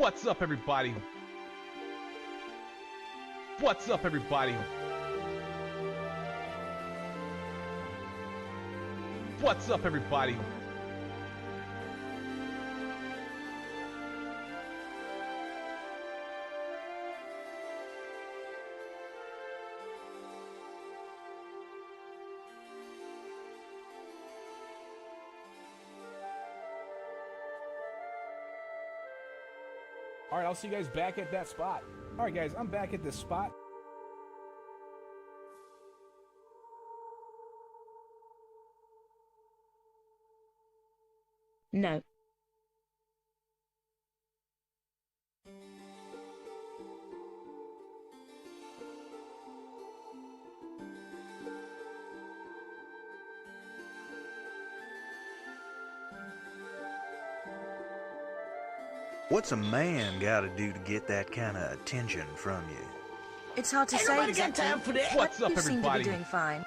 What's up, everybody? What's up, everybody? What's up, everybody? Alright, I'll see you guys back at that spot. Alright guys, I'm back at this spot. No. What's a man gotta do to get that kind of attention from you? It's hard to say exactly. Got time for that. What's up, You seem to everybody? be doing fine.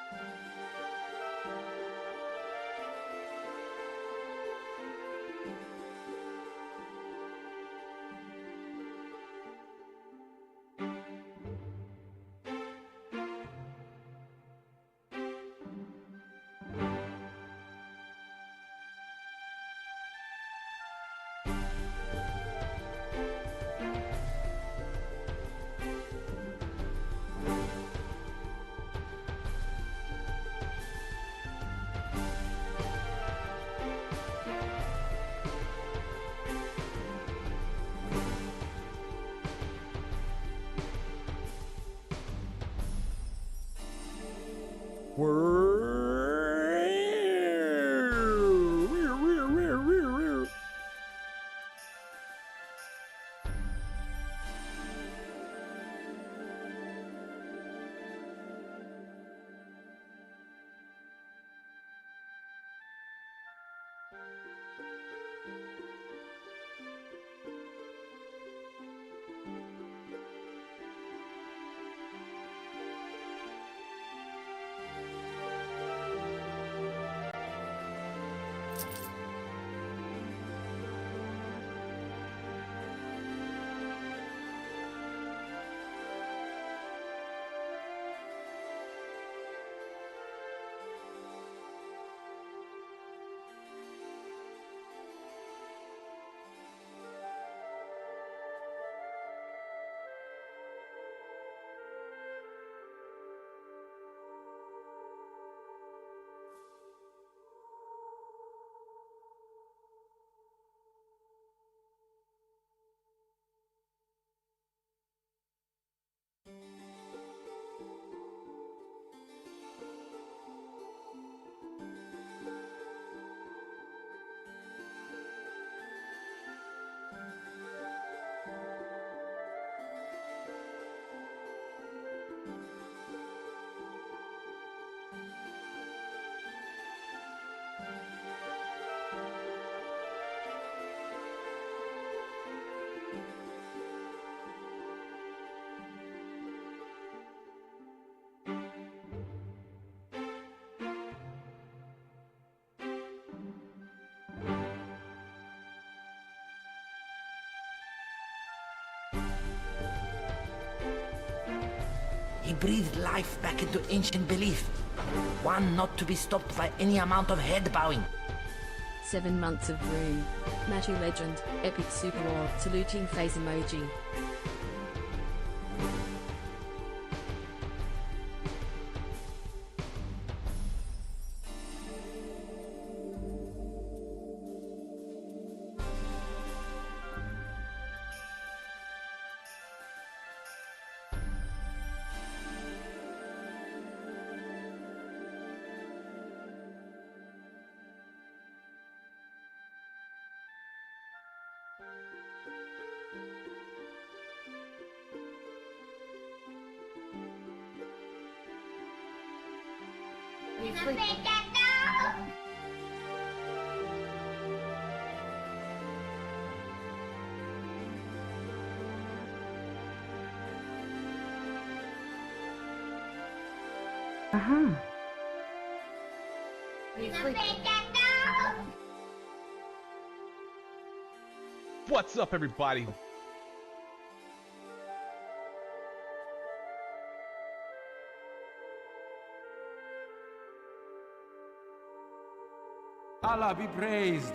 He breathed life back into ancient belief. One not to be stopped by any amount of head bowing. 7 months of room. Matter legend, epic super or saluting face emoji. What's up, everybody? Allah be praised.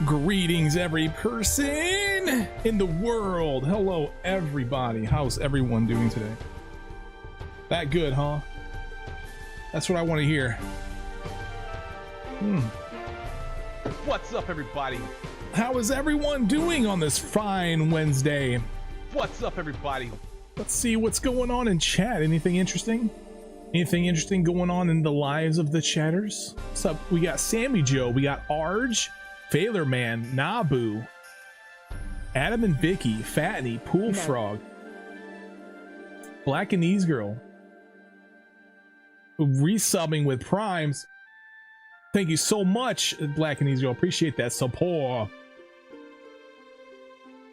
Greetings, every person in the world. Hello, everybody. How's everyone doing today? That good, huh? That's what I want to hear. What's up, everybody? How is everyone doing on this fine Wednesday? What's up, everybody? Let's see what's going on in chat. Anything interesting? Anything interesting going on in the lives of the chatters? What's up? We got Sammy Joe. We got Arj. Failure Man, Nabu, Adam and Vicky, Fatney, Pool Frog, Black and Ease Girl, resubbing with Primes. Thank you so much, Black and Ease Girl. Appreciate that support.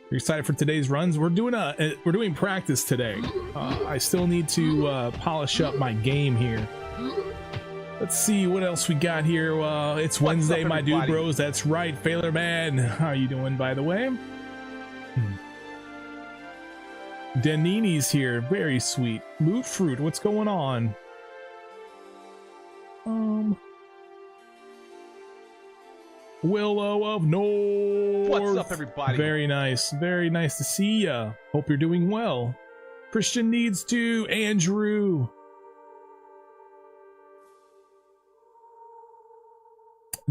You're excited for today's runs? We're doing practice today. I still need to polish up my game here. Let's see what else we got here. It's Wednesday, my dude bros. That's right, Failure Man. How are you doing, by the way? Danini's here. Very sweet. Loot Fruit, what's going on? Willow of North. What's up, everybody? Very nice. Very nice to see ya. Hope you're doing well. Christian needs to. Andrew.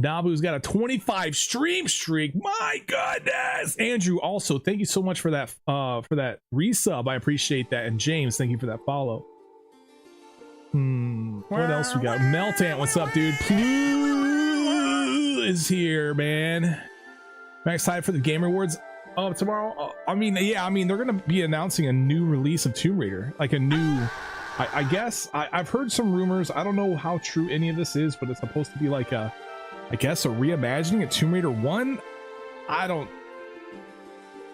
Nabu's got a 25 stream streak. My goodness. Andrew, also thank you so much for that resub. I appreciate that. And James, thank you for that follow. What else we got? Meltant, what's up, dude? Blue is here, man. I'm excited for the Game Awards tomorrow. I mean, yeah, I mean, they're gonna be announcing a new release of Tomb Raider, like a new. I guess I've heard some rumors. I don't know how true any of this is, but it's supposed to be like a, I guess, a reimagining of Tomb Raider 1. I don't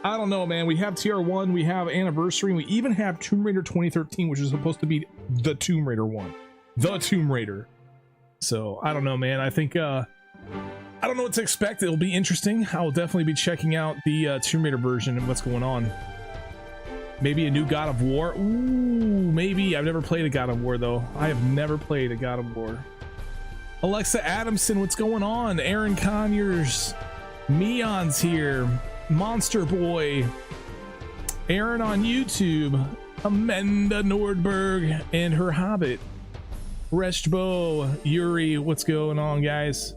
know, man. We have TR1, we have Anniversary, and we even have Tomb Raider 2013, which is supposed to be the Tomb Raider 1. The Tomb Raider. So, I don't know, man. I think, I don't know what to expect. It'll be interesting. I will definitely be checking out the Tomb Raider version and what's going on. Maybe a new God of War. Ooh, maybe. I've never played a God of War, though. I have never played a God of War. Alexa Adamson, what's going on? Aaron Conyers, Meon's here, Monster Boy, Aaron on YouTube, Amanda Nordberg and her Hobbit, Reshbo, Yuri, what's going on, guys?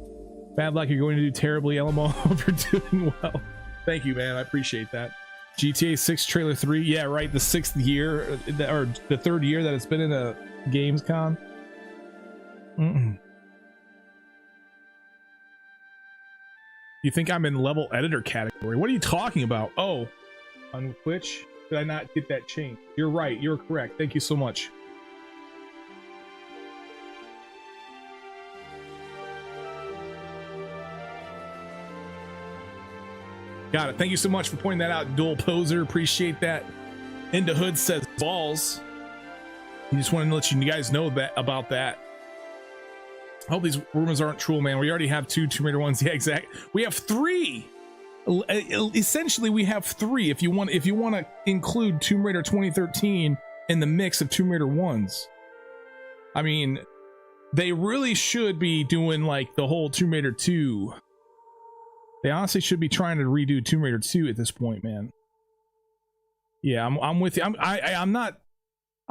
Bad luck, you're going to do terribly. LMO, hope you're doing well. Thank you, man. I appreciate that. GTA 6 trailer 3, yeah, right. The 6th year, or the 3rd year that it's been in a Gamescom. You think I'm in level editor category? What are you talking about? Oh, on Twitch? Did I not get that changed? You're right. You're correct. Thank you so much. Got it. Thank you so much for pointing that out, Dual Poser. Appreciate that. Into Hood says balls. He just wanted to let you guys know that about that. I hope these rumors aren't true, man. We already have 2 Tomb Raider ones. Yeah, exactly. We have 3. Essentially, we have 3. If you want to include Tomb Raider 2013 in the mix of Tomb Raider ones. I mean, they really should be doing like the whole Tomb Raider 2. They honestly should be trying to redo Tomb Raider 2 at this point, man. Yeah, I'm with you. I'm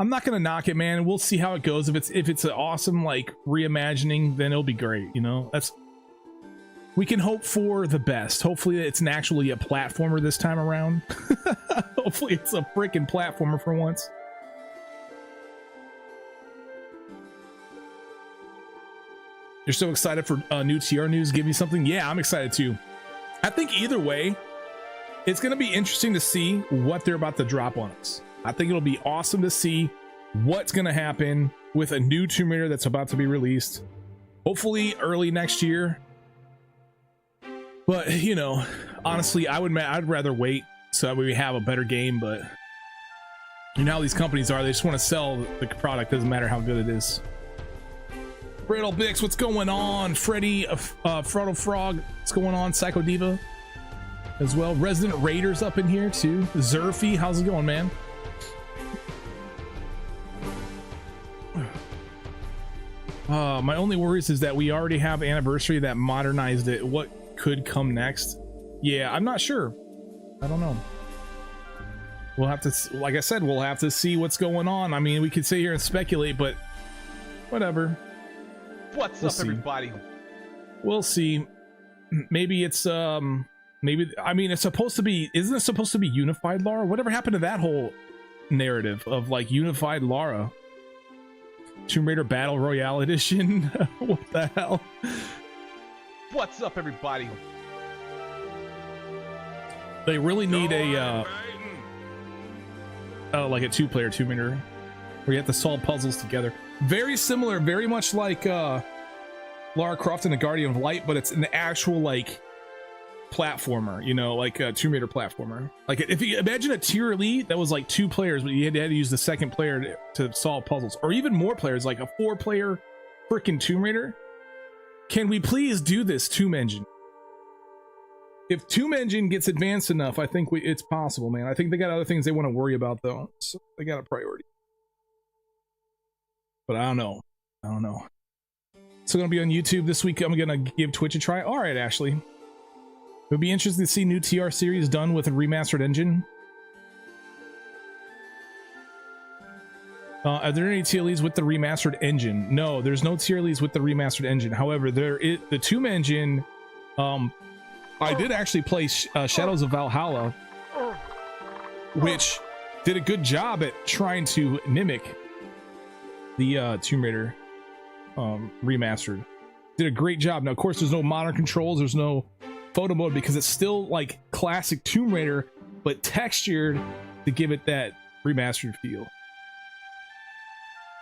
not gonna knock it, man. We'll see how it goes. If it's an awesome like reimagining, then it'll be great. You know, we can hope for the best. Hopefully it's actually a platformer this time around. Hopefully it's a freaking platformer for once. You're so excited for new TR news. Give me something. Yeah, I'm excited too. I think either way, it's going to be interesting to see what they're about to drop on us. I think it'll be awesome to see what's going to happen with a new Tomb Raider that's about to be released. Hopefully early next year. But, you know, honestly, I'd rather wait so that way we have a better game. But you know how these companies are. They just want to sell the product. Doesn't matter how good it is. Brittle Bix, what's going on? Freddy, Frodo Frog, what's going on? Psycho Diva as well. Resident Raiders up in here too. Zerfy, how's it going, man? My only worries is that we already have Anniversary that modernized it. What could come next? Yeah, I'm not sure. I don't know. We'll have to, like I said, we'll have to see what's going on. I mean, we could sit here and speculate, but whatever. What's up, everybody? We'll see. Maybe it's maybe, I mean, it's supposed to be, isn't it supposed to be unified Lara? Whatever happened to that whole narrative of like unified Lara? Tomb Raider Battle Royale edition. What the hell? What's up, everybody? They really need a like a two-player Tomb Raider where you have to solve puzzles together. Very similar, very much like Lara Croft and the Guardian of Light, but it's an actual like platformer, you know, like a Tomb Raider platformer. Like if you imagine a tier elite that was like 2 players, but you had to use the second player to solve puzzles, or even more players, like a 4-player freaking Tomb Raider. Can we please do this Tomb Engine? If Tomb Engine gets advanced enough, I think it's possible, man. I think they got other things they want to worry about though, so they got a priority. But I don't know. I don't know. So gonna be on YouTube this week. I'm gonna give Twitch a try. All right, Ashley. It would be interesting to see new TR series done with a remastered engine. Are there any TLEs with the remastered engine? No, there's no TLEs with the remastered engine. However, there is the Tomb Engine. I did actually play Shadows of Valhalla, which did a good job at trying to mimic the Tomb Raider remastered. Did a great job. Now, of course, there's no modern controls. There's no photo mode because it's still like classic Tomb Raider, but textured to give it that remastered feel.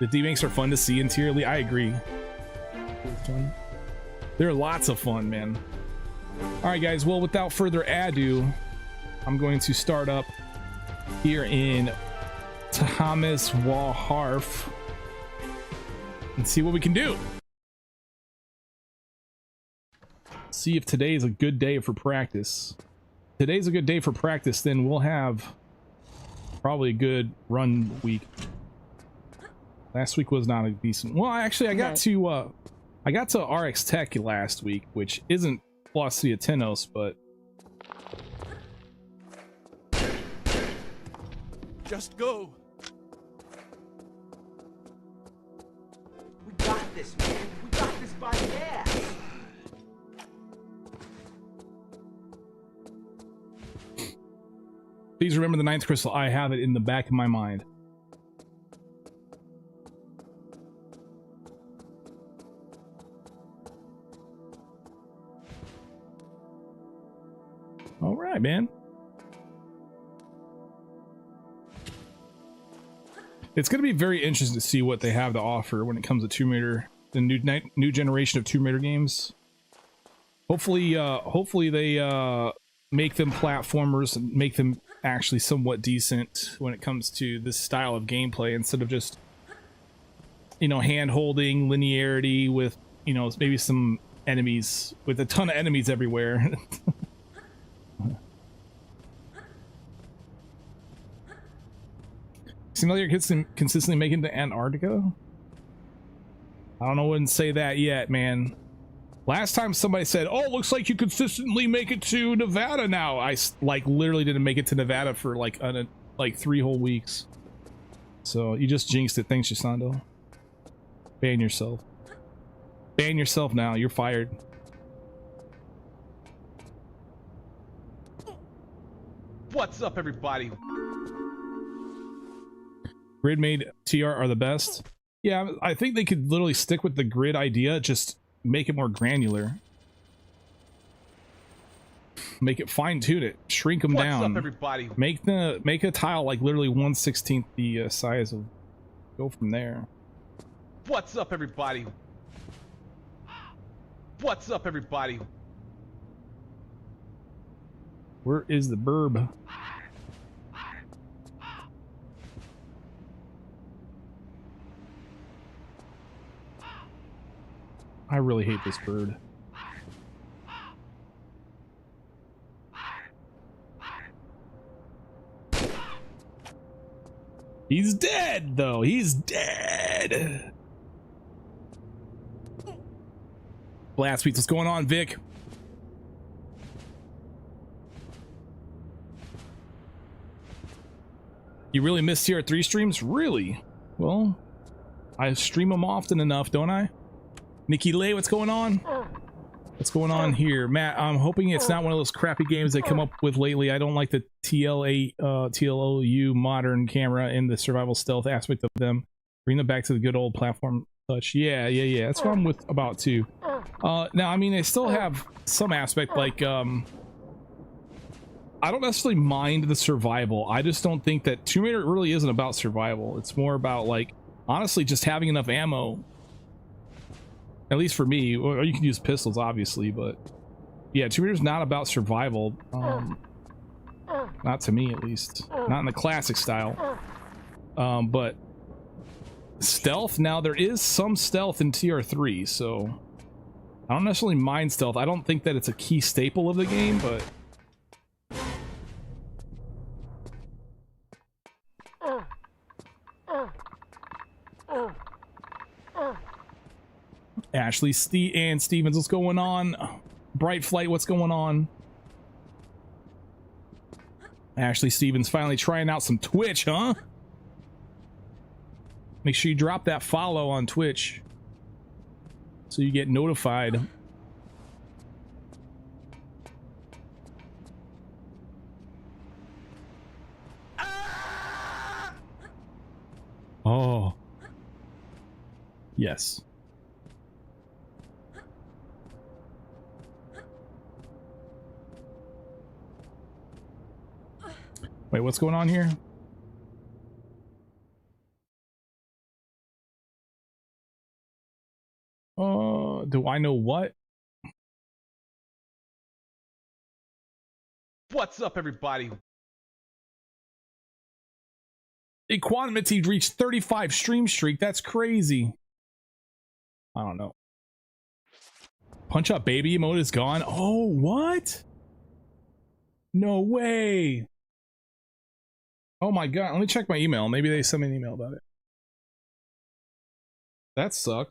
The debanks are fun to see in tier elite. I agree. They're lots of fun, man. All right, guys. Well, without further ado, I'm going to start up here in Tahamas Waharf and see what we can do. See if today is a good day for practice. If today's a good day for practice, then we'll have probably a good run week. Last week was not a decent. Well, actually, I got to RX Tech last week, which isn't Velocity of Tenos, but just go. We got this, man. We got this by the ass. please remember the 9th crystal. I have it in the back of my mind. All right, man. It's going to be very interesting to see what they have to offer when it comes to Tomb Raider, the new generation of Tomb Raider games. Hopefully they make them platformers and make them actually somewhat decent when it comes to this style of gameplay, instead of just, you know, hand-holding linearity with, you know, maybe some enemies, with a ton of enemies everywhere. Seems like you're consistently making it to Antarctica? I don't know, I wouldn't say that yet, man. Last time somebody said, oh, looks like you consistently make it to Nevada now. I like literally didn't make it to Nevada for like 3 whole weeks. So you just jinxed it. Thanks, Yasando. Ban yourself. Ban yourself now. You're fired. What's up, everybody? Grid made TR are the best. Yeah, I think they could literally stick with the grid idea, just make it more granular. Make it fine tune it, shrink them down. What's up, everybody? Make a tile like literally 1/16 the size of. Go from there. What's up, everybody? What's up, everybody? Where is the burb? I really hate this bird. He's dead, though. He's dead. Blast Beats, what's going on, Vic? You really miss TR3 streams? Really? Well, I stream them often enough, don't I? Nikki Lay, what's going on? What's going on here? Matt, I'm hoping it's not one of those crappy games they come up with lately. I don't like the TLOU modern camera and the survival stealth aspect of them. Bring them back to the good old platform touch. Yeah. That's what I'm with about too. Now, I mean, they still have some aspect like, I don't necessarily mind the survival. I just don't think that Tomb Raider really isn't about survival. It's more about, like, honestly, just having enough ammo. At least for me, or you can use pistols, obviously, but yeah, Tomb Raider's not about survival. Not to me, at least. Not in the classic style. But stealth, now there is some stealth in TR3, so I don't necessarily mind stealth. I don't think that it's a key staple of the game, but Ashley and Stevens, what's going on? Bright Flight, what's going on? Ashley Stevens finally trying out some Twitch, huh? Make sure you drop that follow on Twitch so you get notified. Oh. Yes. Wait, what's going on here? Do I know what? What's up, everybody? Equanimity reached 35 stream streak. That's crazy. I don't know. Punch Up Baby emote is gone. Oh, what? No way. Oh my god, let me check my email. Maybe they sent me an email about it. That sucked.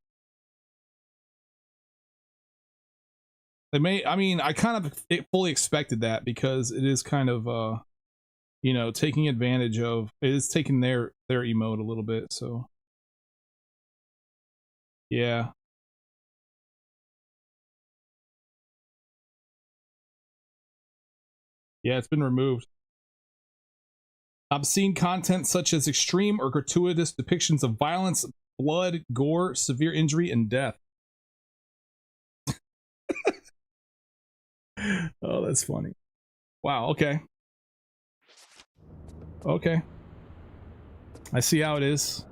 They may, I mean, I kind of fully expected that because it is kind of, you know, taking advantage of, it is taking their emote a little bit, so. Yeah. Yeah, it's been removed. Obscene content such as extreme or gratuitous depictions of violence, blood, gore, severe injury, and death. Oh, that's funny. Wow, okay. Okay. I see how it is.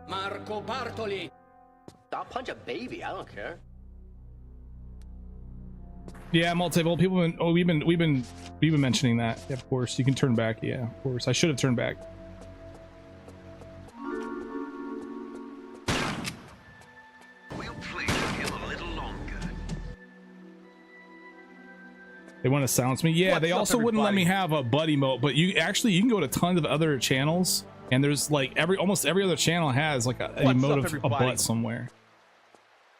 Marco Bartoli. I'll punch a baby. I don't care. Yeah, multiple people. We've been mentioning that. Yeah, of course, you can turn back. Yeah, of course. I should have turned back. We'll play with him a little longer. They want to silence me. Yeah, What's they up, also wouldn't let me everybody? have a buddy mode, but you can go to tons of other channels, and there's like almost every other channel has like an What's emote up, of a everybody? butt somewhere.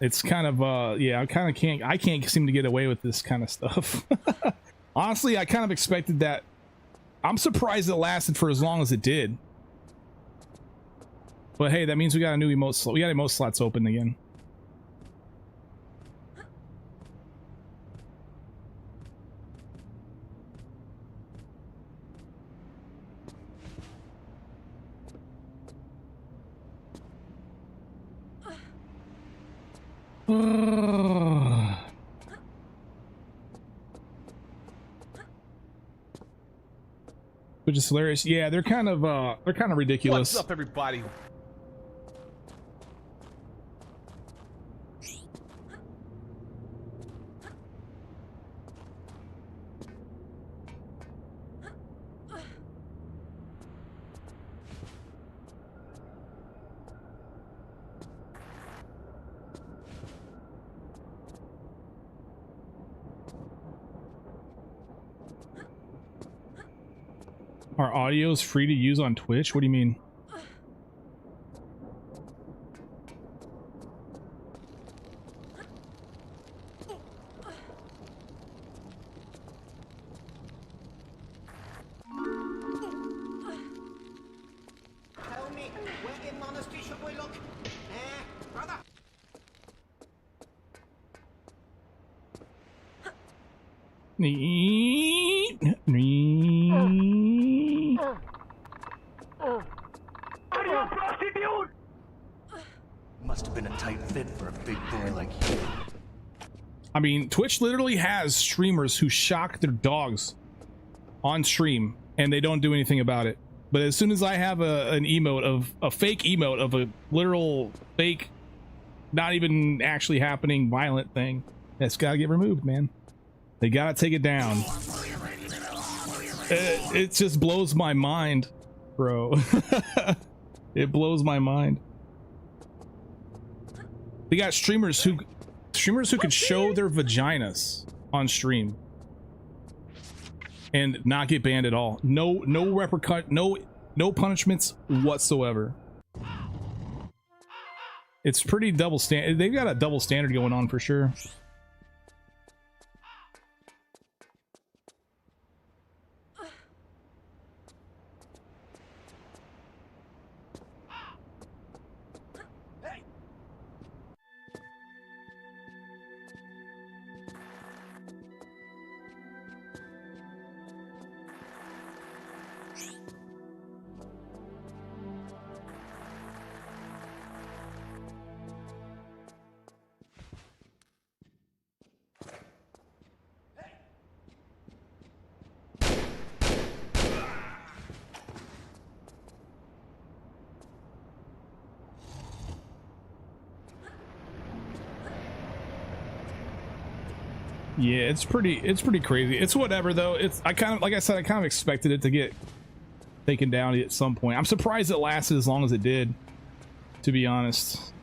It's kind of yeah, I can't seem to get away with this kind of stuff. Honestly, I kind of expected that. I'm surprised it lasted for as long as it did. But hey, that means we got a new emote slot. We got emote slots open again. Which is hilarious. Yeah, they're kind of ridiculous. What's up, everybody? Our audio is free to use on Twitch? What do you mean? Tell me, where in monastery should we look? Brother? Must have been a tight fit for a big boy like you. I mean, Twitch literally has streamers who shock their dogs on stream and they don't do anything about it. But as soon as I have an emote of a fake emote of a literal fake, not even actually happening violent thing, it's got to get removed, man. They got to take it down. It just blows my mind, bro. It blows my mind. They got streamers who could show their vaginas on stream and not get banned at all. No punishments whatsoever. It's pretty double standard. They've got a double standard going on for sure. Yeah, it's pretty crazy. It's whatever though. I kind of, like I said, I kind of expected it to get taken down at some point. I'm surprised it lasted as long as it did, to be honest.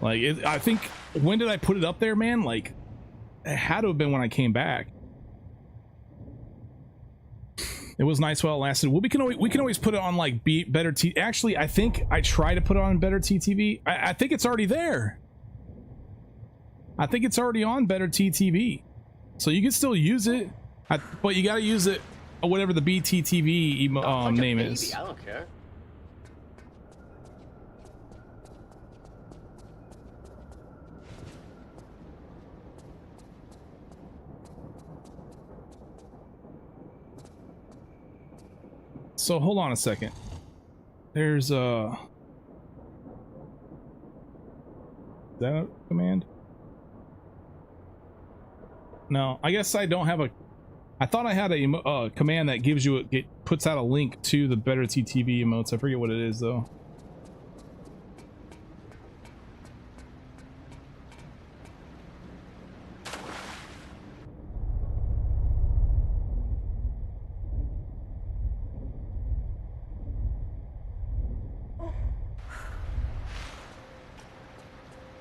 Like, I think, when did I put it up there, man? Like, it had to have been when I came back. It was nice while it lasted. Well, we can always put it on like better T. Actually, I think I tried to put it on better TTV. I think it's already there. I think it's already on better TTV, so you can still use it, but you got to use it whatever the BTTV name is. I don't care. So hold on a second. There's is that a command? No, I guess I don't have a. I thought I had a command that gives you it puts out a link to the better TTV emotes. I forget what it is though.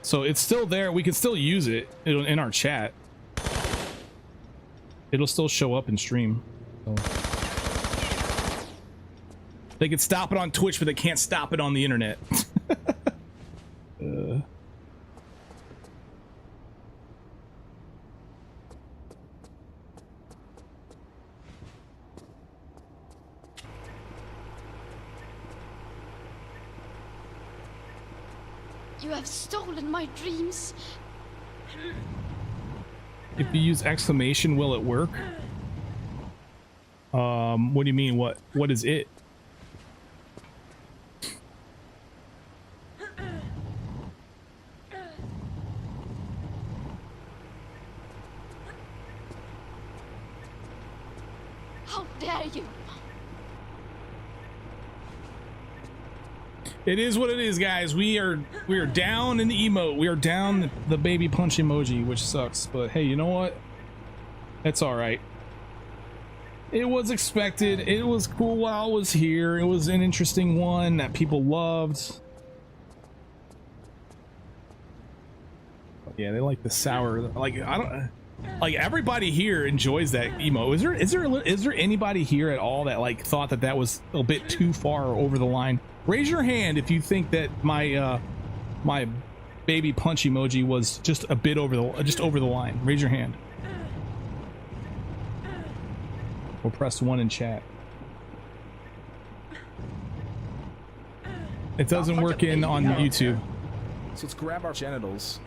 So it's still there. We can still use it in our chat. It'll still show up in stream. So. They could stop it on Twitch, but they can't stop it on the internet. You have stolen my dreams. If you use exclamation, will it work? What do you mean? What is it? How dare you? It is what it is, guys. We are down in the emote. We are down the baby punch emoji, which sucks. But hey, you know what? That's all right. It was expected. It was cool while I was here. It was an interesting one that people loved. Yeah, they like the sour. Like I don't. Like everybody here enjoys that emote. Is there anybody here at all that like thought that was a bit too far over the line? Raise your hand if you think that my my baby punch emoji was just a bit over the line. Raise your hand. Or press 1 in chat. It doesn't work on YouTube. So let's grab our genitals.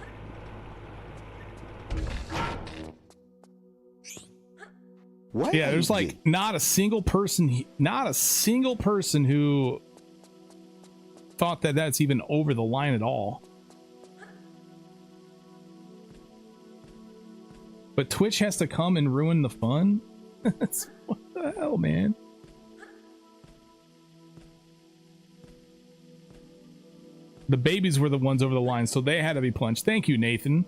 What? Yeah, there's like not a single person who thought that that's even over the line at all. But Twitch has to come and ruin the fun? What the hell, man? The babies were the ones over the line, so they had to be punched. Thank you, Nathan.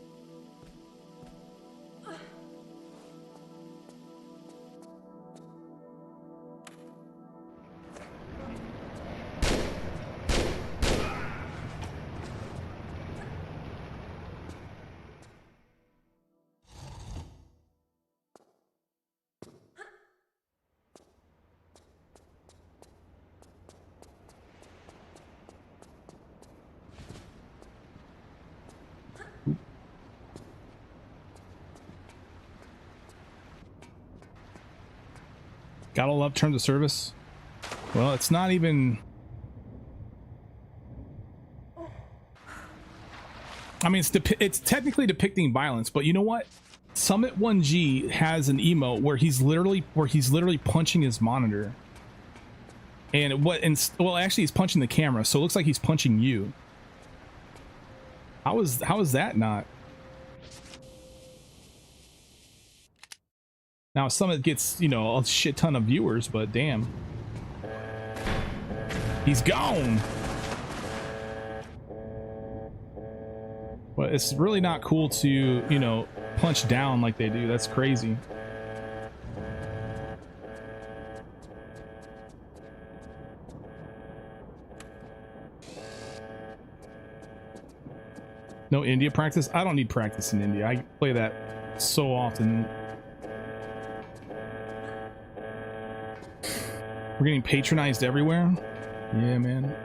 Gotta love terms of service. Well, it's not even. I mean, it's technically depicting violence, but you know what? Summit 1G has an emote where he's literally punching his monitor, and well, actually, he's punching the camera, so it looks like he's punching you. How is that not? Now Summit gets, you know, a shit ton of viewers, but damn. He's gone! But it's really not cool to, you know, punch down like they do. That's crazy. No India practice? I don't need practice in India. I play that so often. We're getting patronized everywhere. Yeah, man.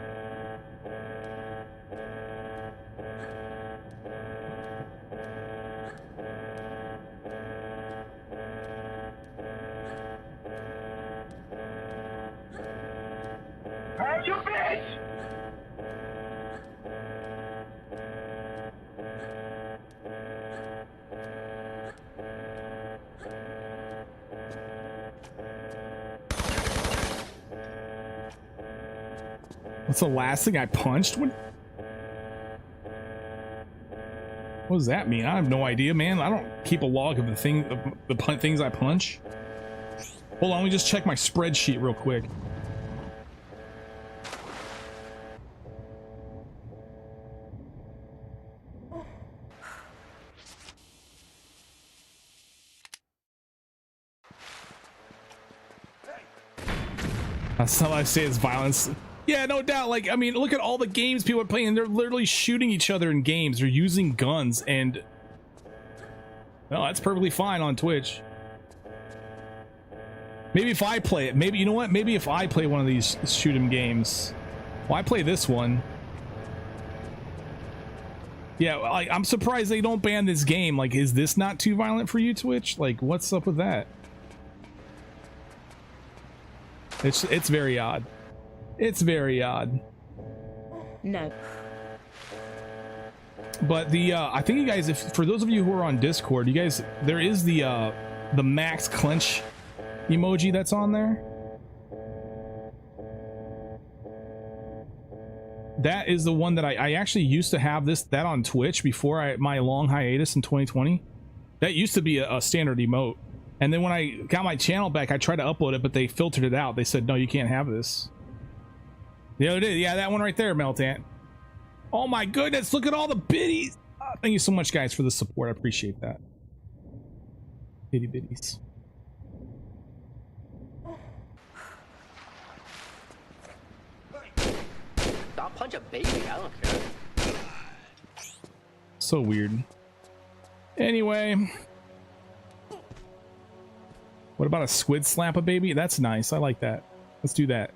You bitch! What's the last thing I punched? What does that mean? I have no idea, man. I don't keep a log of the things I punch. Hold on, let me just check my spreadsheet real quick. That's how I say it's violence. Yeah, no doubt. Like, I mean, look at all the games people are playing. They're literally shooting each other in games. They're using guns, and well, that's perfectly fine on Twitch. Maybe if I play it, maybe, you know what? Maybe if I play one of these shoot 'em games. Well, I play this one. Yeah, like, I'm surprised they don't ban this game. Like, is this not too violent for you, Twitch? Like, what's up with that? It's very odd. It's very odd. No. But the I think you guys, if for those of you who are on Discord, you guys, there is the max clench emoji that's on there. That is the one that I actually used to have that on Twitch before my long hiatus in 2020. That used to be a standard emote. And then when I got my channel back, I tried to upload it, but they filtered it out. They said, no, you can't have this. The other day, yeah, that one right there, Meltant. Oh my goodness, look at all the biddies. Thank you so much, guys, for the support. I appreciate that. Bitty biddies. Stop punch a baby, I don't care. So weird. Anyway. What about a squid slap a baby? That's nice. I like that. Let's do that.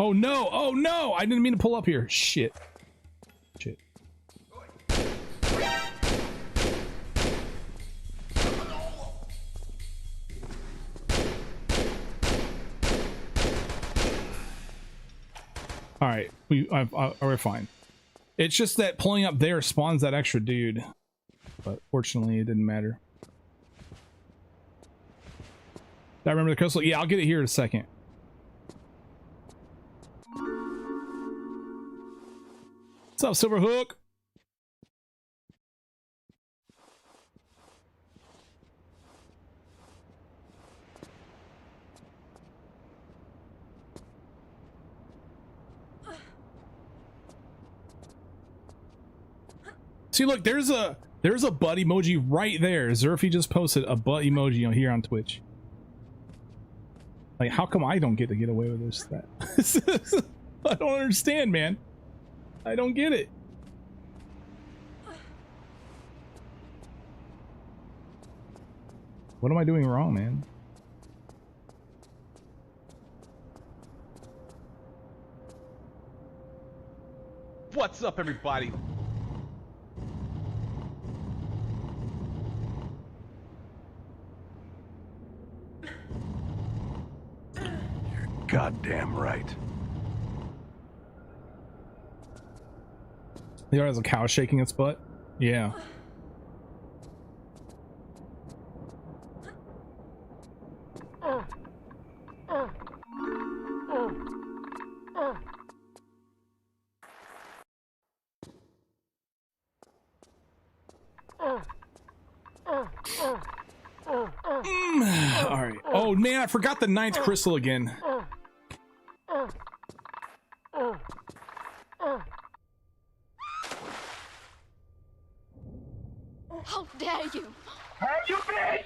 Oh no! Oh no! I didn't mean to pull up here. Shit. Shit. All right, we're fine. It's just that pulling up there spawns that extra dude, but fortunately it didn't matter. Did I remember the crystal? Yeah, I'll get it here in a second. What's up, Silverhook? See, look, there's a butt emoji right there. Zerfy just posted a butt emoji on here on Twitch. Like, how come I don't get to get away with this? That I don't understand, man. I don't get it. What am I doing wrong, man? What's up, everybody? Goddamn right. The art has a cow shaking its butt. Yeah. All right. Oh man, I forgot the 9th crystal again. How dare you? Hey, you bitch!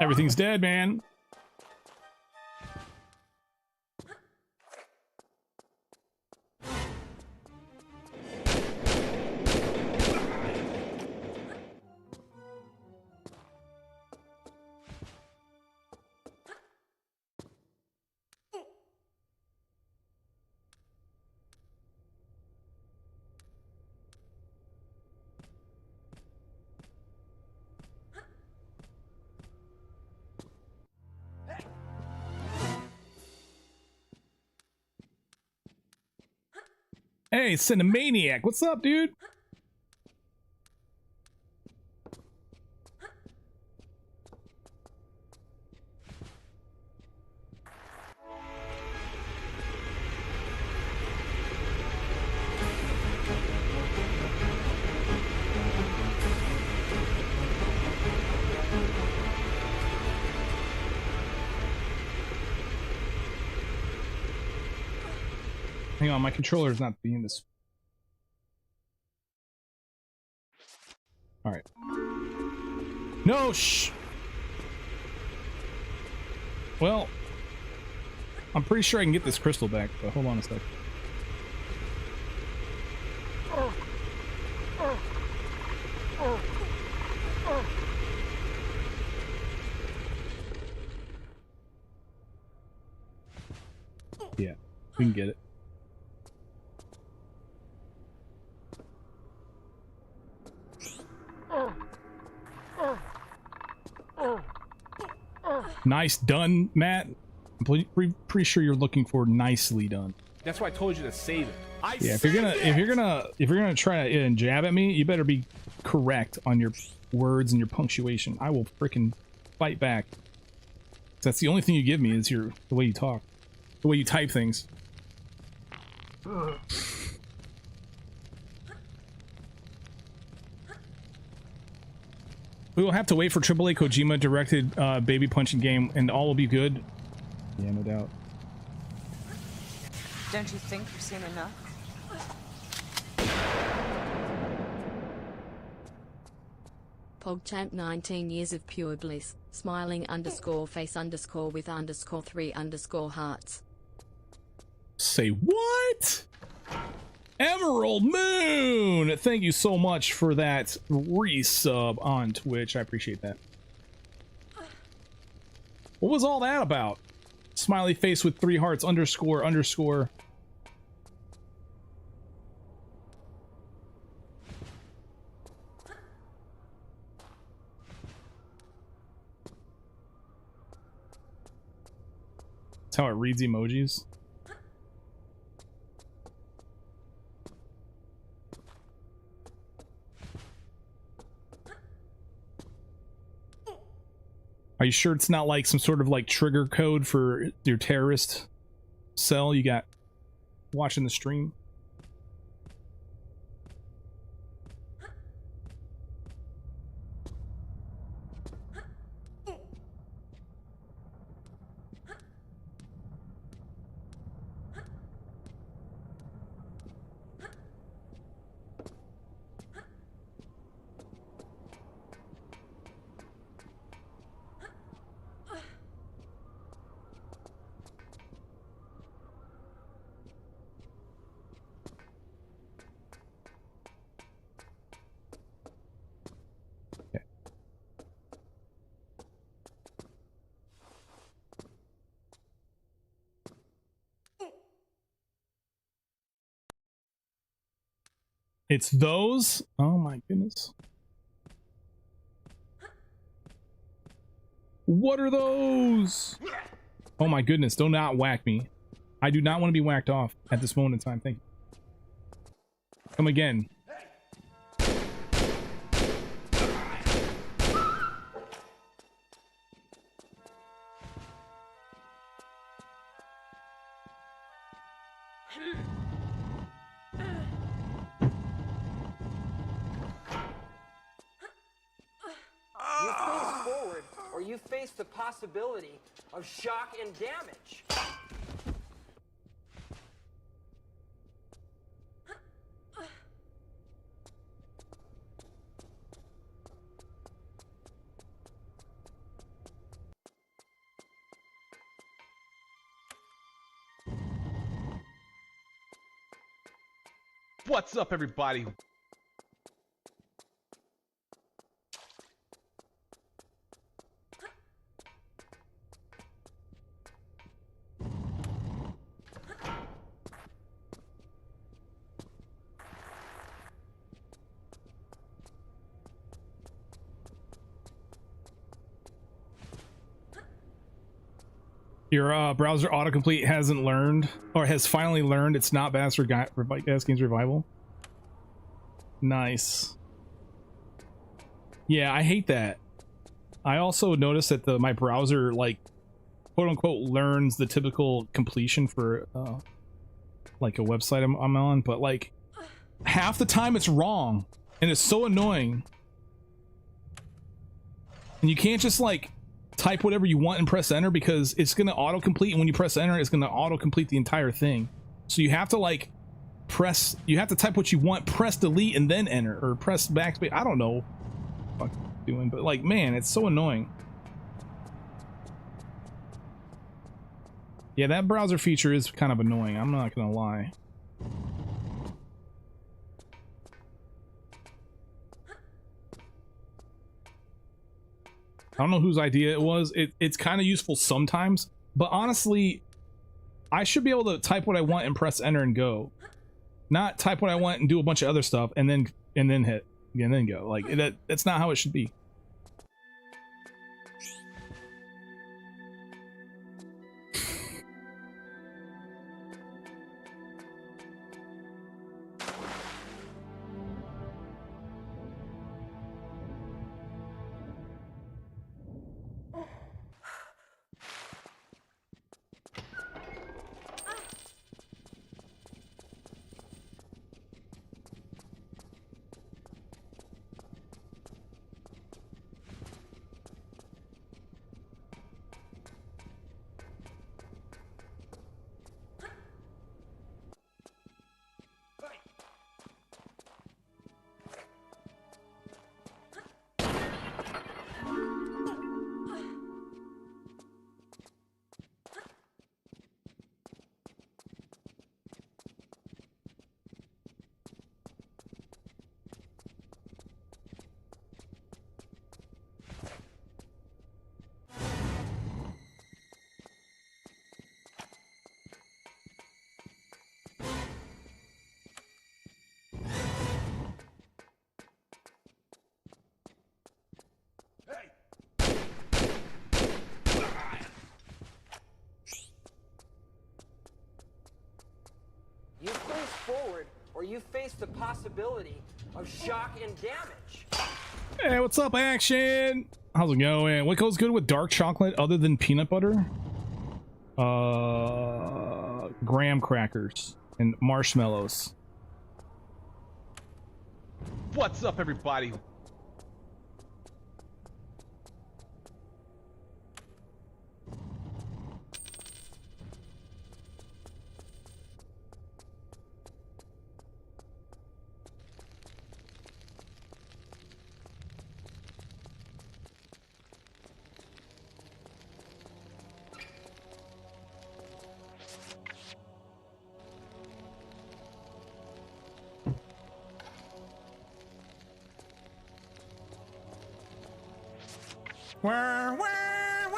Everything's dead, man. Hey, Cinemaniac, what's up, dude? Hang on, my controller is not being this. All right. No, shh. Well, I'm pretty sure I can get this crystal back, but hold on a sec. Yeah, we can get it. Nice done, Matt. I'm pretty sure you're looking for nicely done. That's why I told you to save it. Yeah, if you're gonna try to jab at me, you better be correct on your words and your punctuation. I will freaking fight back. That's the only thing you give me is the way you talk, the way you type things. We will have to wait for AAA Kojima directed baby punching game, and all will be good. Yeah, no doubt. Don't you think you've seen enough? PogChamp 19 years of pure bliss. Smiling _ face _ with _3 _ hearts. Say what? Emerald Moon! Thank you so much for that resub on Twitch. I appreciate that. What was all that about? Smiley face with 3 hearts __. That's how it reads emojis. Are you sure it's not like some sort of like trigger code for your terrorist cell you got watching the stream? It's those? Oh my goodness. What are those? Oh my goodness, do not whack me. I do not want to be whacked off at this moment in time. Thank you. Come again. You face forward, or you face the possibility of shock and damage. What's up, everybody? Your browser autocomplete hasn't learned, or has finally learned, it's not badassgamez revival. Nice. Yeah, I hate that. I also noticed that my browser, like, quote unquote, learns the typical completion for like a website I'm on, but like half the time it's wrong, and it's so annoying. And you can't just like type whatever you want and press enter, because it's gonna autocomplete, and when you press enter it's gonna autocomplete the entire thing. So you have to like press, you have to type what you want, press delete and then enter, or press backspace. I don't know what I'm doing, but like, man, it's so annoying. Yeah, that browser feature is kind of annoying, I'm not gonna lie. I don't know whose idea it was. It's kind of useful sometimes, but honestly, I should be able to type what I want and press enter and go. Not type what I want and do a bunch of other stuff and then hit and then go. Like that's not how it should be. You face forward, or you face the possibility of shock and damage. Hey, what's up, action? How's it going? What goes good with dark chocolate other than peanut butter? Graham crackers and marshmallows. What's up, everybody?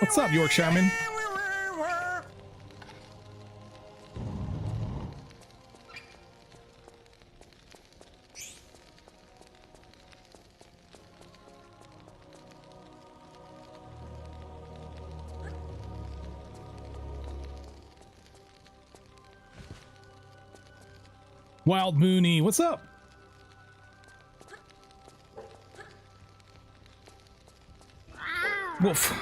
What's up, Yorkshireman? Wild Mooney, what's up? Wolf.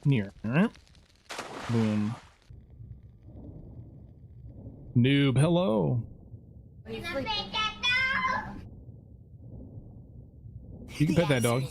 Near. Boom. Noob, hello. You can pet that dog.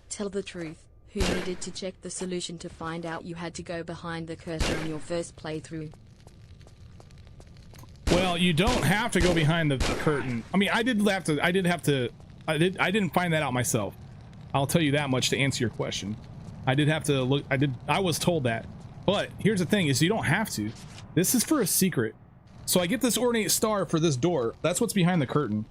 Tell the truth. Who needed to check the solution to find out you had to go behind the curtain on your first playthrough? Well, you don't have to go behind the curtain. I mean, I didn't find that out myself. I'll tell you that much to answer your question. I did have to look. I was told that. But here's the thing is you don't have to. This is for a secret. So I get this ornate star for this door. That's what's behind the curtain.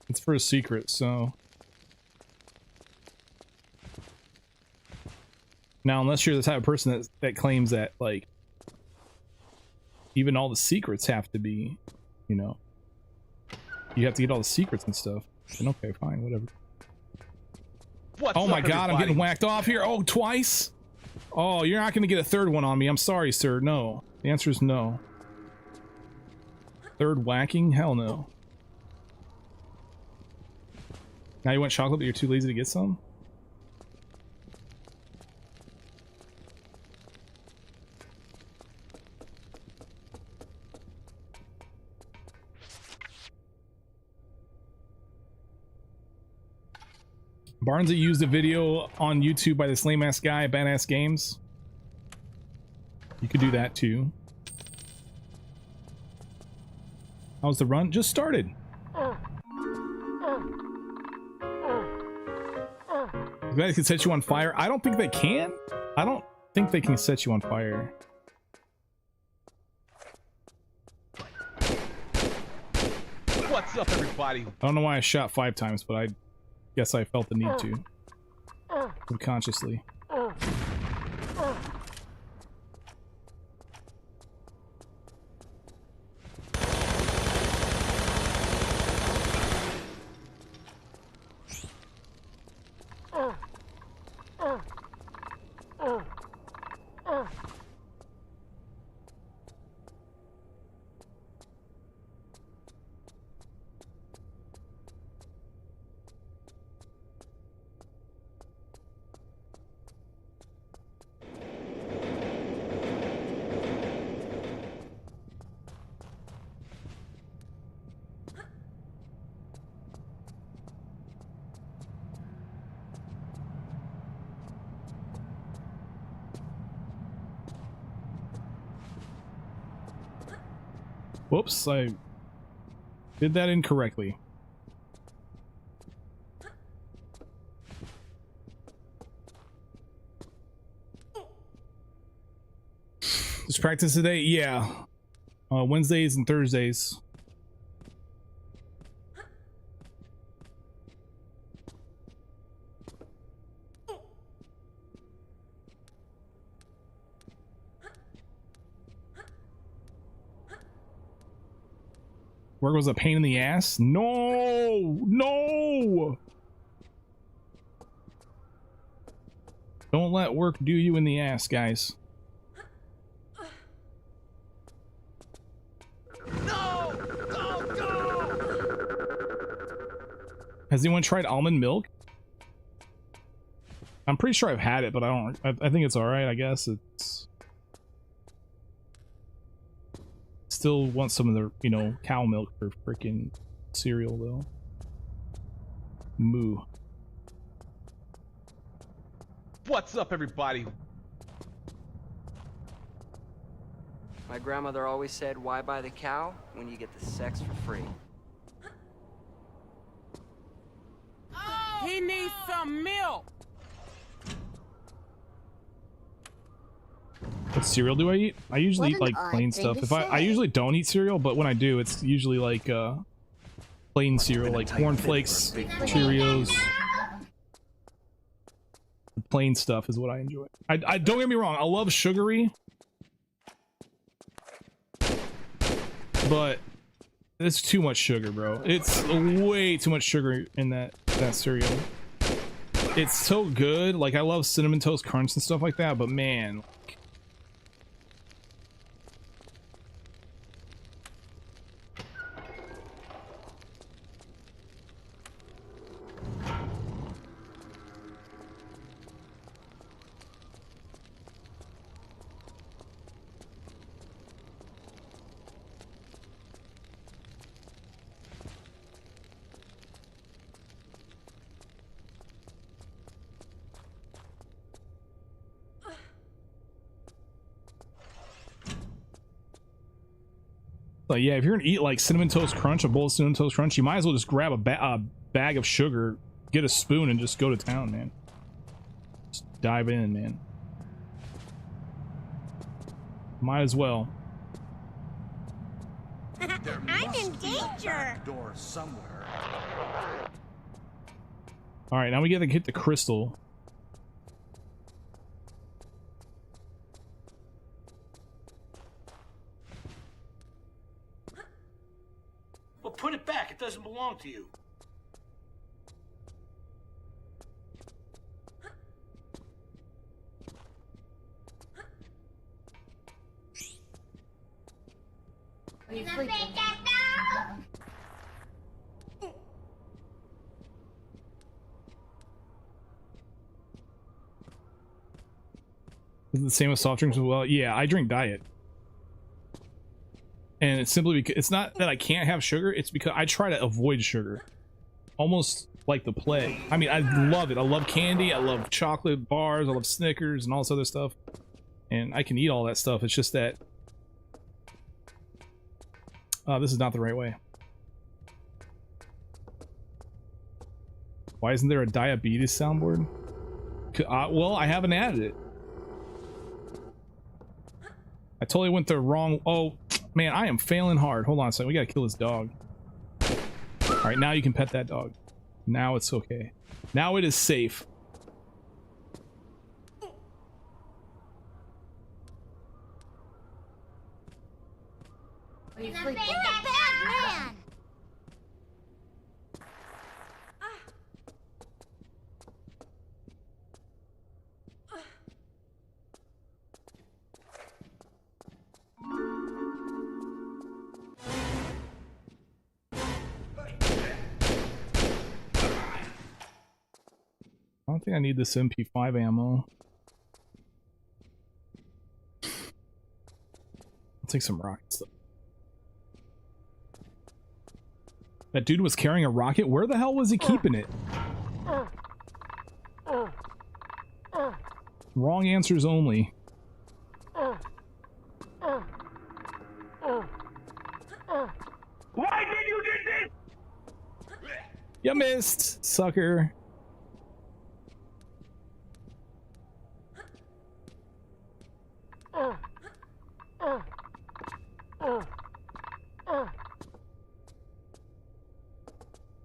It's for a secret, so. Now, unless you're the type of person that claims that, like, even all the secrets have to be, you know, you have to get all the secrets and stuff, then okay, fine, whatever. What's Oh my up, god, I'm everybody? getting whacked off here. Oh, twice? Oh, you're not gonna get a third one on me. I'm sorry, sir. No. The answer is no. Third whacking? Hell no. Now you want chocolate, but you're too lazy to get some? Barnes used a video on YouTube by this lame ass guy, badassgamez. You could do that too. How's the run? Just started. You guys can set you on fire. I don't think they can. I don't think they can set you on fire. What's up, everybody? I don't know why I shot 5 times, but I guess I felt the need to. Subconsciously. Whoops, I did that incorrectly. Just practice today? Yeah. Wednesdays and Thursdays. Work was a pain in the ass? No! No! Don't let work do you in the ass, guys. No! Go, go! Has anyone tried almond milk? I'm pretty sure I've had it, but I think it's alright, I guess. It's... Still want some of the, you know, cow milk for freaking cereal, though. Moo. What's up, everybody? My grandmother always said, why buy the cow when you get the sex for free? He needs some milk. What cereal do I eat? I usually eat like plain stuff. If I usually don't eat cereal, but when I do, it's usually like plain cereal, like cornflakes, Cheerios. The plain stuff is what I enjoy. I don't get me wrong, I love sugary, but it's too much sugar, bro. It's way too much sugar in that cereal. It's so good. Like I love Cinnamon Toast Crunch and stuff like that, but man. But yeah, if you're gonna eat like Cinnamon Toast Crunch, a bowl of Cinnamon Toast Crunch, you might as well just grab a bag of sugar, get a spoon, and just go to town, man. Just dive in, man. Might as well. I'm in danger. Door somewhere. All right, now we gotta hit the crystal. Well, put it back. It doesn't belong to you. Is it the same with soft drinks as well? Yeah, I drink diet. And it's simply because it's not that I can't have sugar, it's because I try to avoid sugar. Almost like the plague. I mean, I love it. I love candy, I love chocolate bars, I love Snickers and all this other stuff. And I can eat all that stuff. It's just that this is not the right way. Why isn't there a diabetes soundboard? Well, I haven't added it. I totally went the wrong... Oh, man, I am failing hard. Hold on a second. We gotta kill this dog. Alright, now you can pet that dog. Now it's okay. Now it is safe. You're a bad man! I don't think I need this MP5 ammo. I'll take some rockets though. That dude was carrying a rocket? Where the hell was he keeping it? Wrong answers only. Why did you do this? You missed, sucker.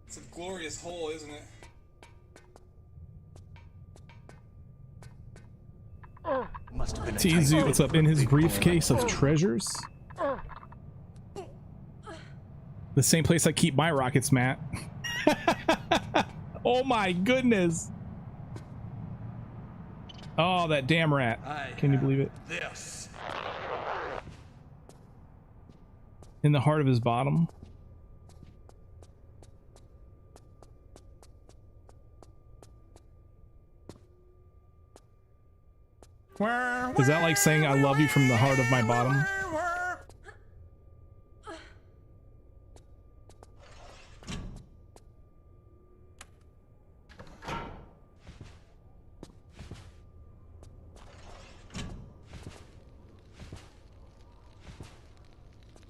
It's a glorious hole, isn't it? Must have been a Tizu, what's up? In his briefcase of treasures? The same place I keep my rockets, Matt. Oh my goodness. Oh, that damn rat. Can you believe it? This. In the heart of his bottom. Is that like saying I love you from the heart of my bottom?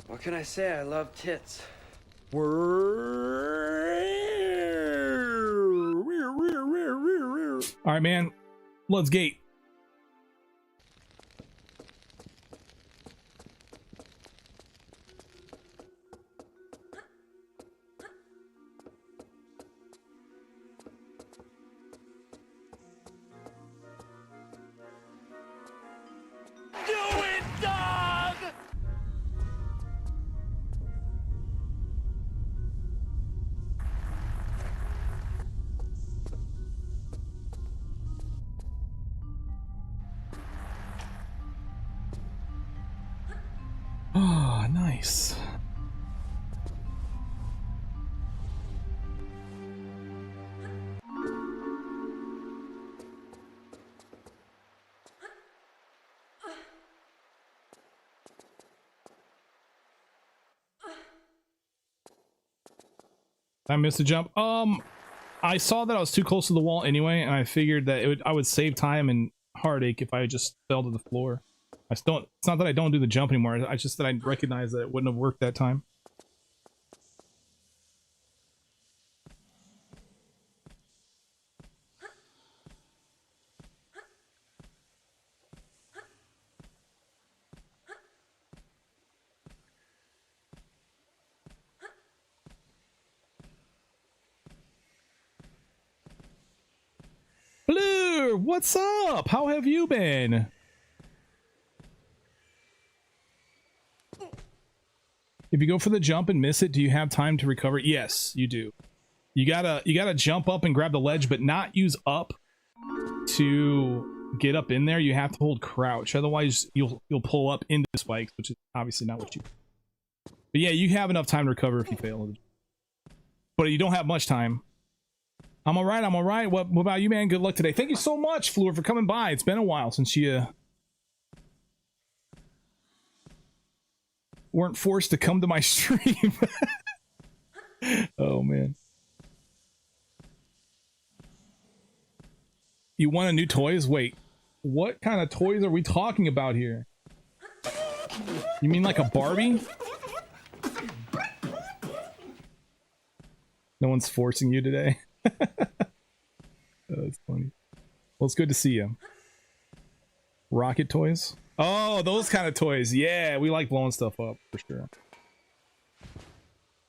What can I say? I love tits. All right, man. Let's gate. Oh, nice. I missed a jump. I saw that I was too close to the wall anyway, and I figured that I would save time and heartache if I just fell to the floor. I just don't. It's not that I don't do the jump anymore. It's just that I recognize that it wouldn't have worked that time. Blue, what's up? How have you been? If you go for the jump and miss it, do you have time to recover? Yes, you do. You gotta jump up and grab the ledge, but not use up to get up in there. You have to hold crouch, otherwise you'll pull up into spikes, which is obviously not what you. But But yeah, you have enough time to recover if you fail. But you don't have much time. I'm all right. I'm all right. What about you, man? Good luck today. Thank you so much, Fleur, for coming by. It's been a while since you weren't forced to come to my stream. Oh, man. You want a new toys? Wait, what kind of toys are we talking about here? You mean like a Barbie? No one's forcing you today. Oh, that's funny. Well, it's good to see you. Rocket toys? Oh, those kind of toys. Yeah, we like blowing stuff up for sure.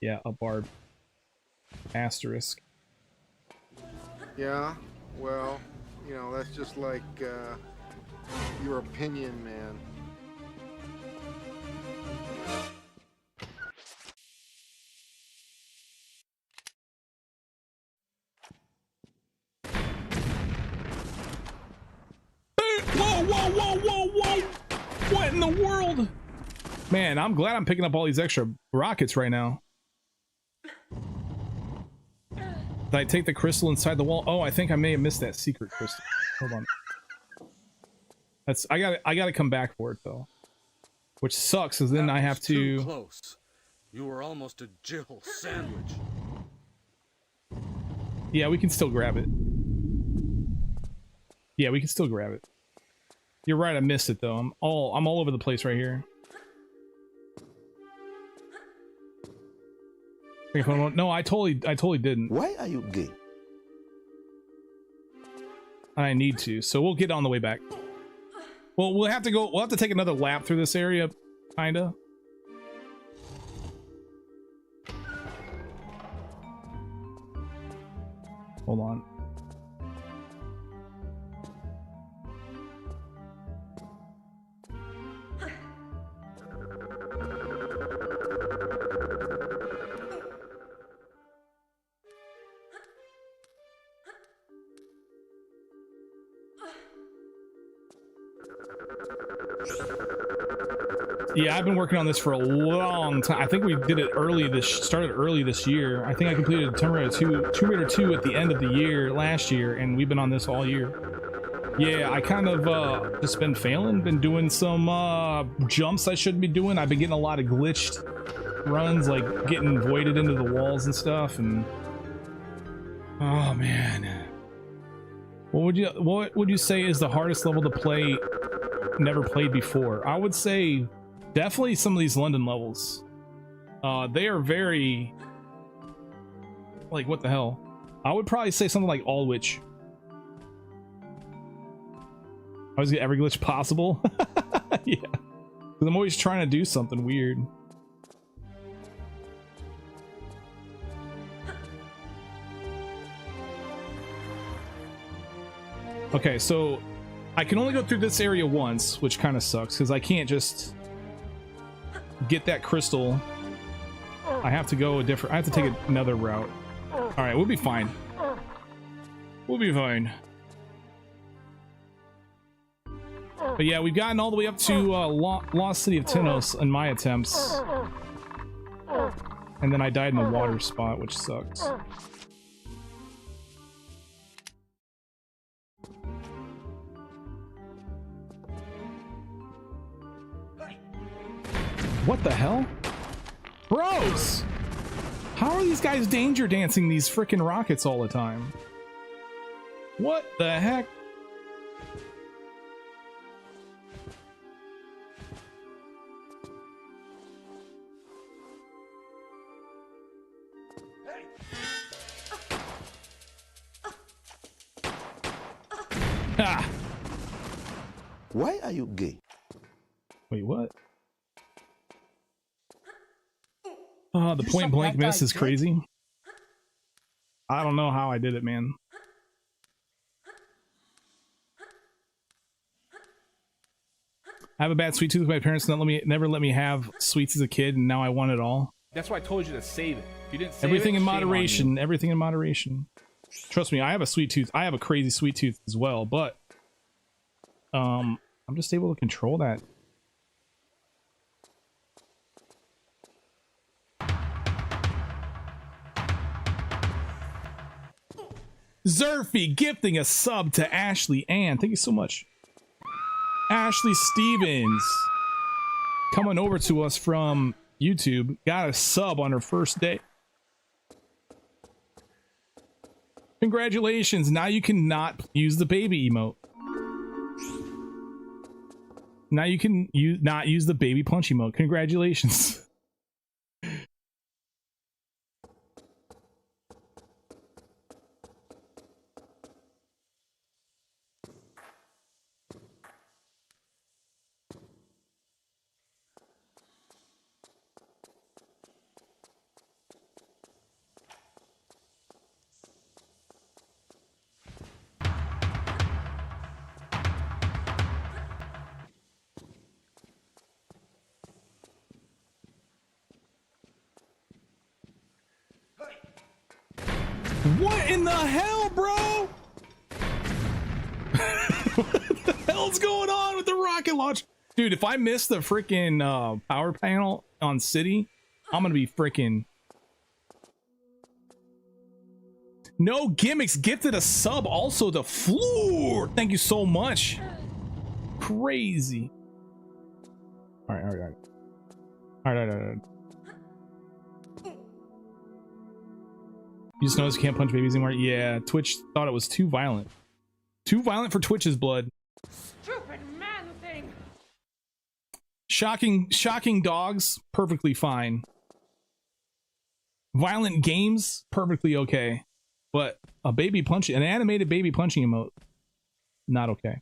Yeah, a Barb. Asterisk. Yeah, well, you know, that's just like your opinion, man. Whoa, whoa, whoa, whoa, whoa! What in the world? Man, I'm glad I'm picking up all these extra rockets right now. Did I take the crystal inside the wall? Oh, I think I may have missed that secret crystal. Hold on. That's I gotta come back for it though. Which sucks, because then I have to. Too close. You were almost a Jill sandwich. Yeah, we can still grab it. Yeah, we can still grab it. You're right, I missed it though. I'm all over the place right here. No, I totally didn't. Why are you gay? I need to, so we'll get on the way back. Well, we'll have to take another lap through this area, kinda. Hold on. Yeah, I've been working on this for a long time. I think we did it started early this year. I think I completed Tomb Raider 2 at the end of the year last year, and we've been on this all year. Yeah, I kind of just been failing, been doing some jumps I shouldn't be doing. I've been getting a lot of glitched runs, like getting voided into the walls and stuff, and oh man. What would you say is the hardest level to play never played before? I would say definitely some of these London levels. They are very, like, what the hell? I would probably say something like Aldwych. I always get every glitch possible. Yeah, because I'm always trying to do something weird. Okay, so I can only go through this area once, which kind of sucks because I can't just get that crystal. I have to go a different. I have to take another route. All right, we'll be fine. We'll be fine. But yeah, we've gotten all the way up to Lost City of Tinos in my attempts, and then I died in the water spot, which sucks. What the hell? Bros! How are these guys danger dancing these freaking rockets all the time? What the heck? Ah! Why are you gay? Wait, what? The point blank miss is crazy. I don't know how I did it, man. I have a bad sweet tooth. My parents never let me have sweets as a kid, and now I want it all. That's why I told you to save it. If you didn't save Everything it, in shame on moderation. you. Everything in moderation. Trust me, I have a sweet tooth. I have a crazy sweet tooth as well, but I'm just able to control that. Zerfy gifting a sub to Ashley Ann. Thank you so much. Ashley Stevens coming over to us from YouTube. Got a sub on her first day. Congratulations. Now you cannot use the baby emote. Now you can not use the baby punch emote. Congratulations. What in the hell, bro? What the hell's going on with the rocket launch? Dude, if I miss the freaking power panel on City, I'm gonna be freaking... No Gimmicks gifted a sub also to Floor. Thank you so much. Crazy. All right. You just noticed you can't punch babies anymore? Yeah, Twitch thought it was too violent. Too violent for Twitch's blood. Stupid man thing. Shocking dogs, perfectly fine. Violent games, perfectly okay. But an animated baby punching emote, not okay.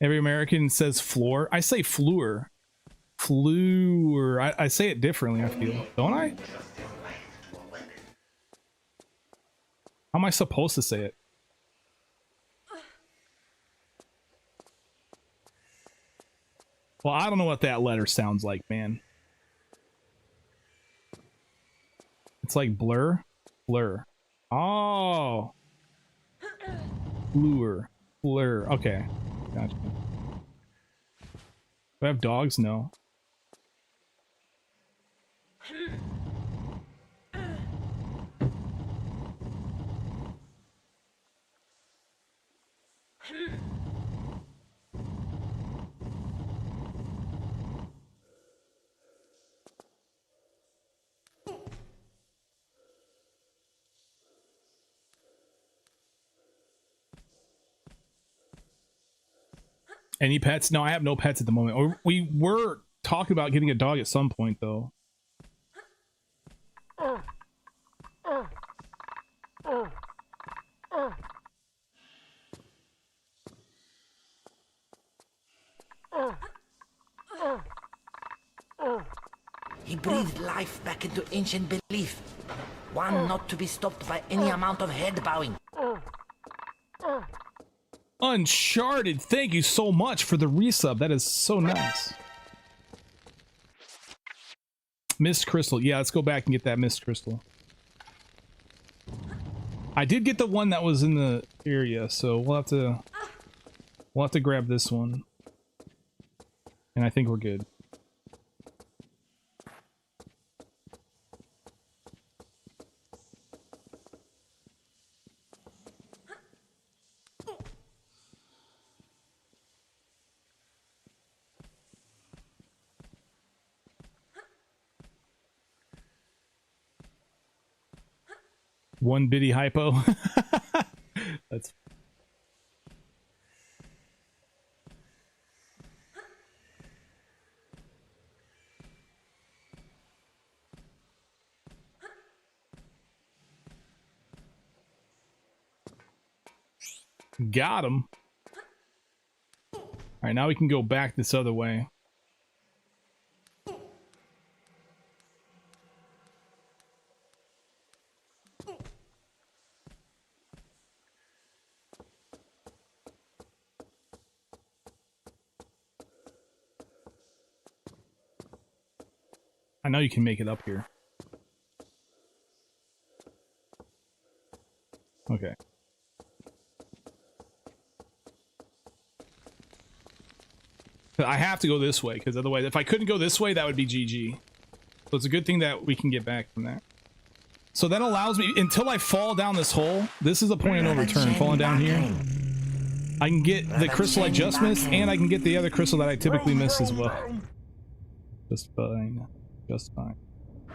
Every American says floor. I say floor. Floor. I say it differently, I feel. Don't I? How am I supposed to say it? Well, I don't know what that letter sounds like, man. It's like blur. Blur. Oh. Blur. Blur. Okay. Gotcha. Do I have dogs? No. Any pets? No, I have no pets at the moment. Or we were talking about getting a dog at some point, though. He breathed life back into ancient belief. One not to be stopped by any amount of head bowing. Uncharted, thank you so much for the resub. That is so nice. Mist Crystal. Yeah, let's go back and get that Mist Crystal. I did get the one that was in the area, so we'll have to grab this one. And I think we're good. One bitty hypo. That's got him. All right, now we can go back this other way. I know you can make it up here. Okay. I have to go this way, because otherwise, if I couldn't go this way, that would be GG. So it's a good thing that we can get back from that. So that allows me, until I fall down this hole, this is a point of no return, falling down here. I can get the crystal I just missed, and I can get the other crystal that I typically miss as well. Just fine. Just fine.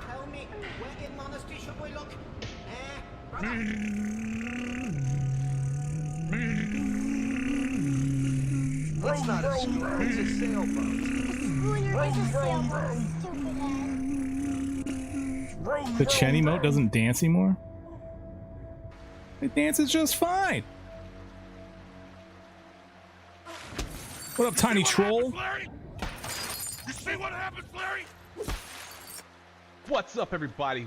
Tell me, where in monastery should we look? It's not a screw, it's a sailboat. The Chen emote doesn't dance anymore? It dances just fine. What up, tiny troll? You see what happens, Larry? What's up, everybody?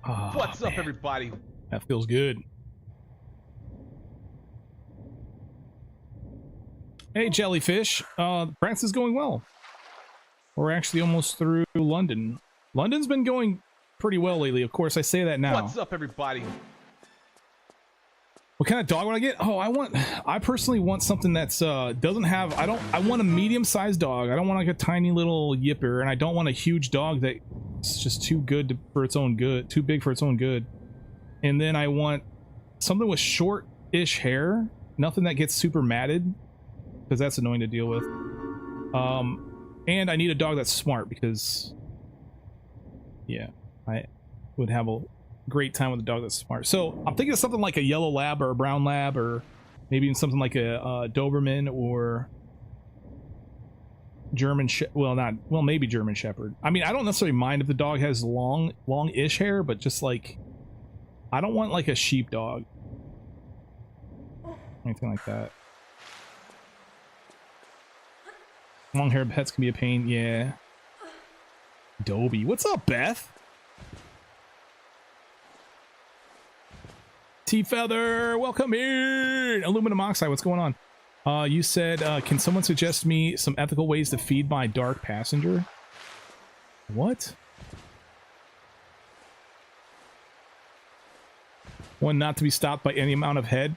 Oh, What's up, everybody? That feels good. Hey, jellyfish. France is going well. We're actually almost through London. London's been going pretty well lately. Of course, I say that now. What's up, everybody? What kind of dog would I get? Oh, I personally want something that's doesn't have, I want a medium-sized dog. I don't want like a tiny little yipper, and I don't want a huge dog that's just too good for its own good, too big for its own good. And then I want something with short-ish hair, nothing that gets super matted, because that's annoying to deal with. And I need a dog that's smart, because yeah, I would have a great time with a dog that's smart. So I'm thinking of something like a yellow lab or a brown lab, or maybe even something like a Doberman or German maybe German Shepherd. I mean, I don't necessarily mind if the dog has long-ish hair, but just like, I don't want like a sheep dog, anything like that. Long-haired pets can be a pain. Yeah. Dobie, what's up, Beth? T-Feather, welcome in! Aluminum Oxide, what's going on? You said, can someone suggest me some ethical ways to feed my dark passenger? What? One not to be stopped by any amount of head?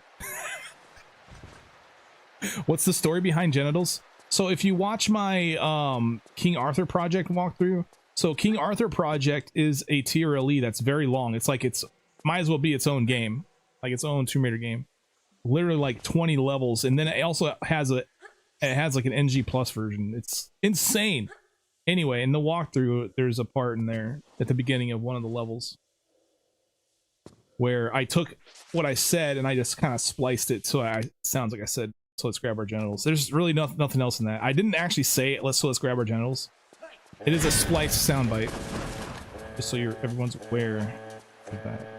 What's the story behind genitals? So if you watch my King Arthur Project walkthrough, so King Arthur Project is a TRLE that's very long. It's like might as well be its own game. Like its own Tomb Raider game, literally like 20 levels, and then it also has like an NG Plus version. It's insane. Anyway, in the walkthrough, there's a part in there at the beginning of one of the levels where I took what I said and I just kind of spliced it so it sounds like I said, "So let's grab our genitals." There's really nothing else in that. I didn't actually say it. Let's grab our genitals. It is a spliced soundbite, just so everyone's aware of that.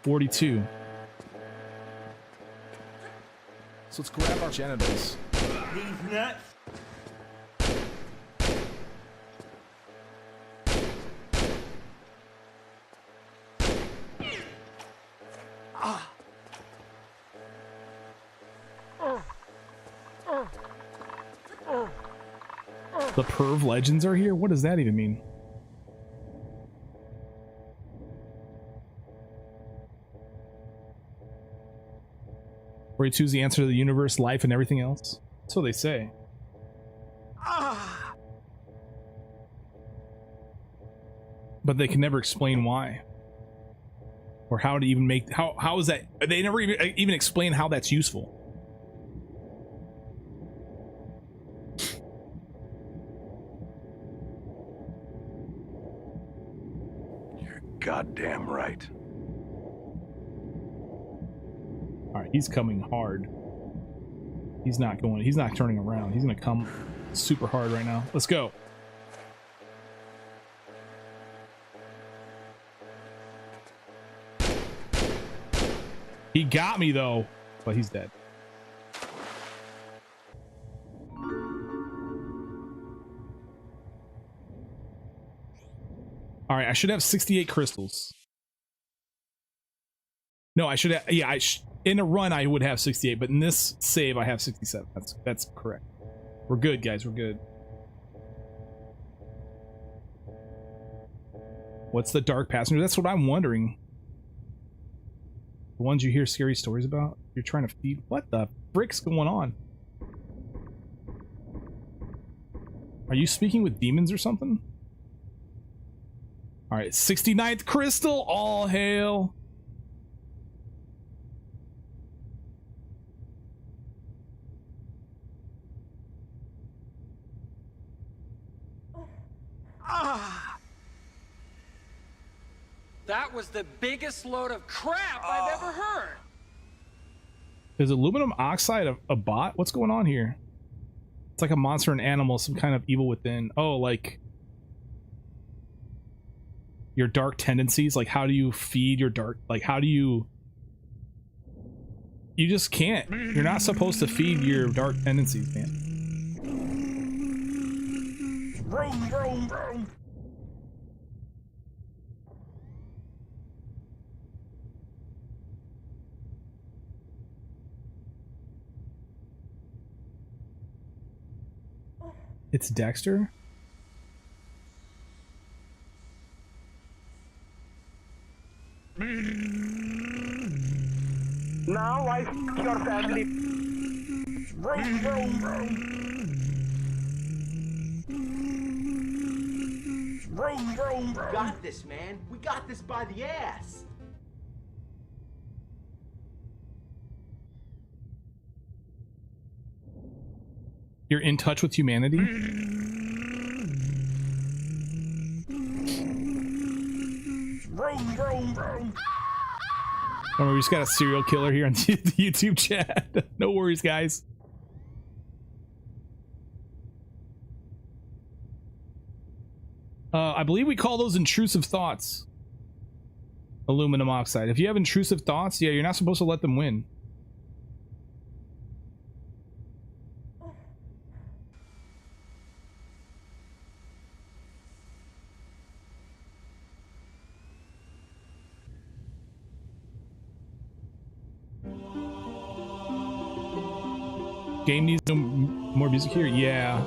42. So let's grab our genitals. These nuts. The Perv Legends are here? What does that even mean? Where you choose the answer to the universe, life, and everything else. So they say. But they can never explain why. Or how to even make... How is that... They never even explain how that's useful. You're goddamn right. Alright, he's coming hard. He's not turning around. He's gonna come super hard right now. Let's go. He got me though, but he's dead. Alright, I should have 68 crystals. No, I should have. Yeah, in a run I would have 68, but in this save I have 67. That's correct. We're good, guys. We're good. What's the dark passenger? That's what I'm wondering. The ones you hear scary stories about? You're trying to feed? What the frick's going on? Are you speaking with demons or something? Alright, 69th crystal! All hail! That was the biggest load of crap I've ever heard. Is aluminum oxide a bot? What's going on here? It's like a monster and animal, some kind of evil within. Oh, like your dark tendencies. Like, how do you feed your dark? Like, how do you? You just can't. You're not supposed to feed your dark tendencies, man. Vroom, vroom, vroom. It's Dexter? Now I see your family. Vroom, vroom, vroom. Vroom, vroom, vroom. Got this, man. We got this by the ass. You're in touch with humanity? Vroom, vroom, vroom. Remember, we just got a serial killer here on the YouTube chat. No worries, guys. I believe we call those intrusive thoughts. Aluminum oxide. If you have intrusive thoughts, yeah, you're not supposed to let them win. Game needs no more music here. Yeah.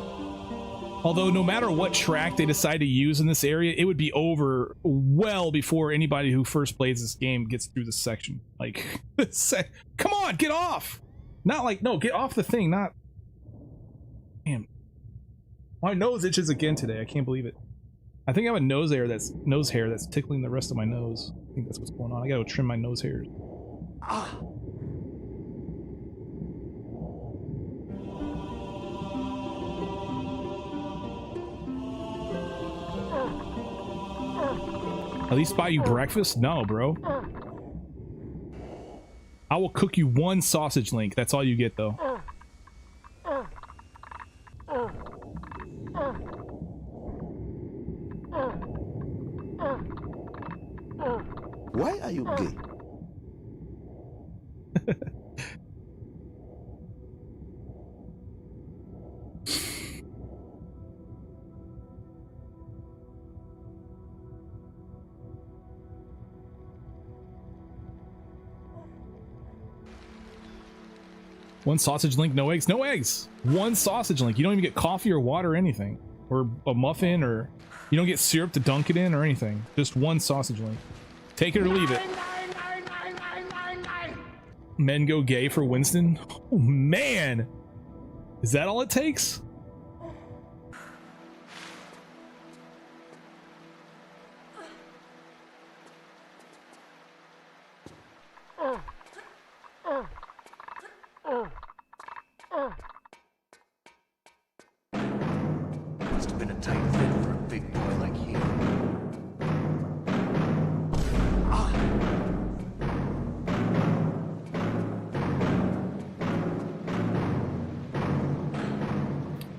Although no matter what track they decide to use in this area, it would be over well before anybody who first plays this game gets through this section. Like, come on, get off! Not like, no, get off the thing, not... Damn. My nose itches again today. I can't believe it. I think I have a nose hair that's tickling the rest of my nose. I think that's what's going on. I gotta trim my nose hairs. Ah. At least buy you breakfast? No, bro. I will cook you one sausage link. That's all you get, though. Why are you gay? One sausage link, no eggs. No eggs! One sausage link. You don't even get coffee or water or anything. Or a muffin, or... You don't get syrup to dunk it in or anything. Just one sausage link. Take it or leave it. Men go gay for Winston? Oh, man! Is that all it takes? Must have been a tight fit for a big boy like you.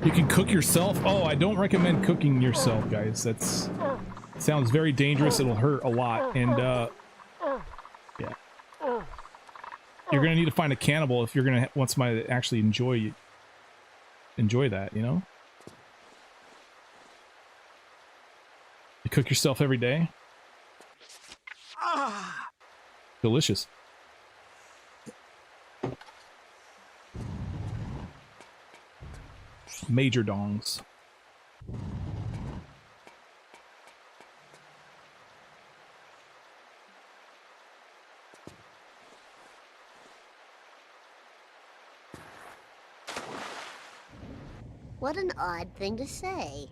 You can cook yourself? Oh, I don't recommend cooking yourself, guys. That's sounds very dangerous. It'll hurt a lot, and yeah, you're gonna need to find a cannibal if you're gonna want somebody to actually enjoy that. You know, you cook yourself every day. Delicious. Major dongs. What an odd thing to say.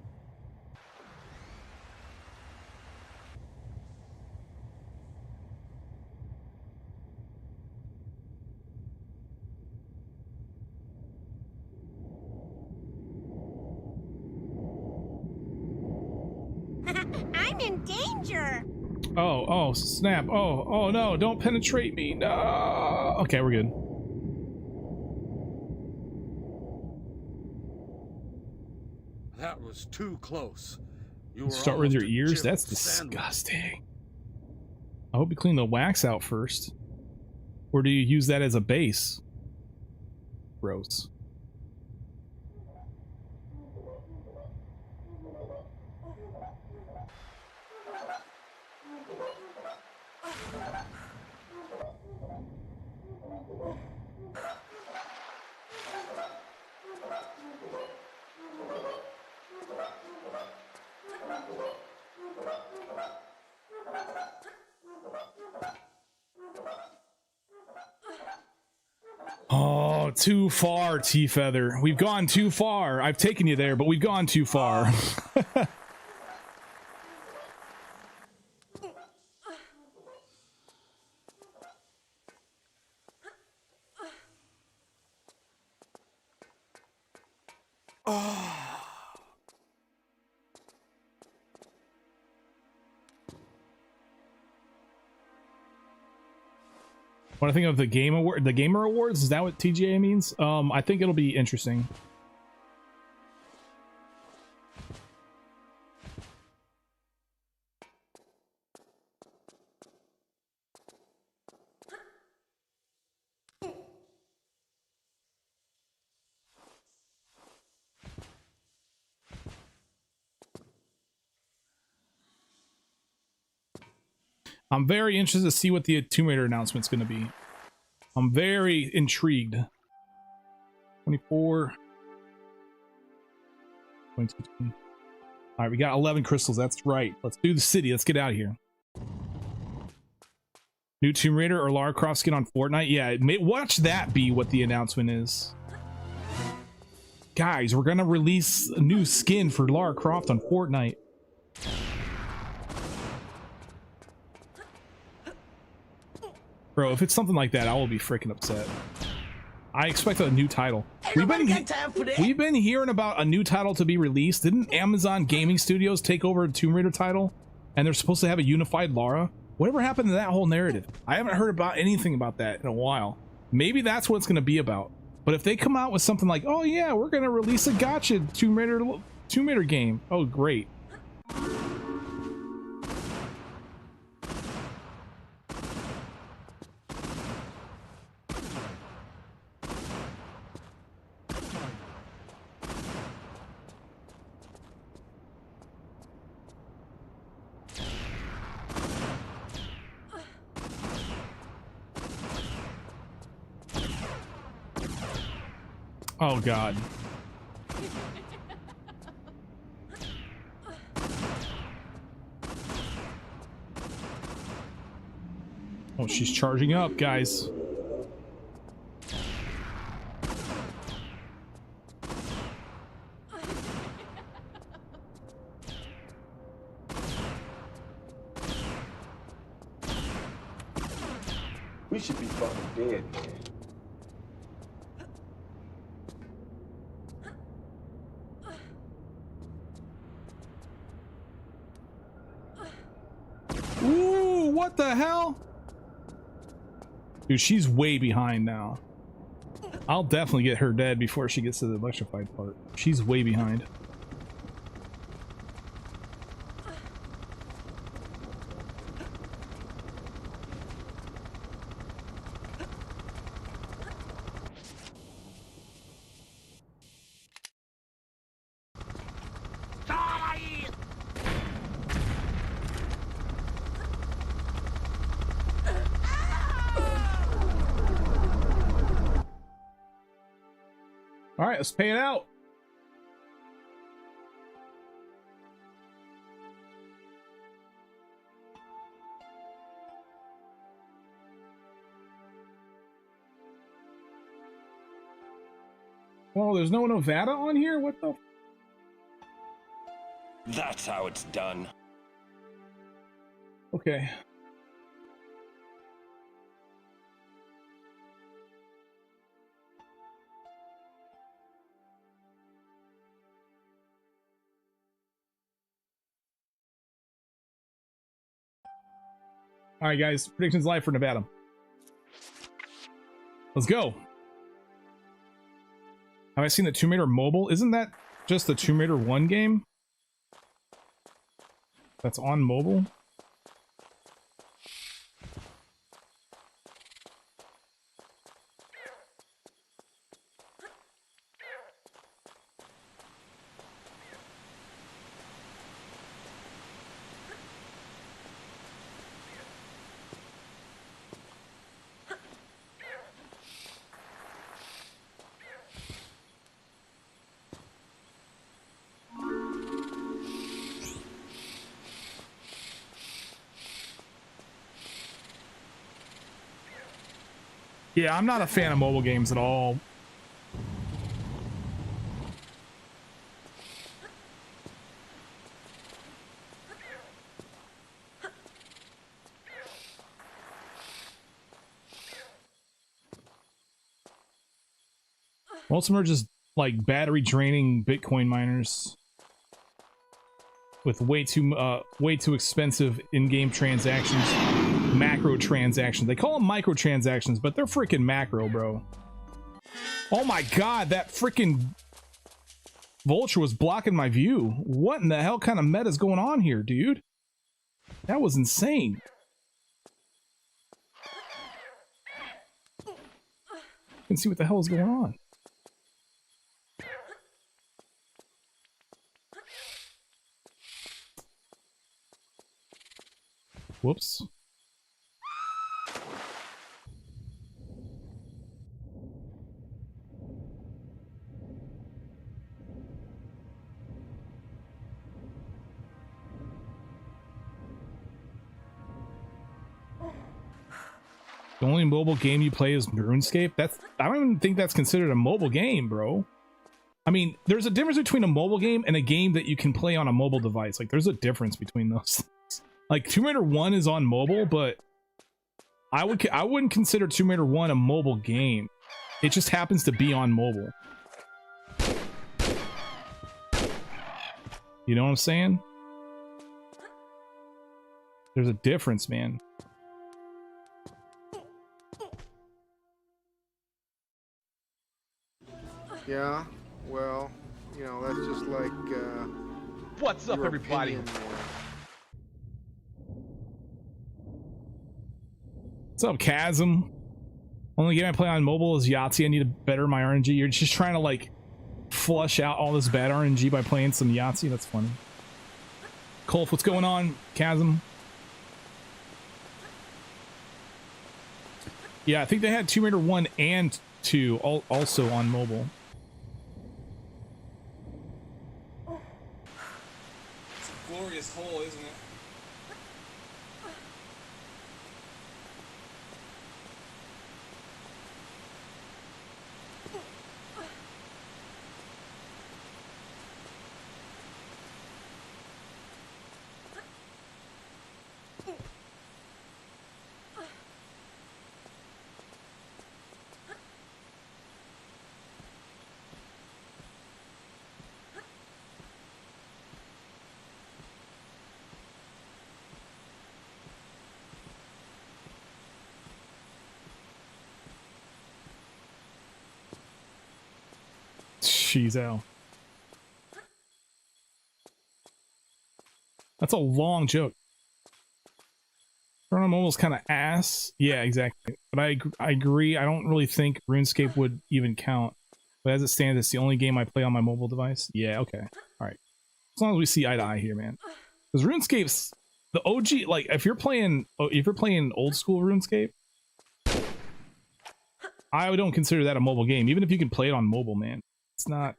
I'm in danger. Oh, snap. Oh, no, don't penetrate me. No. Okay, we're good. That was too close. You were Start with your almost a ears? Jill That's sandwich. disgusting. I hope you clean the wax out first. Or do you use that as a base? Gross. Oh, too far, T-Feather. We've gone too far. I've taken you there, but we've gone too far. When I think of the Gamer Awards, is that what TGA means? I think it'll be interesting. I'm very interested to see what the Tomb Raider announcement's going to be. I'm very intrigued. 24. 22. All right, we got 11 crystals. That's right. Let's do the city. Let's get out of here. New Tomb Raider or Lara Croft skin on Fortnite? Yeah, watch that be what the announcement is. Guys, we're going to release a new skin for Lara Croft on Fortnite. Bro, if it's something like that, I will be freaking upset. I expect a new title. We've been hearing about a new title to be released. Didn't Amazon Gaming Studios take over a Tomb Raider title? And they're supposed to have a unified Lara? Whatever happened to that whole narrative? I haven't heard about anything about that in a while. Maybe that's what it's going to be about. But if they come out with something like, oh yeah, we're going to release a gotcha Tomb Raider game. Oh, great. Oh god. Oh, she's charging up, guys. We should be fucking dead, man. Ooh, what the hell? Dude, she's way behind now. I'll definitely get her dead before she gets to the electrified part. She's way behind. All right, let's pay it out. there's no Nevada on here? What the? That's how it's done. Okay. All right, guys. Predictions live for Nevada. Let's go. Have I seen the Tomb Raider mobile? Isn't that just the Tomb Raider 1 game? That's on mobile? Yeah, I'm not a fan of mobile games at all. Most of them are just like battery draining Bitcoin miners with way too expensive in-game transactions, macro transactions. They call them microtransactions, but they're freaking macro, bro. Oh my god, that freaking vulture was blocking my view. What in the hell kind of meta is going on here, dude? That was insane. You can see what the hell is going on. Whoops. The only mobile game you play is RuneScape? I don't even think that's considered a mobile game, bro. I mean, there's a difference between a mobile game and a game that you can play on a mobile device. Like, there's a difference between those things. Like, Tomb Raider 1 is on mobile, but I wouldn't consider Tomb Raider 1 a mobile game. It just happens to be on mobile. You know what I'm saying? There's a difference, man. Yeah, well, you know, that's just like, what's up, everybody? What's up, Chasm? Only game I play on mobile is Yahtzee. I need to better my RNG. You're just trying to, like, flush out all this bad RNG by playing some Yahtzee? That's funny. Colf, what's going on? Chasm? Yeah, I think they had Tomb Raider 1 and 2 also on mobile. It's a glorious hole, isn't it? Jeez, ow. That's a long joke. Turn on mobile's kind of ass. Yeah, exactly. But I agree. I don't really think RuneScape would even count. But as it stands, it's the only game I play on my mobile device. Yeah, okay. All right. As long as we see eye to eye here, man. Because RuneScape's the OG. Like, if you're playing old school RuneScape, I don't consider that a mobile game. Even if you can play it on mobile, man, it's not.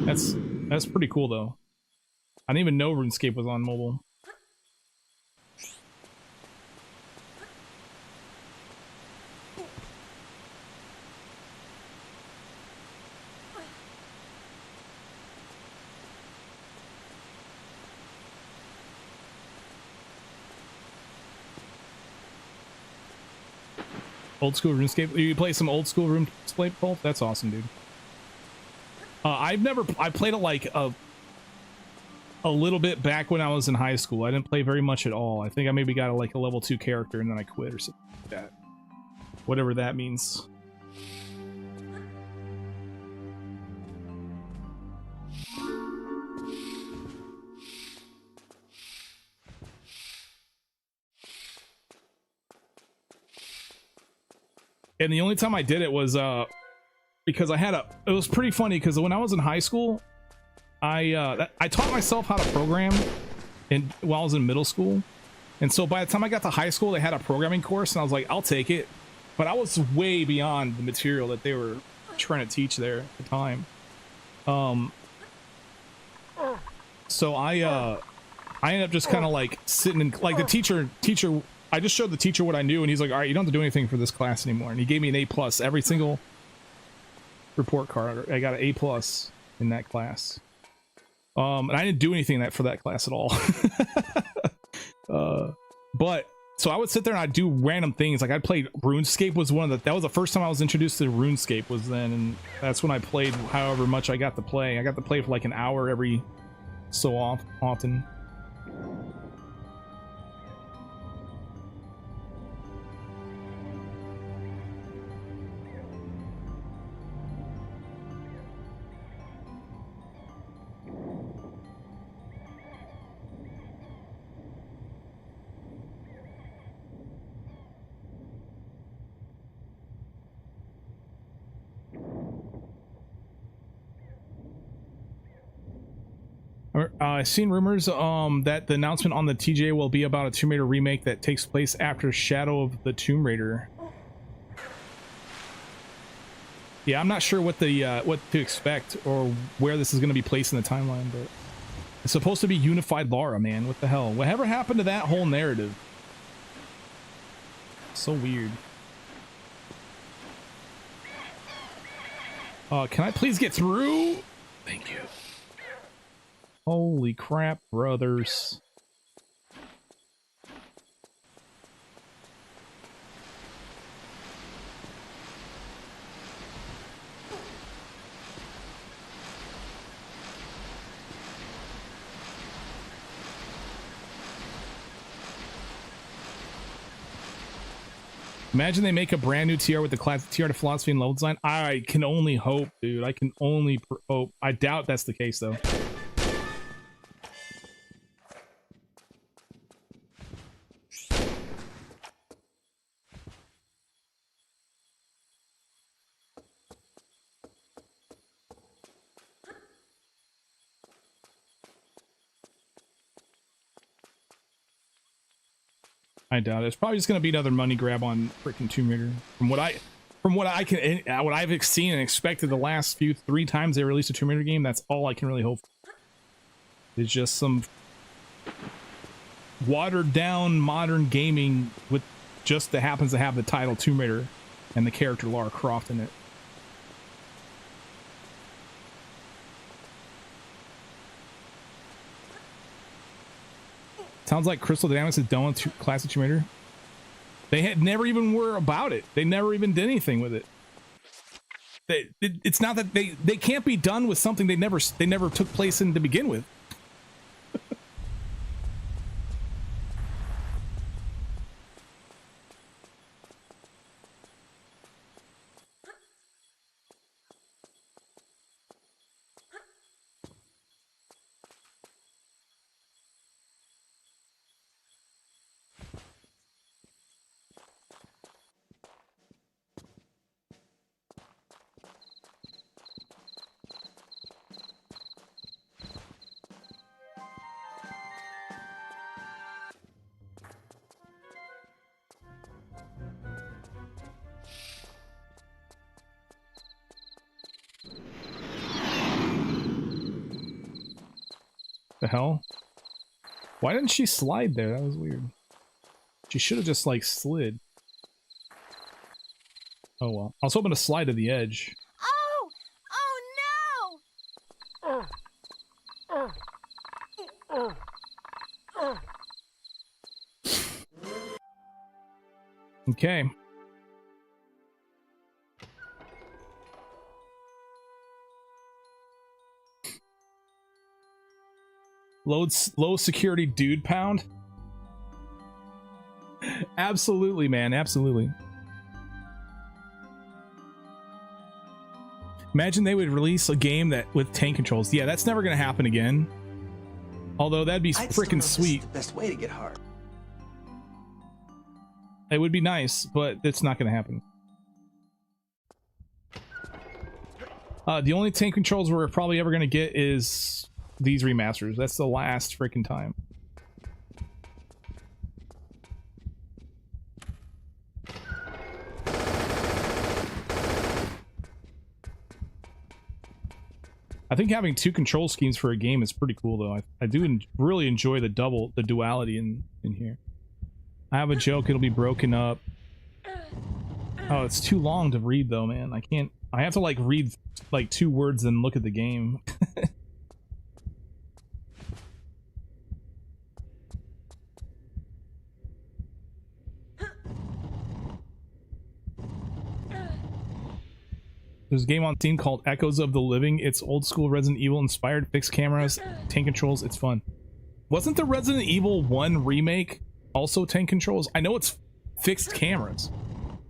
That's pretty cool though. I didn't even know RuneScape was on mobile. Old school RuneScape. You play some old school RuneScape, Bolt? That's awesome, dude. I played it like a little bit back when I was in high school. I didn't play very much at all. I think I maybe got like a level 2 character and then I quit or something like that. Whatever that means. And the only time I did it was because I had it was pretty funny because when I was in high school, I taught myself how to program while I was in middle school. And so by the time I got to high school, they had a programming course and I was like, I'll take it. But I was way beyond the material that they were trying to teach there at the time. So I ended up just kind of like sitting in, like the teacher, I just showed the teacher what I knew and he's like, all right, you don't have to do anything for this class anymore. And he gave me an A+, every single report card. I got an A+ in that class. And I didn't do anything for that class at all. But so I would sit there and I'd do random things. Like I'd play RuneScape was that was the first time I was introduced to RuneScape was then. And that's when I played however much I got to play. I got to play for like an hour every so often. I've seen rumors that the announcement on the TJ will be about a Tomb Raider remake that takes place after Shadow of the Tomb Raider. Yeah, I'm not sure what to expect or where this is going to be placed in the timeline, but it's supposed to be unified Lara, man. What the hell? Whatever happened to that whole narrative? So weird. Can I please get through? Thank you. Holy crap, brothers. Imagine they make a brand new TR with the classic TR to philosophy and level design. I can only hope, dude. I can only hope. I doubt that's the case, though. I doubt it. It's probably just gonna be another money grab on freaking Tomb Raider. From what I've seen and expected the last 3 times they released a Tomb Raider game, that's all I can really hope for. It's just some watered down modern gaming with just that happens to have the title Tomb Raider and the character Lara Croft in it. Sounds like Crystal Dynamics is done with classic Tomb Raider. They had never even were about it. They never even did anything with it. It's not that they can't be done with something they never took place in to begin with. The hell? Why didn't she slide there? That was weird. She should have just like slid. Oh well. I was hoping to slide to the edge. Oh! Oh no! Okay. Low security dude pound. Absolutely, man. Absolutely. Imagine they would release a game that with tank controls. Yeah, that's never gonna happen again. Although that'd be freaking sweet. The best way to get hard. It would be nice, but it's not gonna happen. The only tank controls we're probably ever gonna get is these remasters. That's the last freaking time. I think having two control schemes for a game is pretty cool, though. I do really enjoy the duality in here. I have a joke, it'll be broken up. Oh, it's too long to read, though, man. I have to, like, read, like, 2 words and look at the game. There's a game on Steam called Echoes of the Living. It's old school Resident Evil inspired, fixed cameras, tank controls. It's fun. Wasn't the Resident Evil 1 remake also tank controls? I know it's fixed cameras,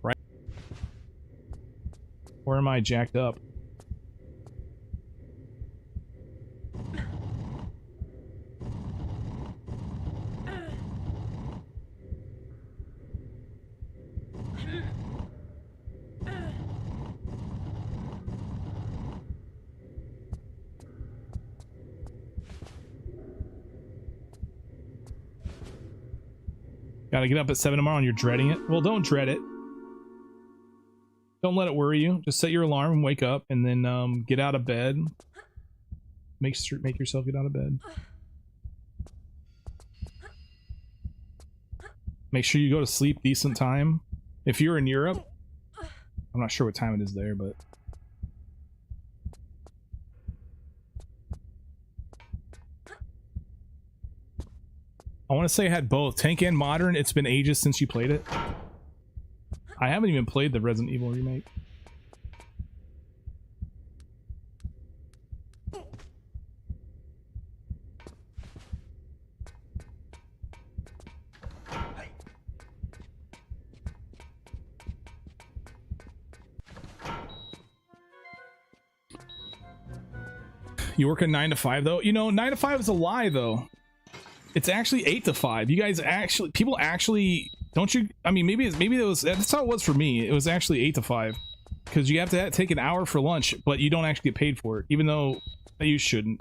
right? Or am I jacked up? Gotta get up at 7 tomorrow and you're dreading it? Well, don't dread it. Don't let it worry you. Just set your alarm and wake up and then get out of bed. Make yourself get out of bed. Make sure you go to sleep decent time. If you're in Europe, I'm not sure what time it is there, but I want to say I had both tank and modern. It's been ages since you played it. I haven't even played the Resident Evil remake. You work a 9 to 5 though? You know, 9 to 5 is a lie though. It's actually 8 to 5. You guys actually, people actually, don't you? I mean, maybe that's how it was for me. It was actually 8 to 5 because you have to take an hour for lunch, but you don't actually get paid for it, even though you shouldn't.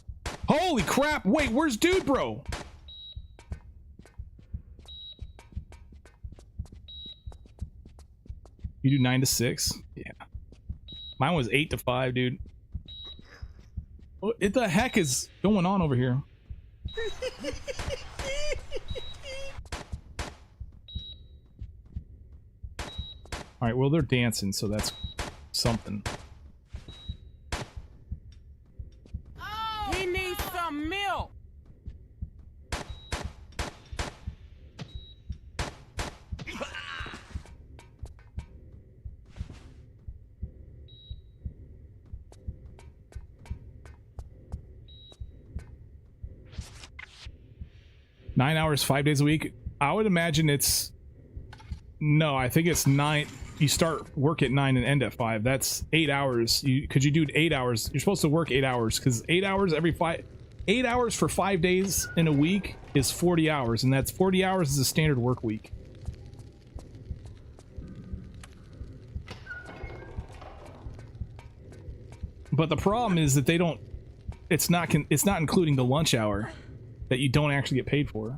Holy crap! Wait, where's dude, bro? You do 9 to 6? Yeah. Mine was 8 to 5, dude. What the heck is going on over here? All right, well, they're dancing, so that's something. He needs some milk. Nine hours, 5 days a week. I would imagine it's no. I think it's 9. You start work at 9 and end at 5. That's 8 hours. Could you do 8 hours? You're supposed to work 8 hours because 8 hours every 5. 8 hours for 5 days in a week is 40 hours, and that's 40 hours is a standard work week. But the problem is that they don't. It's not including the lunch hour that you don't actually get paid for.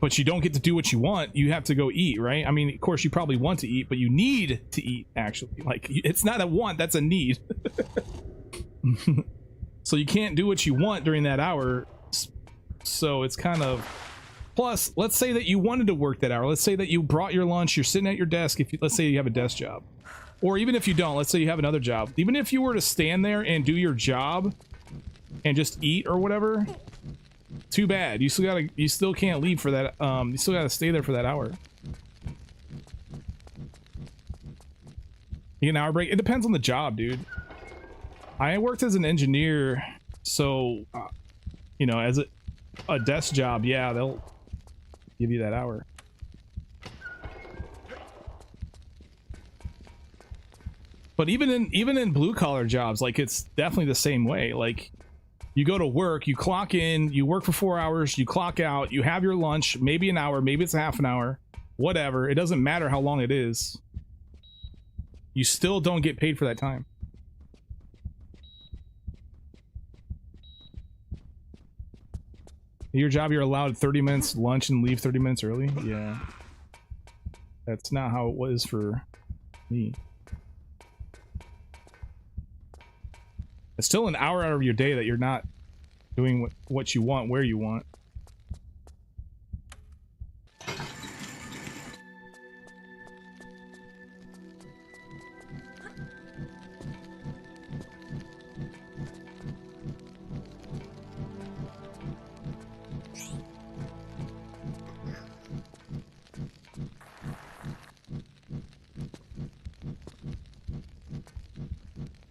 But you don't get to do what you want. You have to go eat, right? I mean, of course, you probably want to eat, but you need to eat, actually. Like, it's not a want, that's a need. So you can't do what you want during that hour. So it's kind of... Plus, let's say that you wanted to work that hour. Let's say that you brought your lunch, you're sitting at your desk. Let's say you have a desk job. Or even if you don't, let's say you have another job. Even if you were to stand there and do your job and just eat or whatever... Too bad. You still can't leave for that. You still gotta stay there for that hour. You get an hour break. It depends on the job, dude. I worked as an engineer, so you know, as a desk job, yeah, they'll give you that hour. But even in blue collar jobs, like it's definitely the same way. Like you go to work, you clock in, you work for 4 hours, you clock out, you have your lunch, maybe an hour, maybe it's a half an hour, whatever. It doesn't matter how long it is. You still don't get paid for that time. Your job, you're allowed 30 minutes lunch and leave 30 minutes early? Yeah. That's not how it was for me. It's still an hour out of your day that you're not doing what you want, where you want.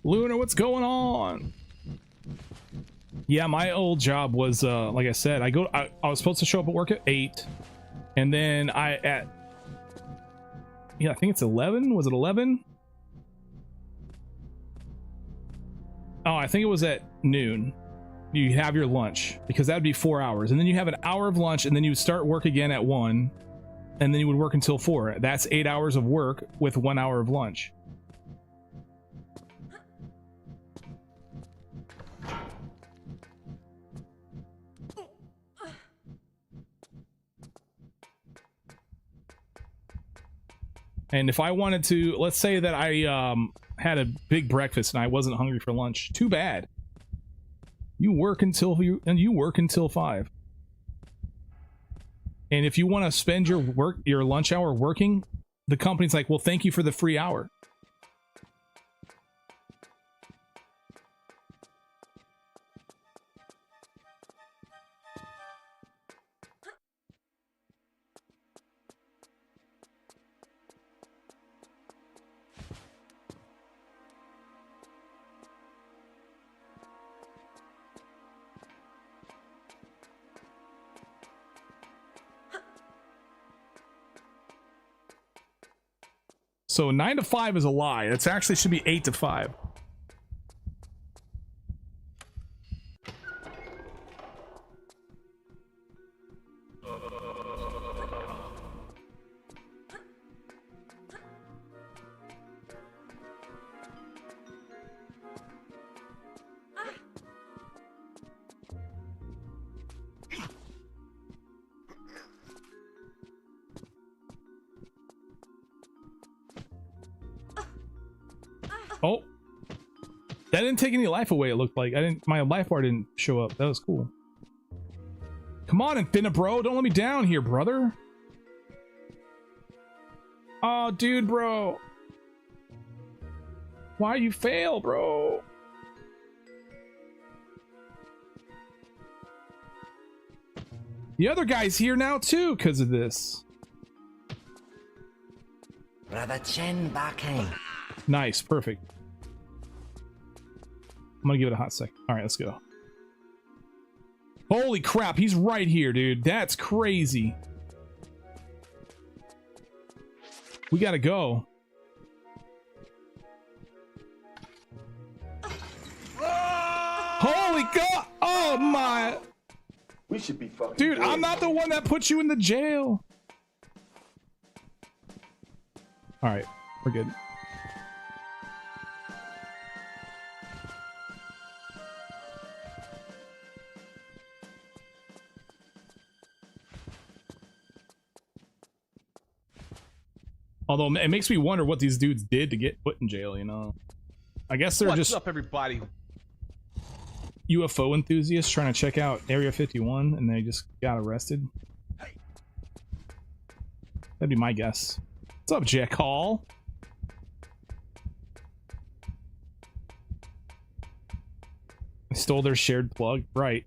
Luna, what's going on? Yeah, my old job was like I said, I was supposed to show up at work at 8, and then I think it's 11. Was it 11? Oh, I think it was at noon. You have your lunch, because that'd be 4 hours, and then you have an hour of lunch, and then you would start work again at 1, and then you would work until 4. That's 8 hours of work with 1 hour of lunch. And if I wanted to, let's say that I had a big breakfast and I wasn't hungry for lunch, too bad. You work until 5. And if you want to spend your lunch hour working, the company's like, well, thank you for the free hour. So 9 to 5 is a lie. It's actually should be 8 to 5. Oh, that didn't take any life away. It looked like my life bar didn't show up. That was cool. Come on, Infinite bro, don't let me down here, brother. Oh, dude, bro, why you fail, bro? The other guy's here now too because of this. Brother Chen Bakane. Nice, perfect. I'm gonna give it a hot sec. All right, let's go. Holy crap, he's right here, dude. That's crazy. We gotta go. Holy god! Oh my! We should be fucking. Dude, I'm not the one that put you in the jail. All right, we're good. Although it makes me wonder what these dudes did to get put in jail, you know? I guess they're just... What's up, everybody? UFO enthusiasts trying to check out Area 51, and they just got arrested. That'd be my guess. What's up, Jack Hall? I stole their shared plug. Right.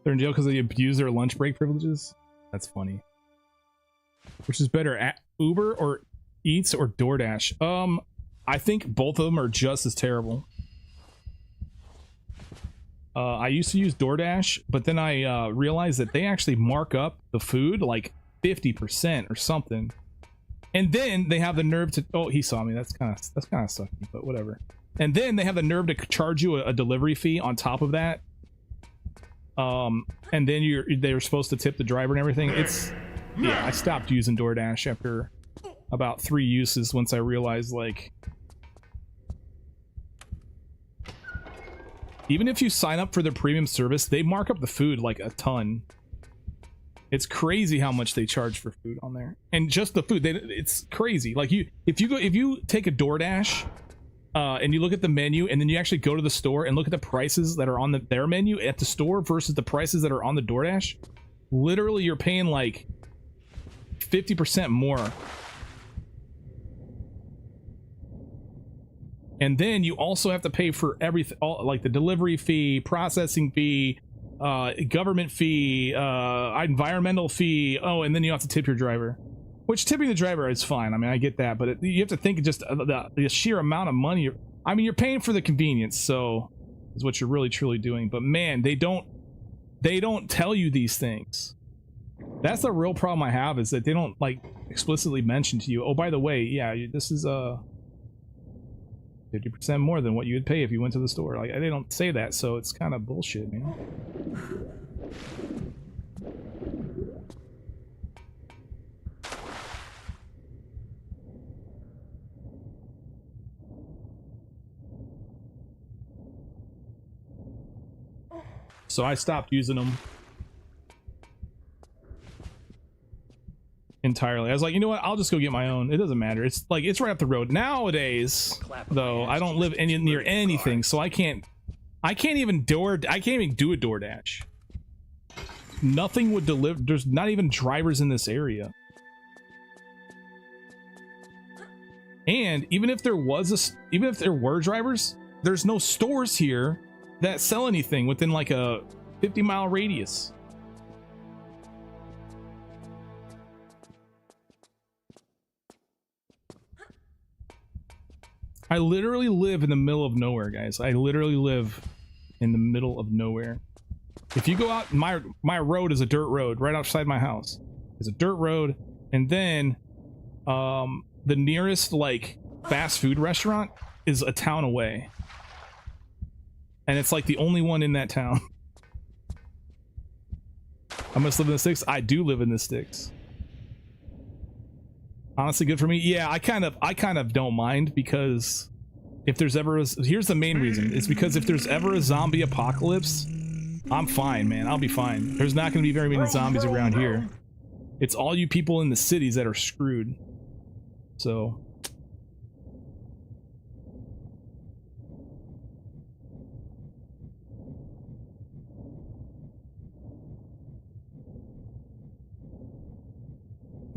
They're in jail because they abuse their lunch break privileges. That's funny. Which is better, Uber or Eats or DoorDash? I think both of them are just as terrible. I used to use DoorDash, but then I realized that they actually mark up the food like 50% or something. And then they have the nerve to, oh, he saw me. That's kind of sucky, but whatever. And then they have the nerve to charge you a delivery fee on top of that. And then they're supposed to tip the driver and everything. Yeah, I stopped using DoorDash after about 3 uses once I realized, like, even if you sign up for their premium service, they mark up the food like a ton. It's crazy how much they charge for food on there, and just the food. It's crazy. Like if you take a DoorDash, and you look at the menu, and then you actually go to the store and look at the prices that are on their menu at the store versus the prices that are on the DoorDash, literally you're paying like 50% more. And then you also have to pay for everything, like the delivery fee, processing fee, government fee, environmental fee. Oh, and then you have to tip your driver. Which tipping the driver is fine. I mean, I get that, but you have to think just the sheer amount of money. I mean, you're paying for the convenience, so is what you're really truly doing. But man, they don't tell you these things. That's the real problem I have, is that they don't like explicitly mention to you, oh, by the way, yeah, this is 50% more than what you would pay if you went to the store. Like, they don't say that, so it's kind of bullshit, man. So I stopped using them entirely. I was like, you know what? I'll just go get my own. It doesn't matter. It's like, it's right up the road. Nowadays, though, I don't live near anything, so I can't even do a DoorDash. Nothing would deliver. There's not even drivers in this area. And even if there were drivers, there's no stores here that sell anything within like a 50-mile radius. I literally live in the middle of nowhere, guys. I literally live in the middle of nowhere. If you go out, my road is a dirt road right outside my house. It's a dirt road, and then the nearest like fast food restaurant is a town away. And it's like the only one in that town. I must live in the sticks. I do live in the sticks. Honestly, good for me. Yeah, I kind of don't mind, because if there's ever here's the main reason. It's because if there's ever a zombie apocalypse, I'm fine, man. I'll be fine. There's not going to be very many zombies around here. It's all you people in the cities that are screwed. So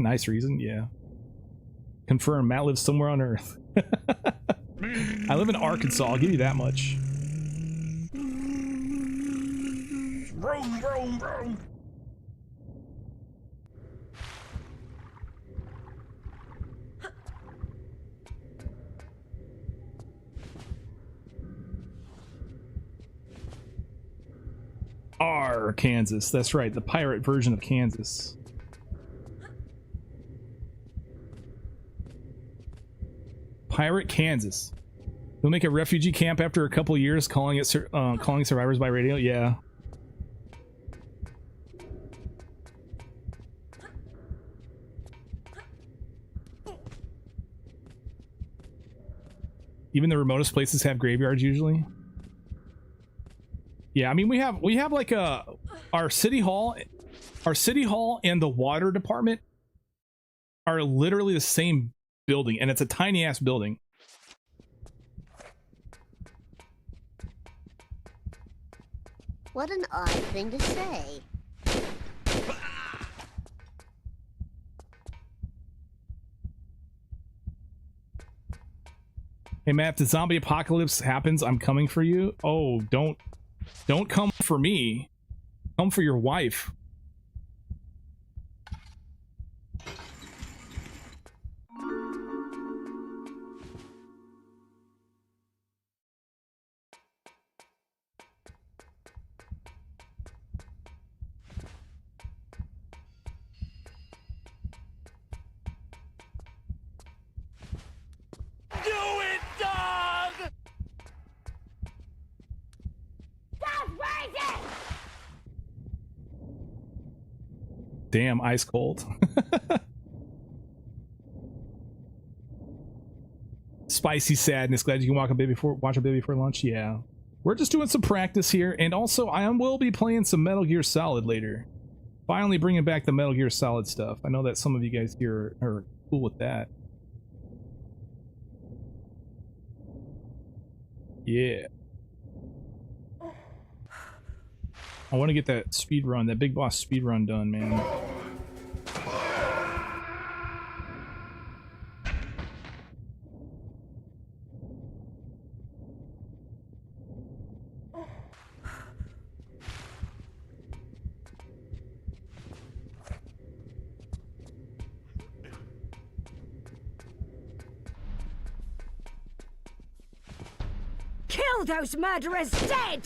nice reason, yeah. Confirm, Matt lives somewhere on Earth. I live in Arkansas, I'll give you that much. Vroom, vroom, vroom. Kansas, that's right, the pirate version of Kansas. Pirate Kansas. We'll make a refugee camp after a couple years, calling survivors by radio. Yeah. Even the remotest places have graveyards usually. Yeah, I mean we have like our city hall and the water department are literally the same building, and it's a tiny ass building. What an odd thing to say. Hey Matt, if the zombie apocalypse happens, I'm coming for you. Oh, don't come for me. Come for your wife. Damn, ice cold. Spicy sadness. Glad you can watch a bit before lunch. Yeah, we're just doing some practice here, and also I will be playing some Metal Gear Solid later. Finally bringing back the Metal Gear Solid stuff. I know that some of you guys here are cool with that. Yeah. I want to get that speed run, that big boss speed run done, man. Kill those murderers dead!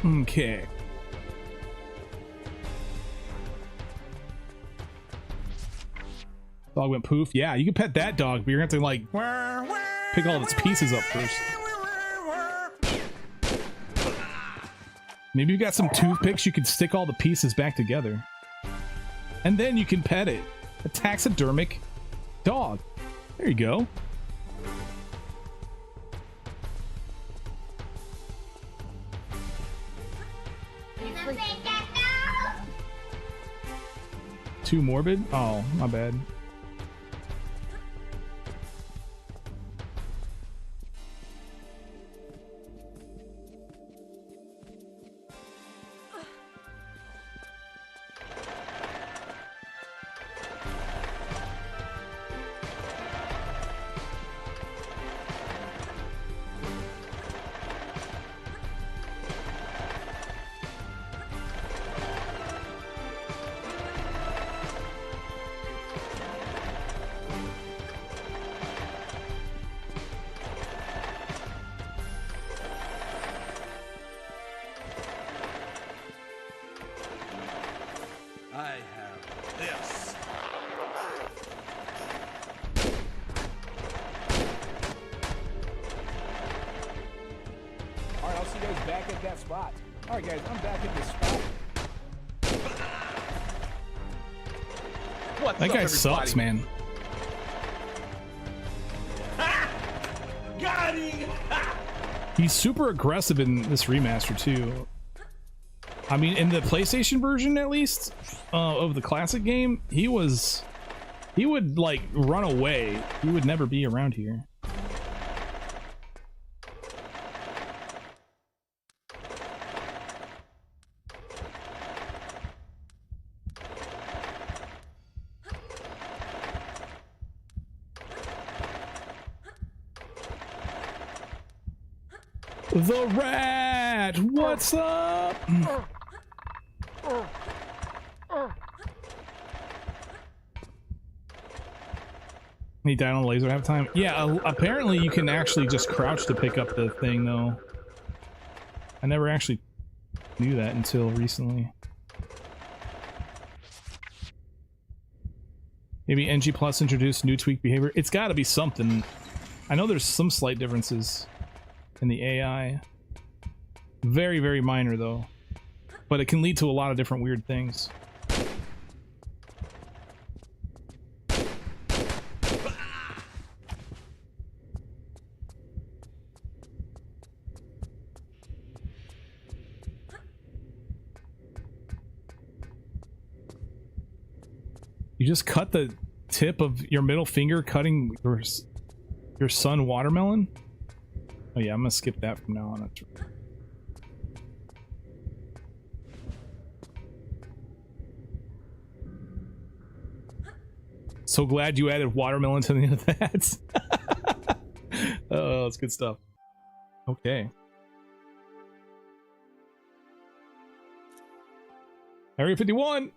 Okay. Dog went poof. Yeah, you can pet that dog, but you're gonna have to like pick all its pieces up first. Maybe you got some toothpicks you can stick all the pieces back together. And then you can pet it. A taxidermic dog. There you go. Too morbid? Oh, my bad. I have this. Alright, I'll see you guys back at that spot. Alright guys, I'm back at this spot. What's that up, guy everybody? sucks, man. Got him! He's super aggressive in this remaster too. I mean, in the PlayStation version, at least, of the classic game, he would like run away. He would never be around here. The rat, what's up? He died on laser half time. Yeah, apparently you can actually just crouch to pick up the thing, though. I never actually knew that until recently. Maybe NG Plus introduced new tweak behavior. It's got to be something. I know there's some slight differences in the AI. Very, very minor, though. But it can lead to a lot of different weird things. You just cut the tip of your middle finger cutting your son watermelon? Oh yeah, I'm gonna skip that from now on. That's right. So glad you added watermelon to the end of that. Oh, that's good stuff. Okay. Area 51.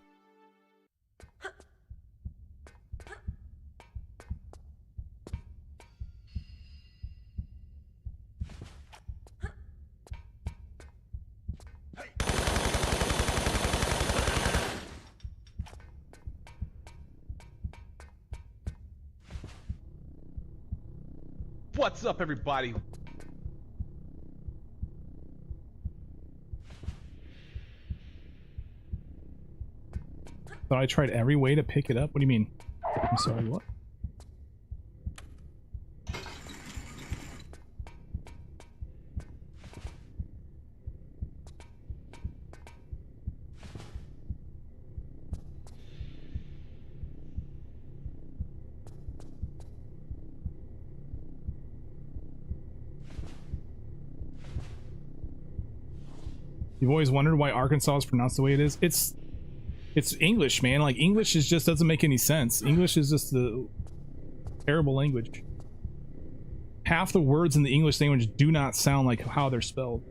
What's up, everybody? Thought I tried every way to pick it up. What do you mean? I'm sorry, what? You've always wondered why Arkansas is pronounced the way it is? It's English, man. Like, English is just doesn't make any sense. English is just a terrible language. Half the words in the English language do not sound like how they're spelled.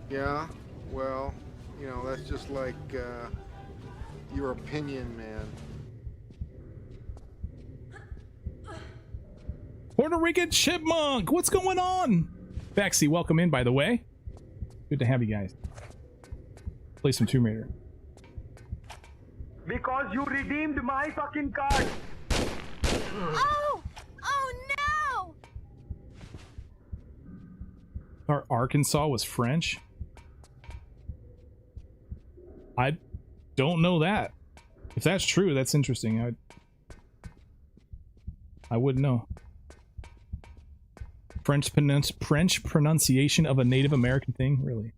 Yeah, well, you know, that's just like your opinion, man. Puerto Rican Chipmunk, what's going on? Baxi, welcome in, by the way. Good to have you guys. Play some Tomb Raider. Because you redeemed my fucking card. Oh! Oh no! Our Arkansas was French? I don't know that. If that's true, that's interesting. I wouldn't know. French pronunciation of a Native American thing? Really?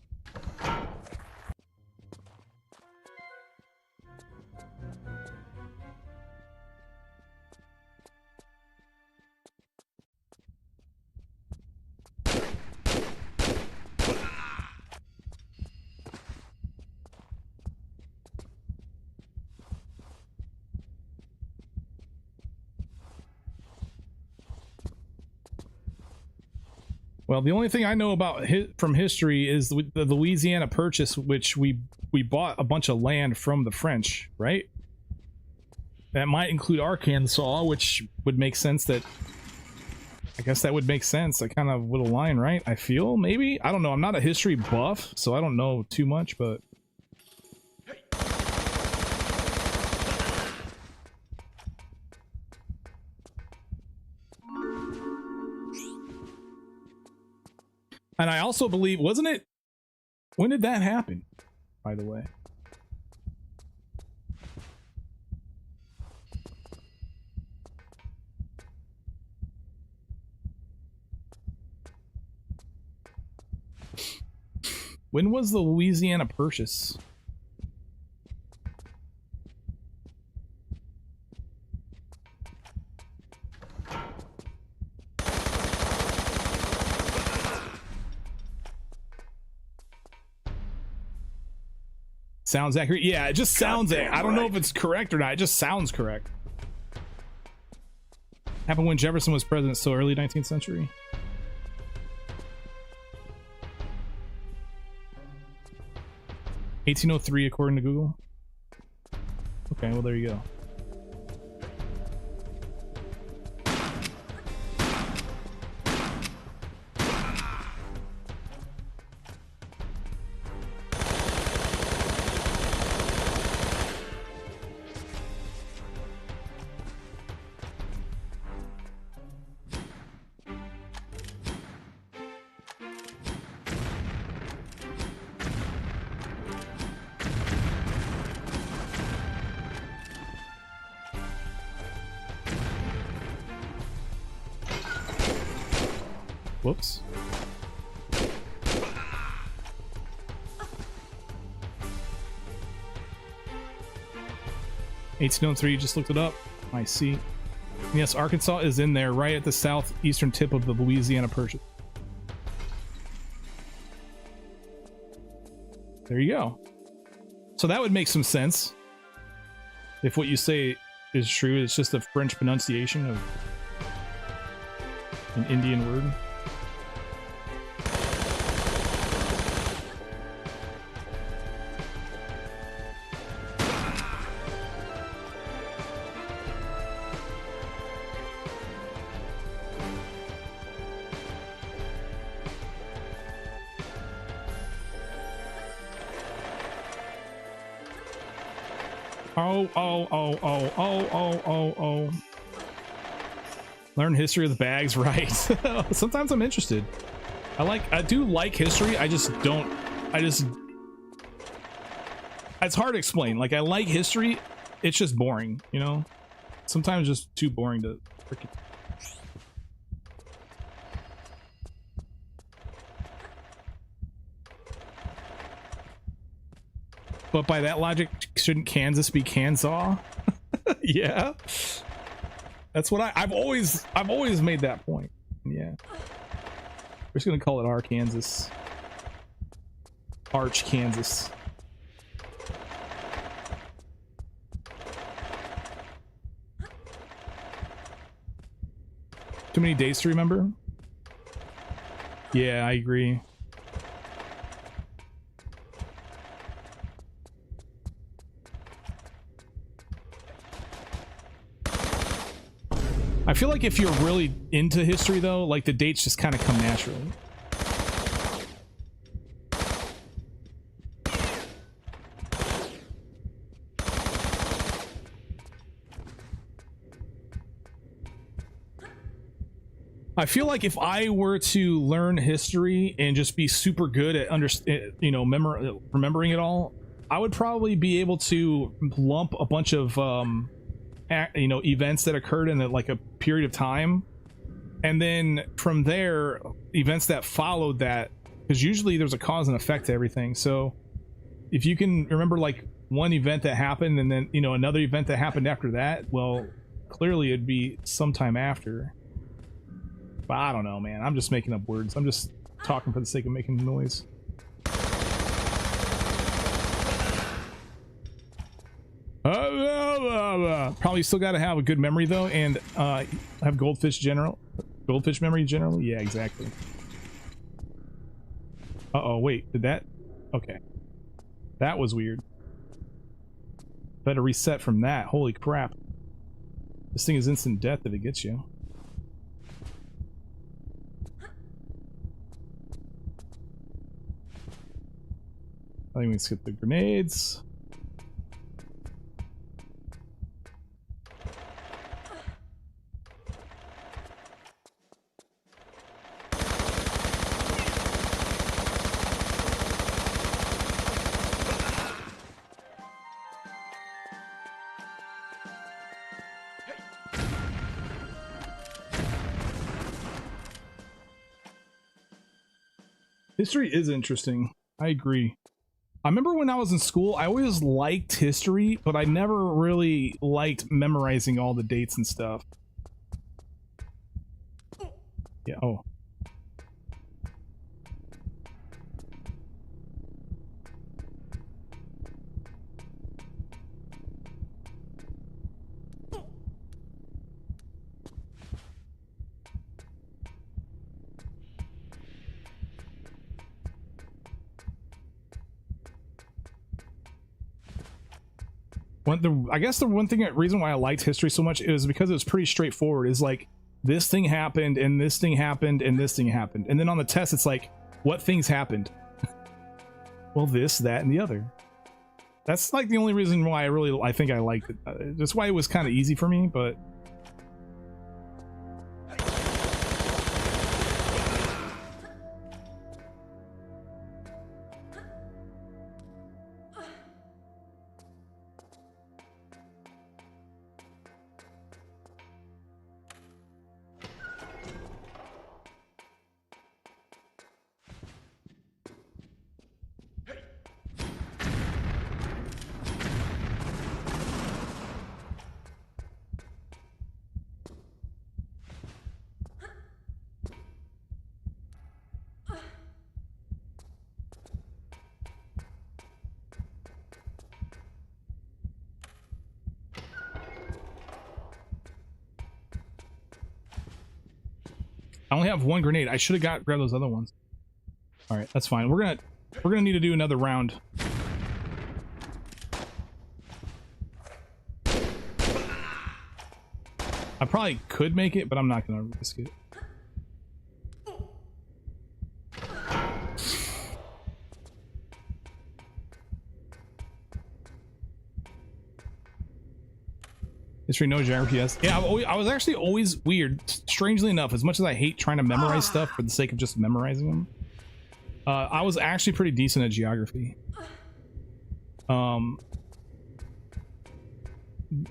Well, the only thing I know about from history is the Louisiana Purchase, which we bought a bunch of land from the French, right? That might include Arkansas, which would make sense. That I guess that would make sense. That kind of would align, right? I feel, maybe? I don't know. I'm not a history buff, so I don't know too much, but... And I also believe, wasn't it? When did that happen, by the way? When was the Louisiana Purchase? Sounds accurate? Yeah, it just sounds it. I don't know if it's correct or not. It just sounds correct. Happened when Jefferson was president, so early 19th century. (1803) according to Google. Okay, well there you go. Whoops. (1803), just looked it up. I see. Yes, Arkansas is in there, right at the southeastern tip of the Louisiana Purchase. There you go. So that would make some sense. If what you say is true, it's just a French pronunciation of an Indian word. Oh. Learn history of the bags, right? Sometimes I'm interested. I do like history. It's hard to explain. Like, I like history. It's just boring, you know? Sometimes just too boring to freaking... But by that logic, shouldn't Kansas be Kansas? Yeah. That's what I've always made that point. Yeah. We're just gonna call it Arkansas. Arch Kansas. Too many days to remember? Yeah, I agree. I feel like if you're really into history, though, like, the dates just kind of come naturally. I feel like if I were to learn history and just be super good at remembering it all, I would probably be able to lump a bunch of events that occurred in like a period of time, and then from there events that followed that, because usually there's a cause and effect to everything. So if you can remember like one event that happened and then another event that happened after that, well, clearly it'd be sometime after. But I don't know, man. I'm just making up words. I'm just talking for the sake of making noise. Probably still got to have a good memory though, and have goldfish memory generally. Yeah, exactly. Uh-oh, wait, did that? Okay, that was weird. Better reset from that. Holy crap, this thing is instant death if it gets you. I think we can skip the grenades. History is interesting. I agree. I remember when I was in school, I always liked history, but I never really liked memorizing all the dates and stuff. Yeah, oh. I guess the reason why I liked history so much is because it was pretty straightforward. It's like, this thing happened, and this thing happened, and this thing happened. And then on the test, it's like, what things happened? Well, this, that, and the other. That's like the only reason why I think I liked it. That's why it was kind of easy for me, but... I only have one grenade. I should have grabbed those other ones. All right, that's fine. We're gonna need to do another round. I probably could make it, but I'm not gonna risk it. History, no geography, yes. Yeah, I was actually always weird. Strangely enough, as much as I hate trying to memorize stuff for the sake of just memorizing them, I was actually pretty decent at geography. I'm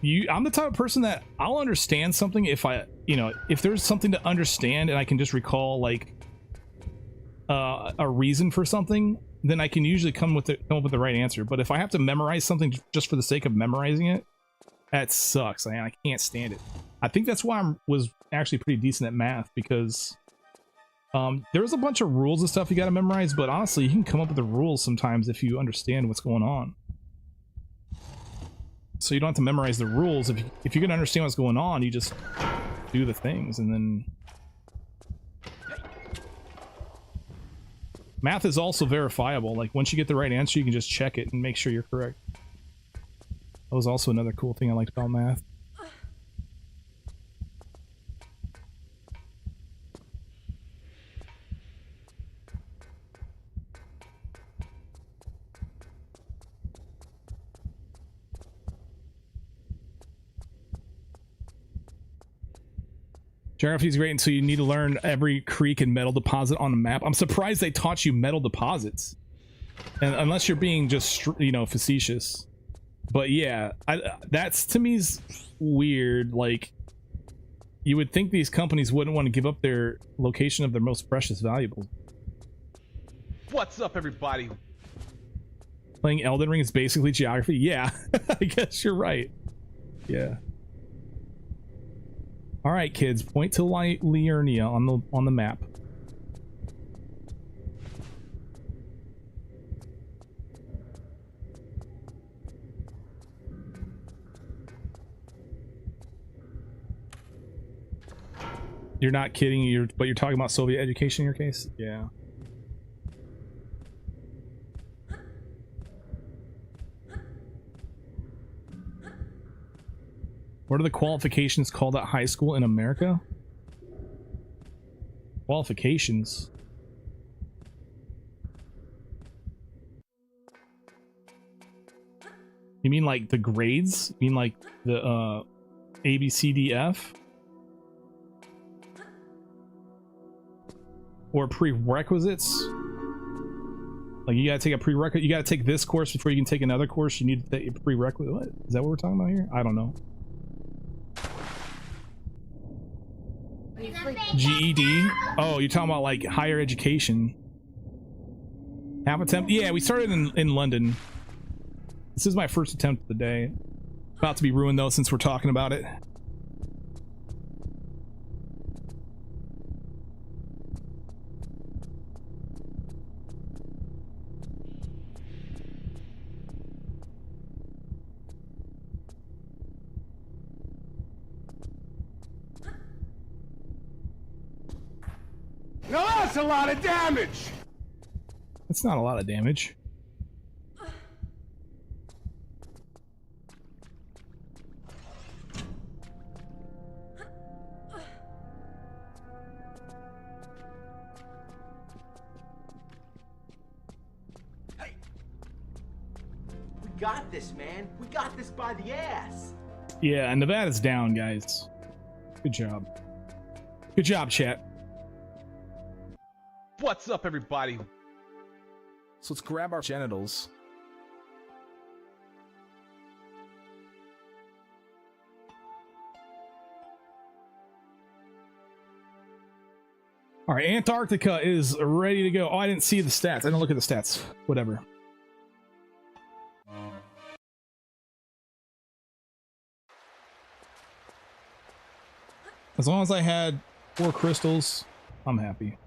the type of person that I'll understand something if if there's something to understand and I can just recall like a reason for something, then I can usually come up with the right answer. But if I have to memorize something just for the sake of memorizing it, that sucks. I can't stand it. I think that's why I was actually pretty decent at math, because there's a bunch of rules and stuff you got to memorize, but honestly, you can come up with the rules sometimes if you understand what's going on. So you don't have to memorize the rules. If you can understand what's going on, you just do the things, and then math is also verifiable. Like once you get the right answer, you can just check it and make sure you're correct. That was also another cool thing I liked about math. Geography is great until you need to learn every creek and metal deposit on the map. I'm surprised they taught you metal deposits, and unless you're being just facetious. But yeah, that's to me is weird. Like, you would think these companies wouldn't want to give up their location of their most precious valuables. What's up, everybody? Playing Elden Ring is basically geography. Yeah, I guess you're right. Yeah. All right, kids, point to Liurnia on the map. You're not kidding, but you're talking about Soviet education in your case? Yeah. What are the qualifications called at high school in America? Qualifications? You mean like the grades? You mean like the A, B, C, D, F? Or prerequisites? Like you gotta take a prerequisite, you gotta take this course before you can take another course, you need to take a prerequisite. What? Is that what we're talking about here? I don't know. GED? Oh, you're talking about like higher education. Half attempt? Yeah, we started in London. This is my first attempt of the day. About to be ruined though since we're talking about it. Now that's a lot of damage! That's not a lot of damage. We got this, man. We got this by the ass. Yeah, and Nevada's down, guys. Good job. Good job, chat. What's up, everybody? So let's grab our genitals. All right, Antarctica is ready to go. Oh, I didn't see the stats. I didn't look at the stats. Whatever. As long as I had 4 crystals, I'm happy.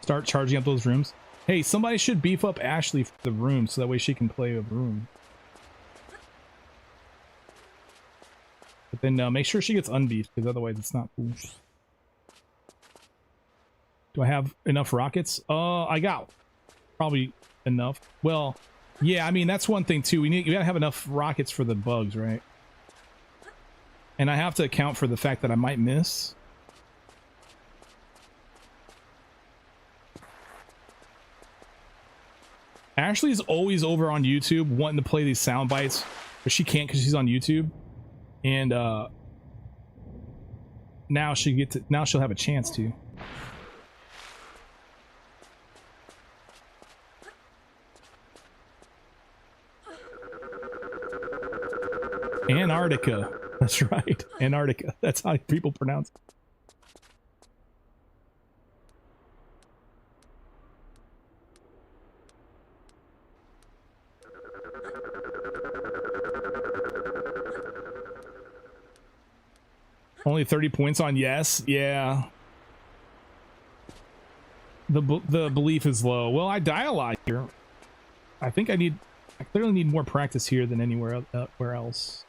start charging up those rooms. Hey, somebody should beef up Ashley for the room so that way she can play a room. But then make sure she gets unbeefed, because otherwise it's not cool. Do I have enough rockets? I got probably enough. Well, yeah, I mean, that's one thing too. You gotta have enough rockets for the bugs, right? And I have to account for the fact that I might miss. Ashley's always over on YouTube wanting to play these sound bites, but she can't because she's on YouTube. And now she'll have a chance to. Antarctica. That's right. Antarctica. That's how people pronounce it. Only 30 points on yes. Yeah. The belief is low. Well, I die a lot here. I think I clearly need more practice here than anywhere else.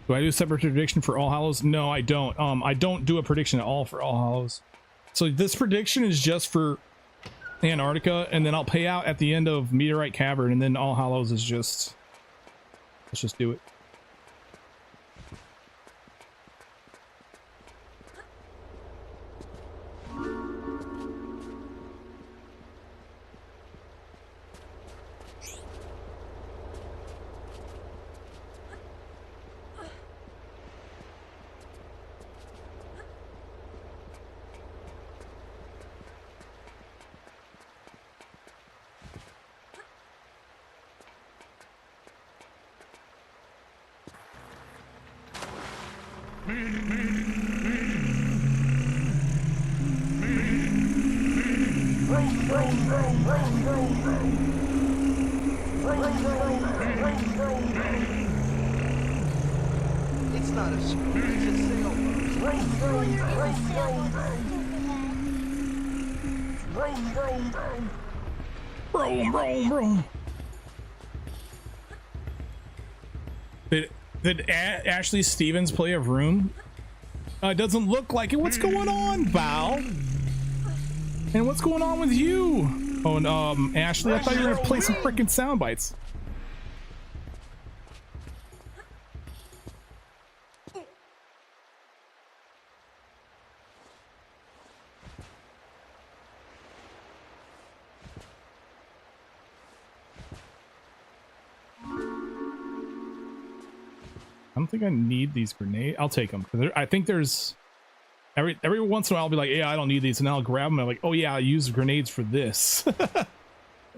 Do I do a separate prediction for All Hallows? No, I don't. I don't do a prediction at all for All Hallows. So this prediction is just for Antarctica, and then I'll pay out at the end of Meteorite Cavern, and then All Hallows is just... let's just do it. It's not a school, it's a Vroom. Did Ashley Stevens play a room? It doesn't look like it. What's going on, Val? And what's going on with you? Oh, and Ashley, I thought you were gonna play some freaking sound bites. I don't think I need these grenades. I'll take them. I think there's every once in a while I'll be like, yeah, I don't need these, and then I'll grab them and I'm like, oh yeah, I use grenades for this.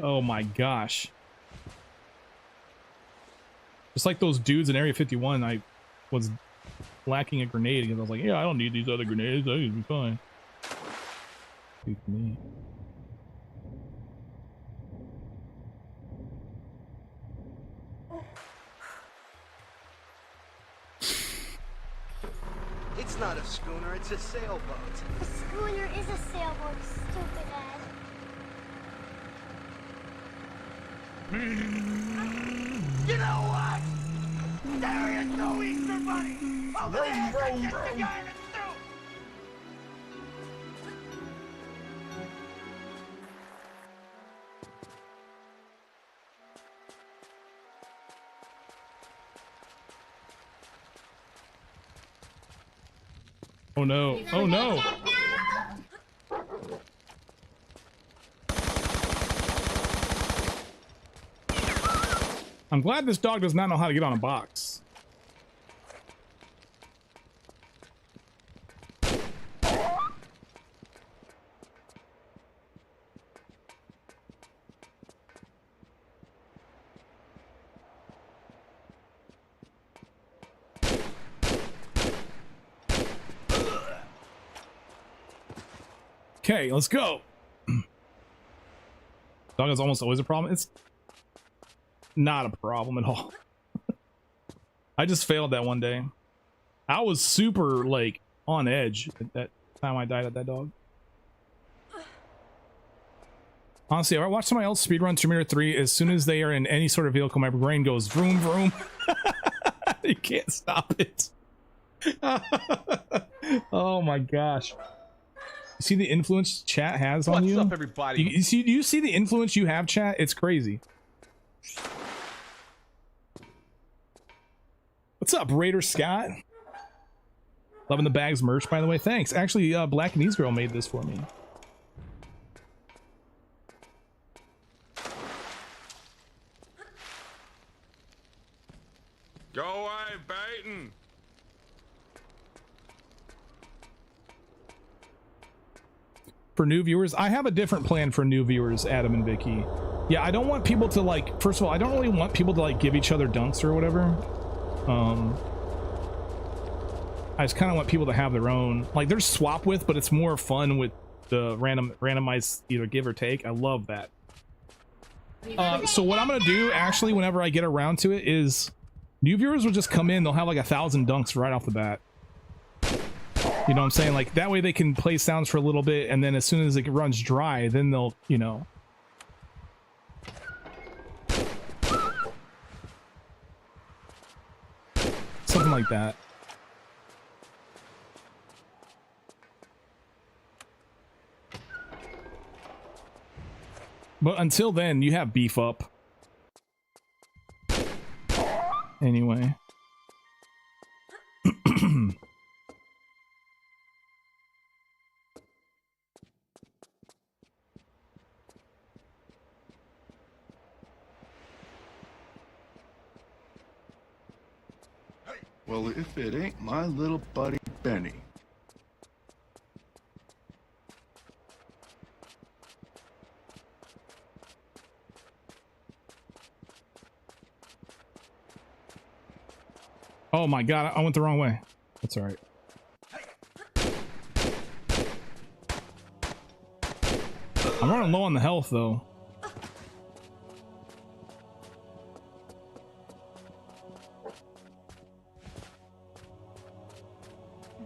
Oh my gosh. Just like those dudes in Area 51, I was lacking a grenade because I was like, yeah, I don't need these other grenades. I should be fine. Good for me. It's not a schooner, it's a sailboat. A schooner is a sailboat, stupid ass. You know what? There is no Easter Bunny! Over there, that's just the guy in the suit! Oh no. Oh no. I'm glad this dog does not know how to get on a box. Okay, let's go. Dog is almost always a problem. It's not a problem at all. I just failed that one day. I was super like on edge at that time I died at that dog. Honestly, I watch somebody else speedrun Tomb Raider 3. As soon as they are in any sort of vehicle, my brain goes vroom vroom. You can't stop it. Oh my gosh. You see the influence chat has on you? What's up, everybody? Do you see the influence you have, chat? It's crazy. What's up, Raider Scott? Loving the bags merch, by the way. Thanks. Actually, Black Knees Girl made this for me. Go away, baiting. For new viewers, I have a different plan for new viewers, Adam and Vicky. Yeah, I don't want people to like, first of all, I don't really want people to like give each other dunks or whatever. I just kind of want people to have their own, like there's swap with, but it's more fun with the randomized either give or take. I love that. So what I'm gonna do actually whenever I get around to it is new viewers will just come in, they'll have like 1,000 dunks right off the bat. You know what I'm saying? Like that way they can play sounds for a little bit, and then as soon as it runs dry, then they'll, you know. Something like that. But until then, you have beef up. Anyway. Well, if it ain't my little buddy Benny. Oh my god, I went the wrong way. That's all right. I'm running low on the health though.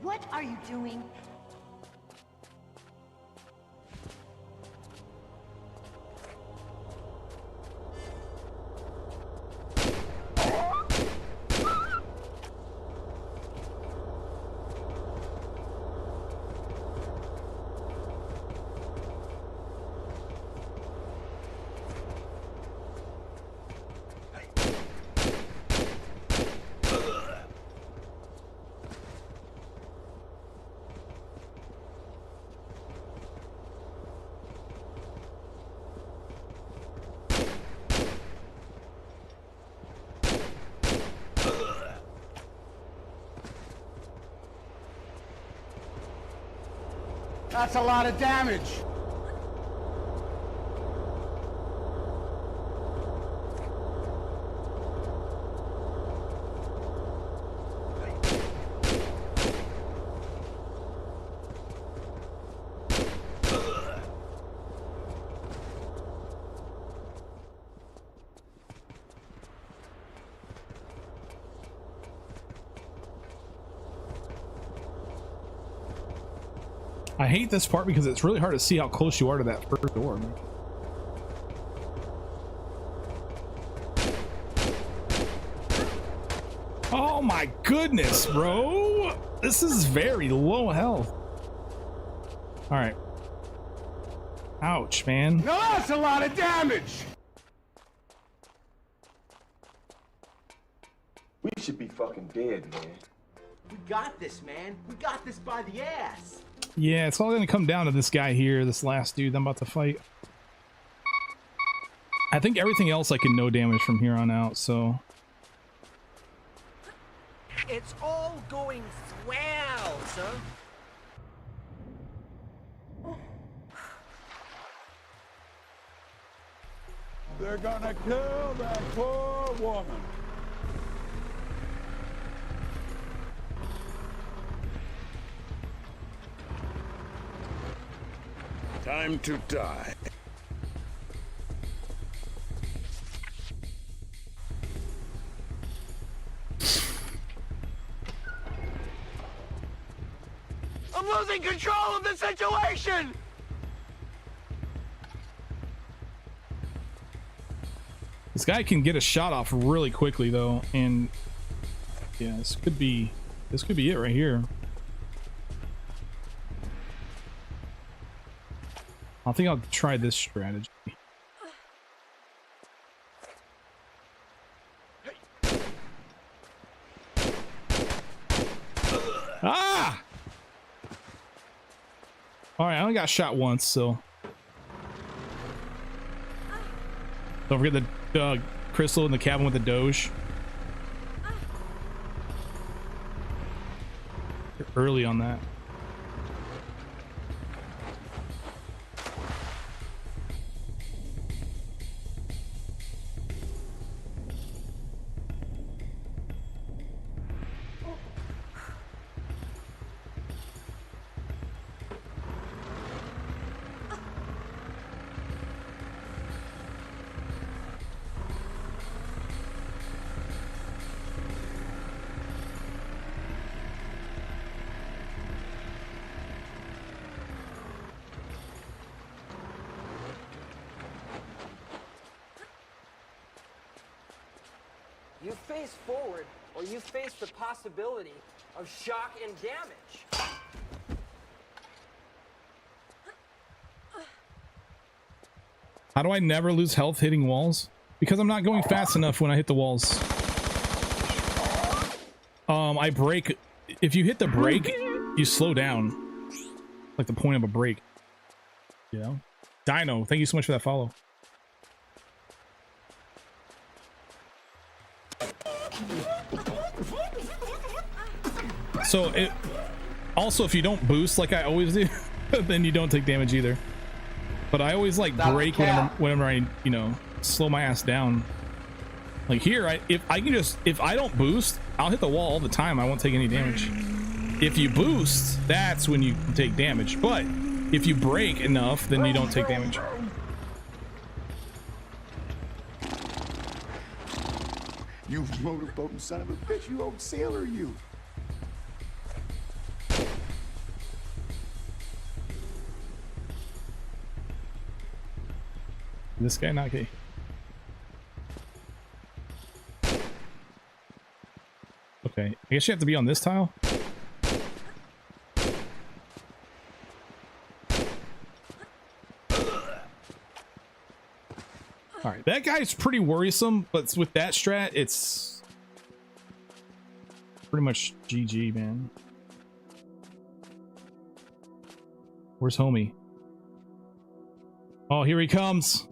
What are you doing? That's a lot of damage. I hate this part because it's really hard to see how close you are to that first door. Oh my goodness, bro! This is very low health. All right. Ouch, man. Now that's a lot of damage. We should be fucking dead, man. We got this, man. We got this by the ass. Yeah, it's all gonna come down to this guy here, this last dude I'm about to fight. I think everything else I can no damage from here on out, so... It's all going swell, sir. They're gonna kill that poor woman. Time to die. I'm losing control of the situation! This guy can get a shot off really quickly though, and yeah, this could be it right here. I think I'll try this strategy. Ah! Alright, I only got shot once, so don't forget the crystal in the cabin with the Doge. You're early on that. You face forward, or you face the possibility of shock and damage. How do I never lose health hitting walls? Because I'm not going fast enough when I hit the walls. I brake. If you hit the brake, you slow down. Like the point of a brake. You know? Dino, thank you so much for that follow. So it also, if you don't boost like I always do, then you don't take damage either. But I always like brake whenever I, you know, slow my ass down. Like here, if I don't boost, I'll hit the wall all the time. I won't take any damage. If you boost, that's when you take damage. But if you brake enough, then you don't take damage. You motorboating son of a bitch, you old sailor, you. This guy not gay. Okay, I guess you have to be on this tile. All right, that guy's pretty worrisome, but with that strat, it's pretty much GG, man. Where's homie? Oh, here he comes.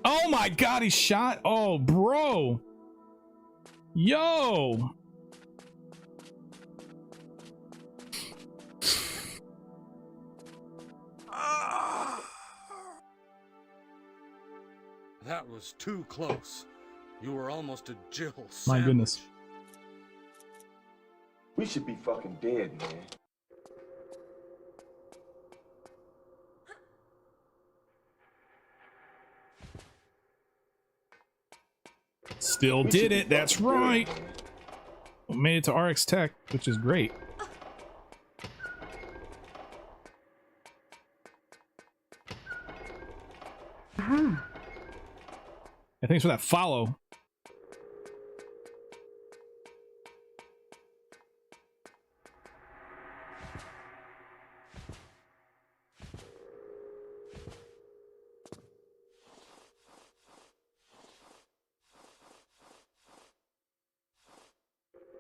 Oh my god, he shot. Oh, bro. Yo. That was too close. You were almost a Jill sandwich. My goodness. We should be fucking dead, man. Still did it. That's right. Made it to RX Tech, which is great. Yeah, thanks for that follow.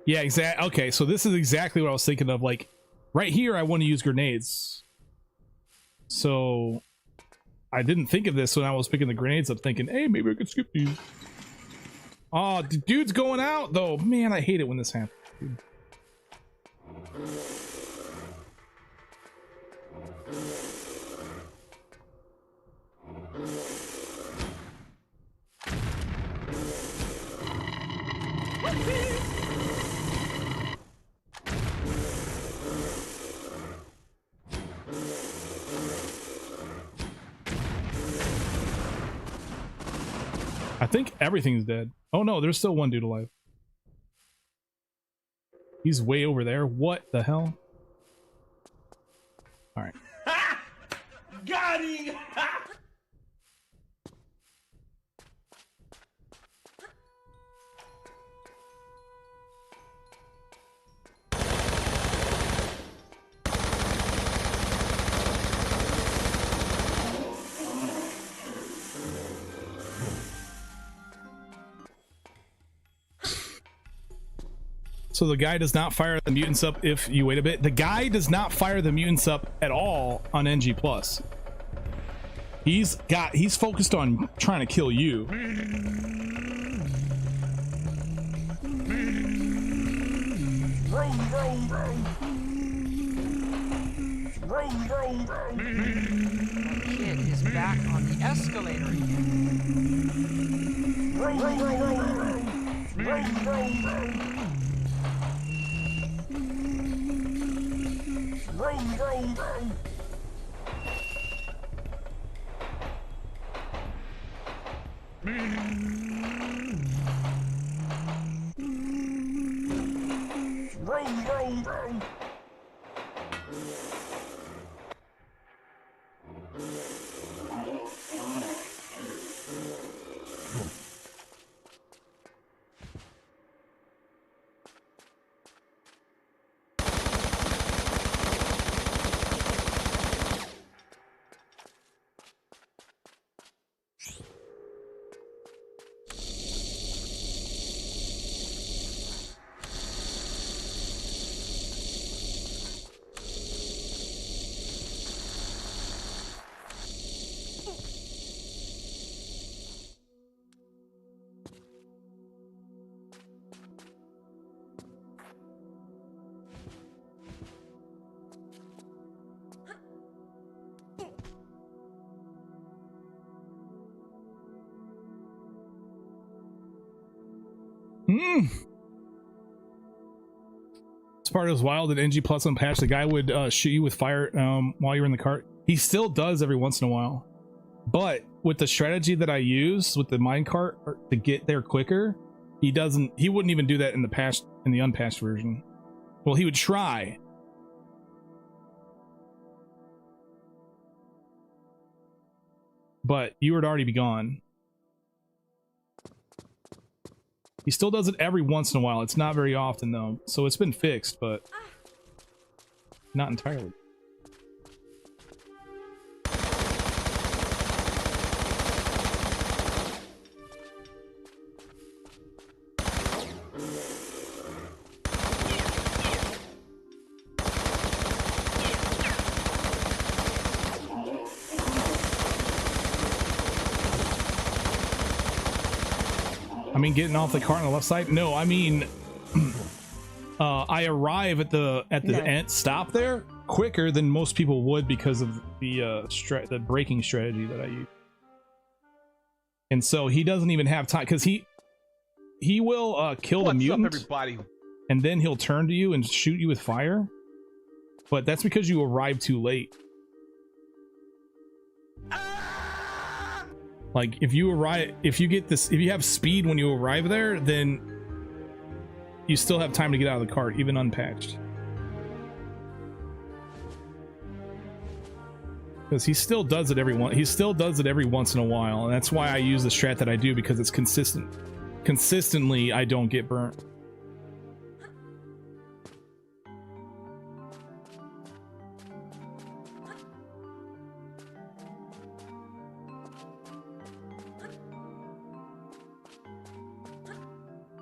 Yeah, exactly. Okay, so this is exactly what I was thinking of. Like, right here, I want to use grenades. So I didn't think of this when I was picking the grenades up, thinking, hey, maybe I could skip these. Oh, the dude's going out, though. Man, I hate it when this happens. Dude. I think everything's dead. Oh no, there's still one dude alive. He's way over there. What the hell? All right. Got him! So the guy does not fire the mutants up if you wait a bit. The guy does not fire the mutants up at all on NG+. He's focused on trying to kill you. Vroom, vroom, vroom. Vroom, vroom, vroom. That kid is back on the escalator again. Vroom, vroom, vroom, vroom. Vroom, vroom, vroom. Vroom, vroom, vroom. Vroom, vroom, vroom. This part is wild at NG Plus unpatched. The guy would shoot you with fire while you're in the cart. He still does every once in a while. But with the strategy that I use with the minecart to get there quicker, he wouldn't even do that in the unpatched version. Well, he would try. But you would already be gone. He still does it every once in a while. It's not very often though. So it's been fixed, but not entirely. I mean, getting off the cart on the left side? No, I mean, I arrive at the end stop there quicker than most people would because of the braking strategy that I use. And so he doesn't even have time because he will kill the mutant. What's up, everybody? And then he'll turn to you and shoot you with fire. But that's because you arrived too late. Like if you have speed when you arrive there, then you still have time to get out of the cart, even unpatched. Because he still does it every once in a while, and that's why I use the strat that I do, because it's consistent. Consistently, I don't get burnt.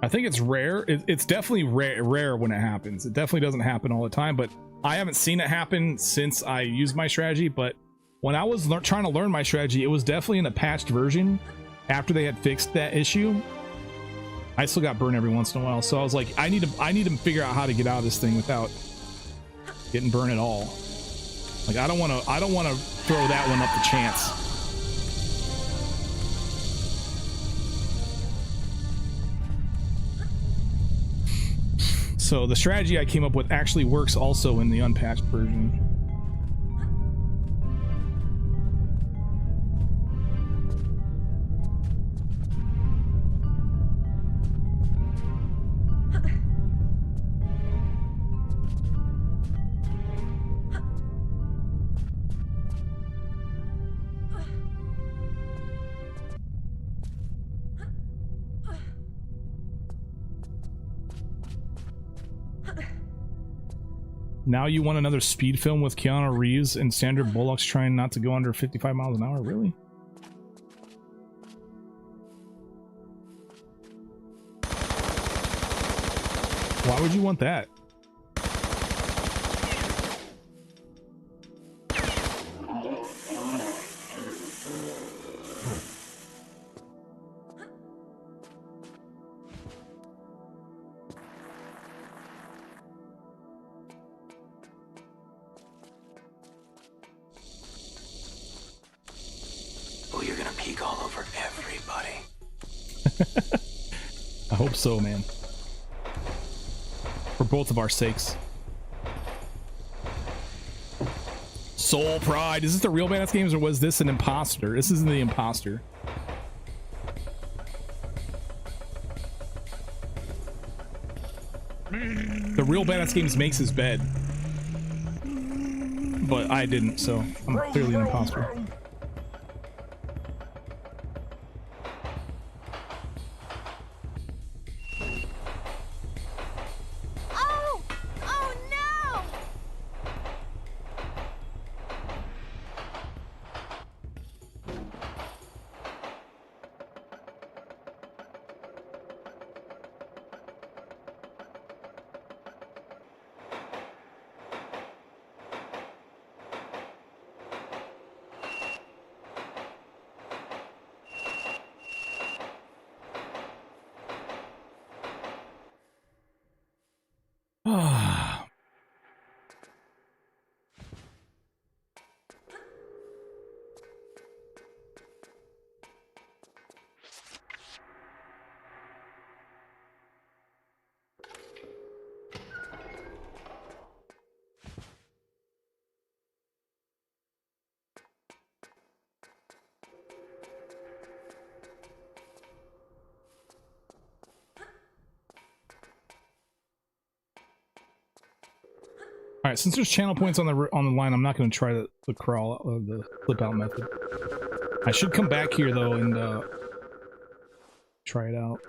I think it's rare. It's definitely rare when it happens. It definitely doesn't happen all the time, but I haven't seen it happen since I used my strategy. But when I was trying to learn my strategy, it was definitely in a patched version after they had fixed that issue. I still got burned every once in a while, so I was like, I need to figure out how to get out of this thing without getting burned at all. Like, I don't want to throw that one up the chance. So the strategy I came up with actually works also in the unpatched version. Now you want another speed film with Keanu Reeves and Sandra Bullock's trying not to go under 55 miles an hour? Really? Why would you want that? I hope so, man. For both of our sakes. Soul Pride. Is this the real Badass Games or was this an imposter? This isn't the imposter. The real Badass Games makes his bed. But I didn't, so I'm clearly an imposter. All right, since there's channel points on the line, I'm not going to try the crawl the flip out method. I should come back here though and try it out.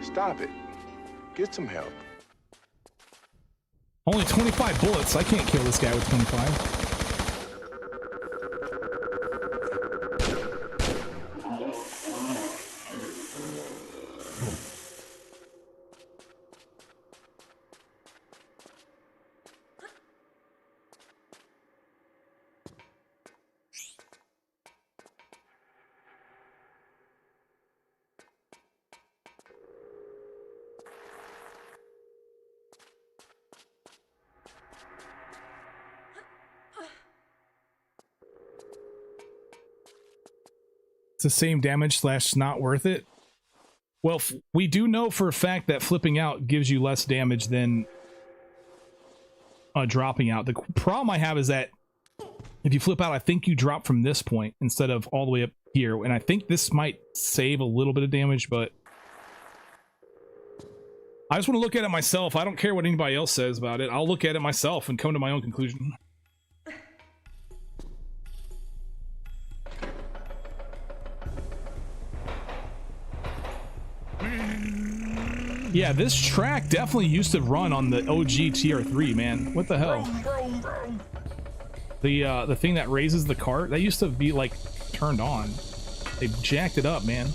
Stop it. Get some help. Only 25 bullets. I can't kill this guy with 25. It's the same damage / not worth it. Well, we do know for a fact that flipping out gives you less damage than dropping out. The problem I have is that if you flip out, I think you drop from this point instead of all the way up here. And I think this might save a little bit of damage, but I just want to look at it myself. I don't care what anybody else says about it. I'll look at it myself and come to my own conclusion. Yeah, this track definitely used to run on the OG TR3, man. What the hell? The thing that raises the cart, that used to be like turned on. They jacked it up, man.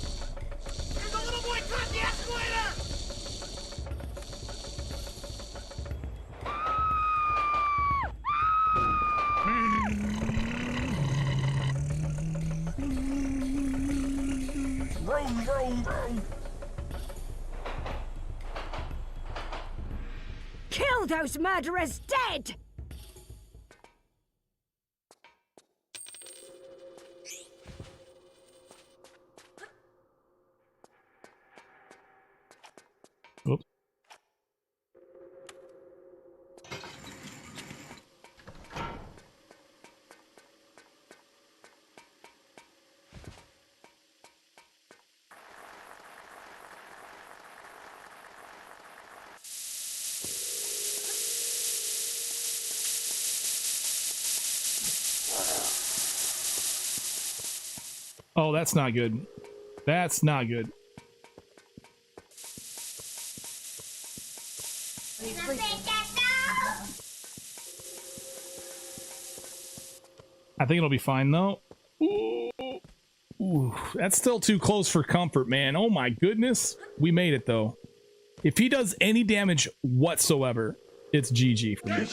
Kill those murderers dead! Oops. Oh, that's not good. That's not good. I think it'll be fine though. Ooh, that's still too close for comfort, man. Oh my goodness. We made it though. If he does any damage whatsoever, it's GG for me.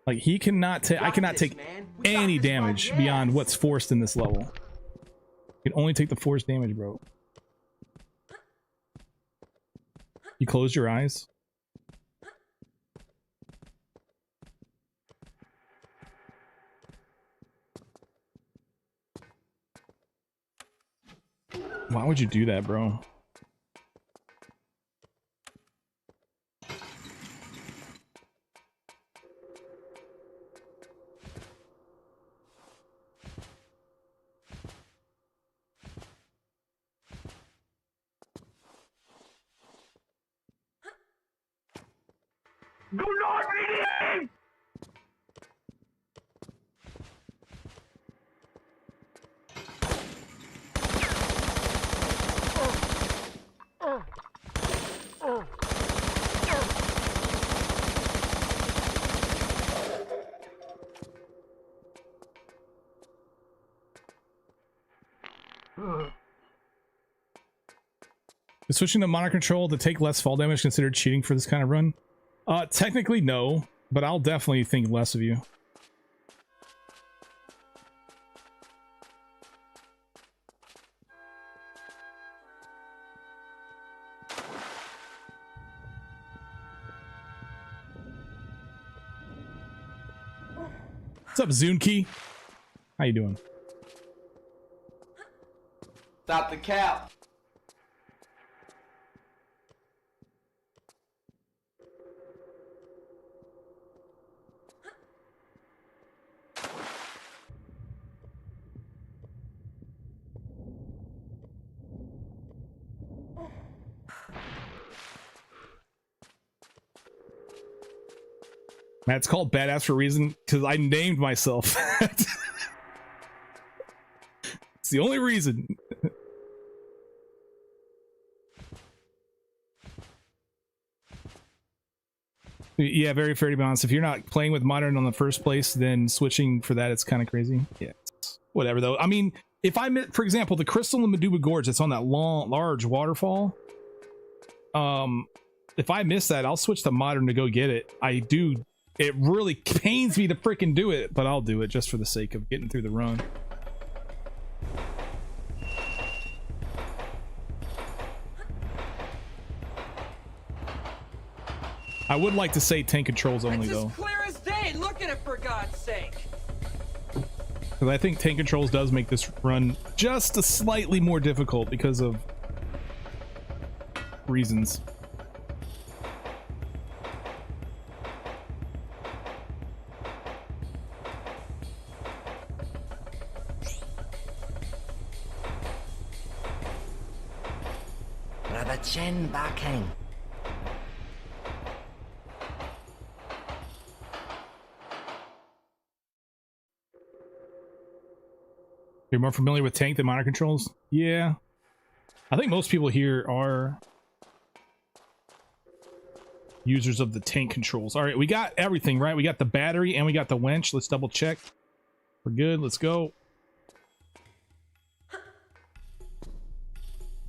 Like he cannot take, I cannot take any damage beyond what's forced in this level. You can only take the forced damage, bro. You close your eyes. Why would you do that, bro? Do not believe! Is switching to monitor control to take less fall damage considered cheating for this kind of run? Technically no, but I'll definitely think less of you. What's up, Zunki? How you doing? Stop the cap. Matt, it's called Badass for a reason, because I named myself. It's the only reason. Yeah, very fair to be honest. If you're not playing with modern on the first place, then switching for that, it's kind of crazy. Yeah, whatever though. I mean, if I, for example, the Crystal and Meduba Gorge that's on that large waterfall, if I miss that, I'll switch to modern to go get it. I do. It really pains me to freaking do it, but I'll do it just for the sake of getting through the run. I would like to say tank controls only, though. It's as clear as day. Look at it, for God's sake. Because I think tank controls does make this run just a slightly more difficult because of reasons. Brother Chen backing. You're more familiar with tank than monitor controls? Yeah. I think most people here are. users of the tank controls. All right, we got everything, right? We got the battery and we got the winch. Let's double check. We're good. Let's go.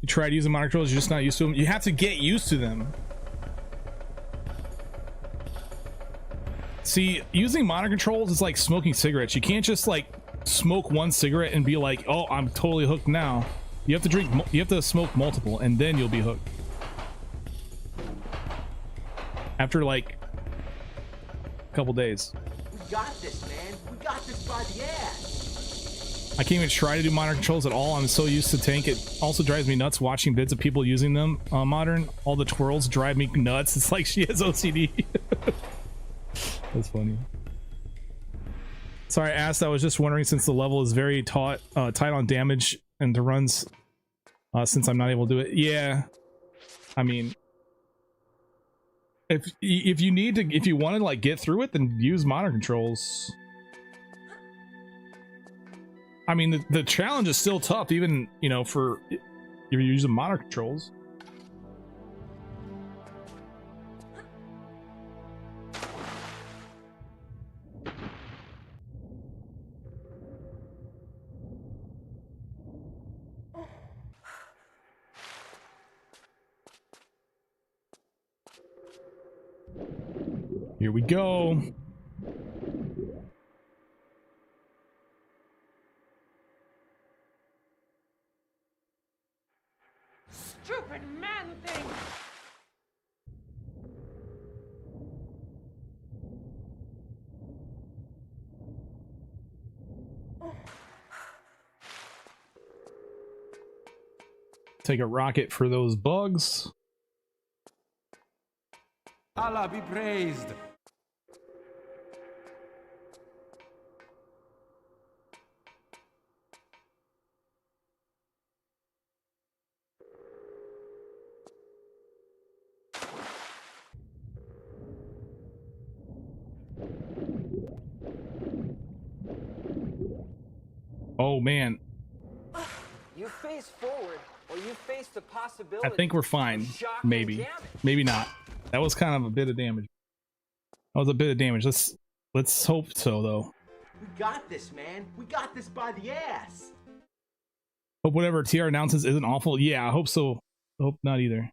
You tried using monitor controls, you're just not used to them. You have to get used to them. See, using monitor controls is like smoking cigarettes. You can't just like smoke one cigarette and be like, oh, I'm totally hooked now. You have to drink, you have to smoke multiple and then you'll be hooked. After like a couple days. We got this, man. We got this by the ass. I can't even try to do monitor controls at all. I'm so used to tank. It also drives me nuts watching vids of people using them. Modern, all the twirls drive me nuts. It's like she has OCD. That's funny. Sorry, I asked. I was just wondering, since the level is very tight on damage and the runs, since I'm not able to do it. Yeah, I mean, if you need to, if you want to like get through it, then use monitor controls. I mean, the challenge is still tough, even, you know, for if you're using monitor controls. Here we go. Stupid man thing. Take a rocket for those bugs. Allah be praised. Oh man, You face forward, or you face the possibility. I think we're fine. of shock Maybe, and damage. maybe not. That was kind of a bit of damage. That was a bit of damage. Let's hope so, though. We got this, man. We got this by the ass. Hope whatever TR announces isn't awful. Yeah, I hope so. I hope not either.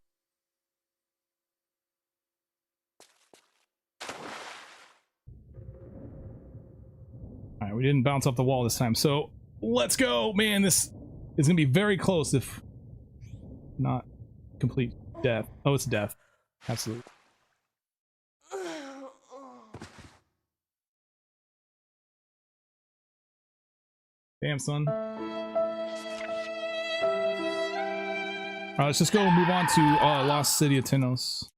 All right, we didn't bounce off the wall this time, so let's go, man. This is gonna be very close, if not complete death. Oh, it's death. Absolutely. Damn, son. All right, let's just go move on to Lost City of Tenos.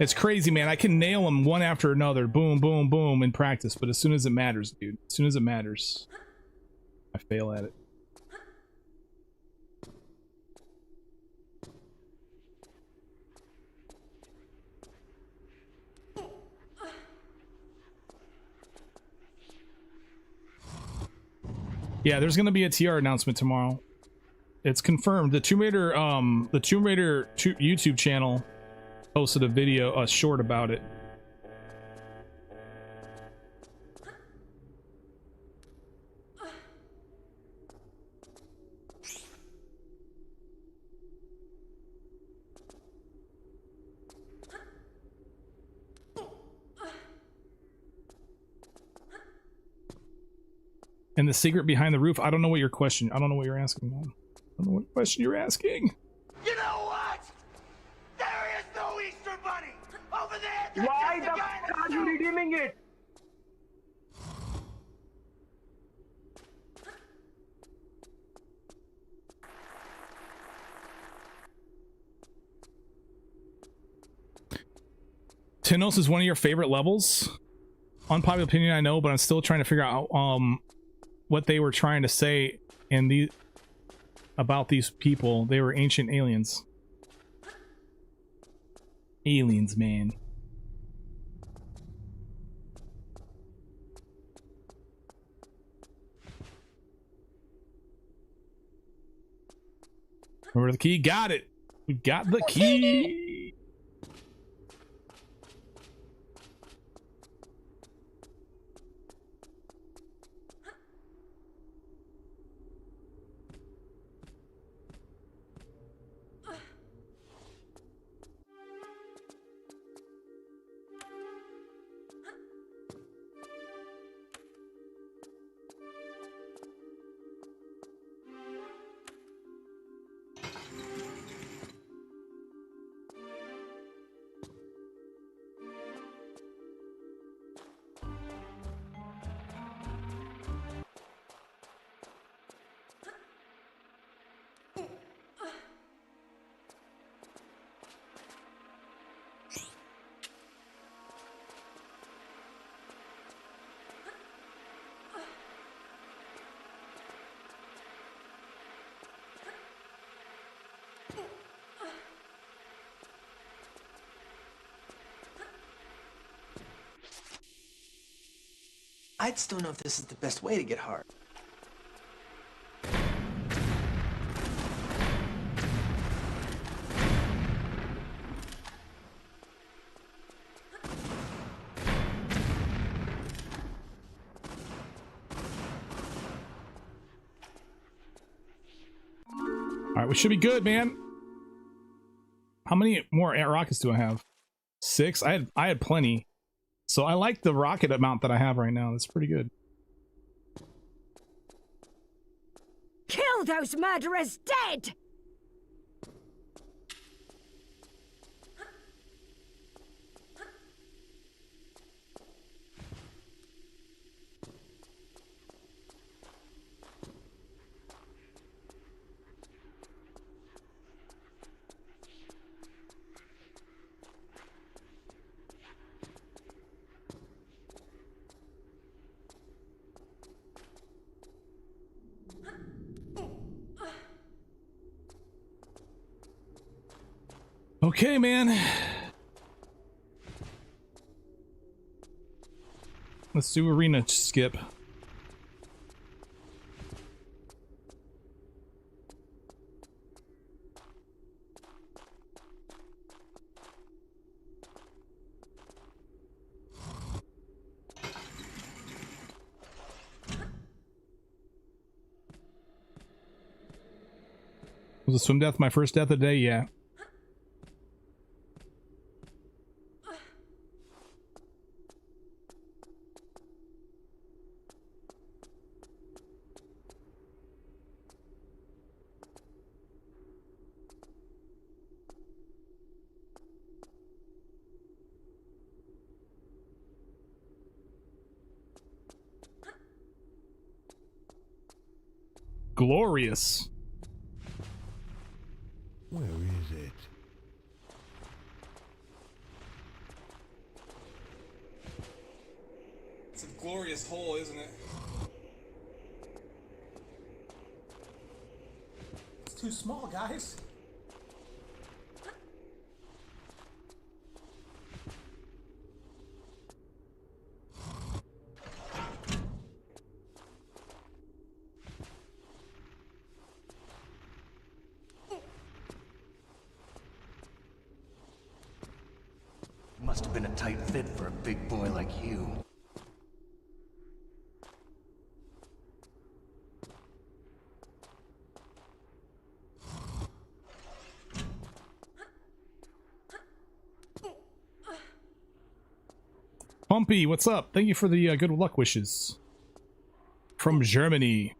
It's crazy, man. I can nail them one after another. Boom, boom, boom in practice. But as soon as it matters, dude. As soon as it matters, I fail at it. Yeah, there's gonna be a TR announcement tomorrow. It's confirmed. The Tomb Raider YouTube channel posted a video, a short about it. And the secret behind the roof, I don't know what your question, I don't know what you're asking, man. I don't know what question you're asking. You know what? There is no Easter Bunny over there. Why the fuck are you redeeming it? Tenos is one of your favorite levels? Unpopular opinion, I know, but I'm still trying to figure out what they were trying to say in about these people. They were ancient aliens. Aliens, man. Remember the key? Got it. We got the key. I just don't know if this is the best way to get hard. All right, we should be good, man. How many more rockets do I have? 6? I had plenty. So I like the rocket amount that I have right now. That's pretty good. Kill those murderers dead! Okay, man. Let's do arena skip. Was a swim death my first death of the day? Yeah. Glorious. Where is it? It's a glorious hole, isn't it? It's too small, guys. Must have been a tight fit for a big boy like you. Pumpy, what's up? Thank you for the good luck wishes. From Germany.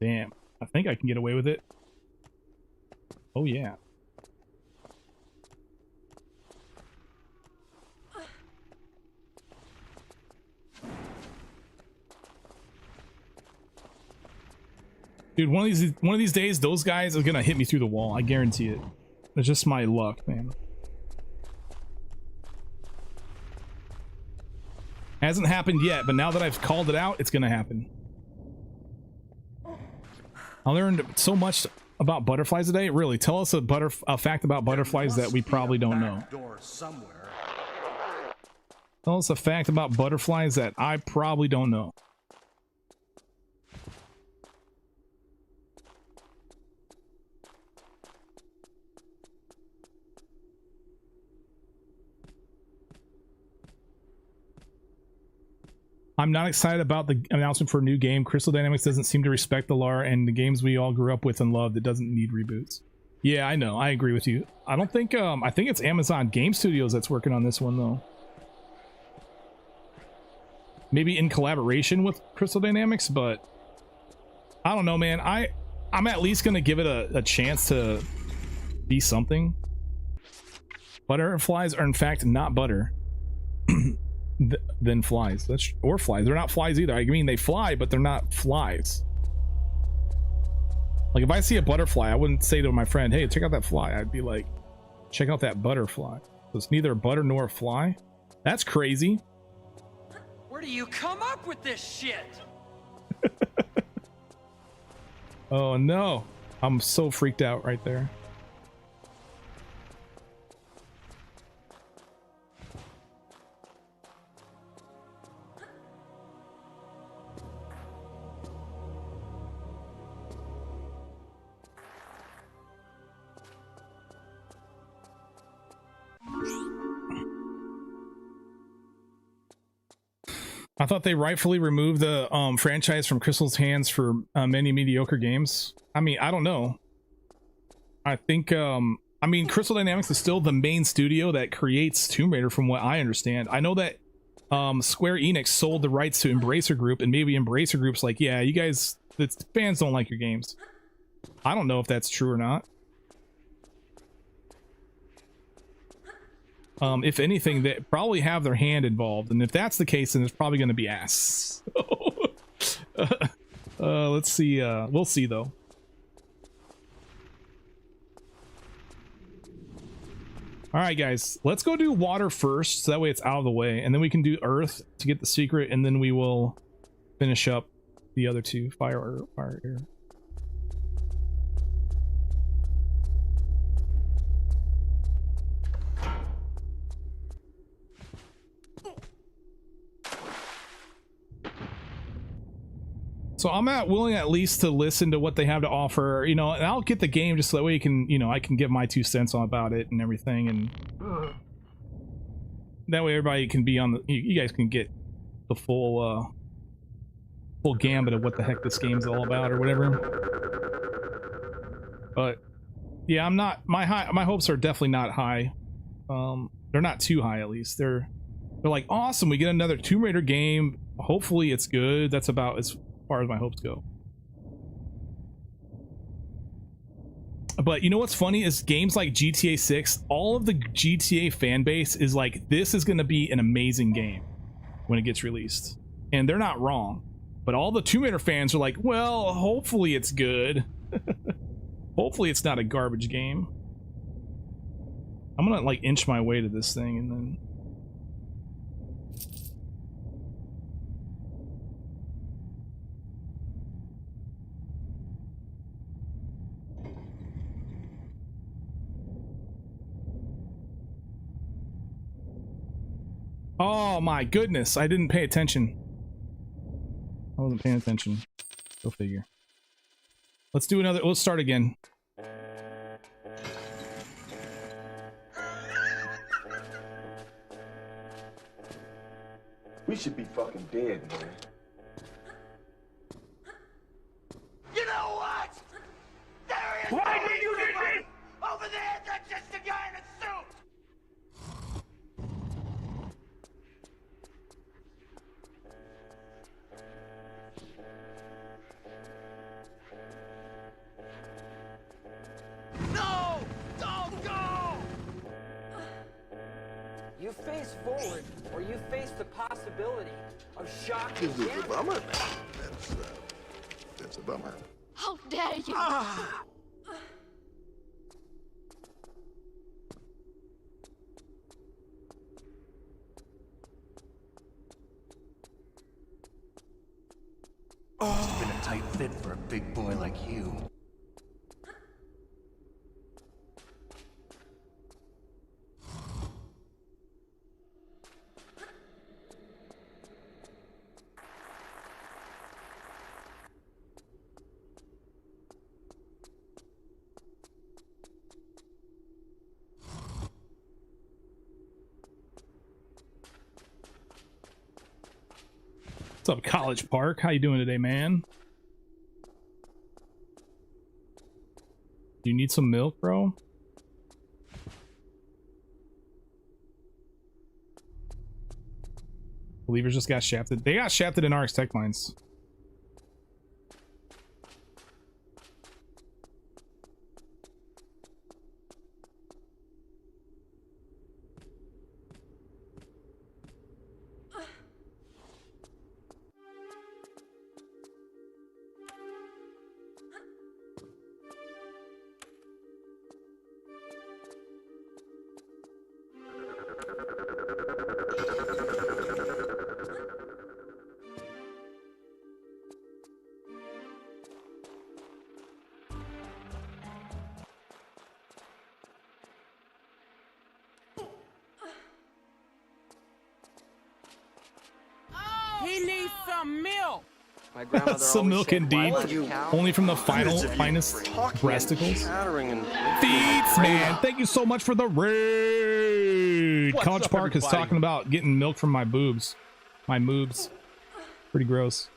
Damn, I think I can get away with it. Oh yeah. Dude, one of these days, those guys are gonna hit me through the wall. I guarantee it. It's just my luck, man. Hasn't happened yet, but now that I've called it out, it's gonna happen. I learned so much about butterflies today? Really? Tell us a fact about butterflies that we probably don't know. Door somewhere. Tell us a fact about butterflies that I probably don't know. I'm not excited about the announcement for a new game. Crystal Dynamics doesn't seem to respect the lore and the games we all grew up with and loved. It doesn't need reboots. Yeah, I know. I agree with you. I don't think I think it's Amazon Game Studios that's working on this one though. Maybe in collaboration with Crystal Dynamics, but I don't know, man. I'm at least gonna give it a chance to be something. Butterflies are in fact not butter. Than flies. Or flies. They're not flies either. I mean, they fly, but they're not flies. Like if I see a butterfly, I wouldn't say to my friend, hey, check out that fly. I'd be like, check out that butterfly. So it's neither a butter nor a fly. That's crazy. Where do you come up with this shit? Oh no, I'm so freaked out right there. I thought they rightfully removed the franchise from Crystal's hands for many mediocre games. I mean, I don't know. I think, I mean, Crystal Dynamics is still the main studio that creates Tomb Raider from what I understand. I know that Square Enix sold the rights to Embracer Group, and maybe Embracer Group's like, yeah, you guys, the fans don't like your games. I don't know if that's true or not. If anything, they probably have their hand involved, and if that's the case, then it's probably going to be ass. Let's see. We'll see, though. All right, guys, let's go do water first, so that way it's out of the way, and then we can do earth to get the secret, and then we will finish up the other two, fire, air. So I'm willing at least to listen to what they have to offer, you know, and I'll get the game just so that way you can, you know, I can give my 2 cents on about it and everything, and that way everybody can be on the, you guys can get the full gambit of what the heck this game's all about or whatever. But yeah, I'm not, my hopes are definitely not high. They're not too high, at least. They're like, awesome, we get another Tomb Raider game. Hopefully it's good. That's about as far as my hopes go. But you know what's funny is games like GTA 6, all of the GTA fan base is like, this is going to be an amazing game when it gets released. And they're not wrong. But all the Tomb Raider fans are like, well, hopefully it's good. Hopefully it's not a garbage game. I'm gonna like inch my way to this thing and then... Oh my goodness, I didn't pay attention. I wasn't paying attention. Go figure. Let's do another, let's start again. We should be fucking dead, man. You know what? There is Why no did you do somebody over there that's just a guy in a suit! No! Don't go! You face forward, or you face the possibility of shock and This is a damage. bummer, man. That's a bummer. How dare you! Must have been a tight fit for a big boy like you. What's up, College Park? How you doing today, man? Do you need some milk, bro? Believers just got shafted. They got shafted in RX Tech Mines. He needs some milk. My grandmother Some always milk said, indeed. "Why would you cow?" Only from the finest breasticles. Feeds, man. Thank you so much for the raid. What's College up, Park is everybody? talking about getting milk from my boobs. My moobs. Pretty gross.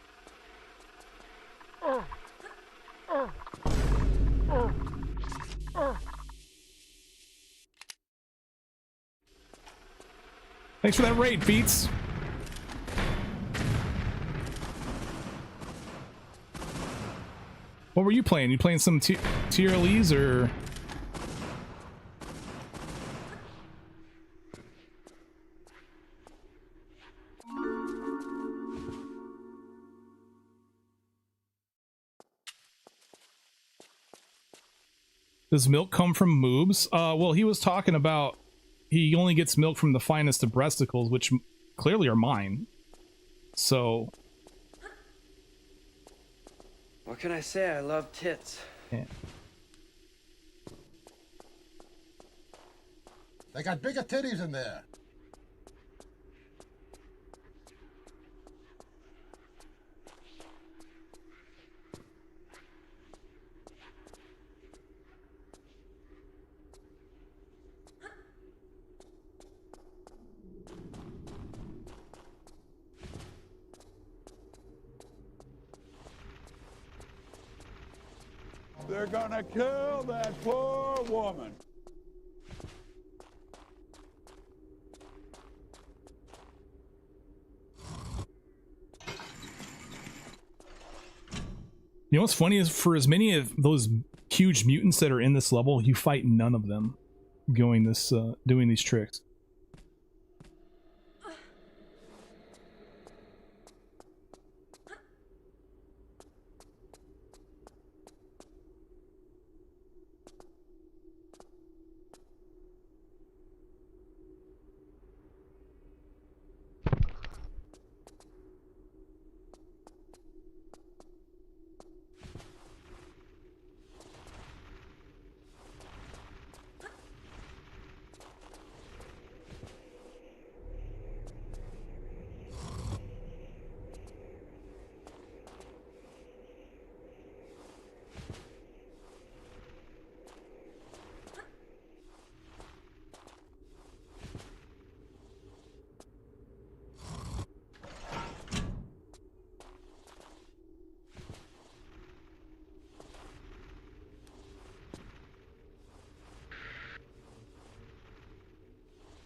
Thanks for that raid, Feats. What were you playing? You playing some TRLEs or? Does milk come from moobs? Well, he was talking about he only gets milk from the finest of breasticles, which clearly are mine. So. What can I say? I love tits. Yeah. They got bigger titties in there. They're gonna kill that poor woman. You know what's funny is for as many of those huge mutants that are in this level, you fight none of them doing these tricks.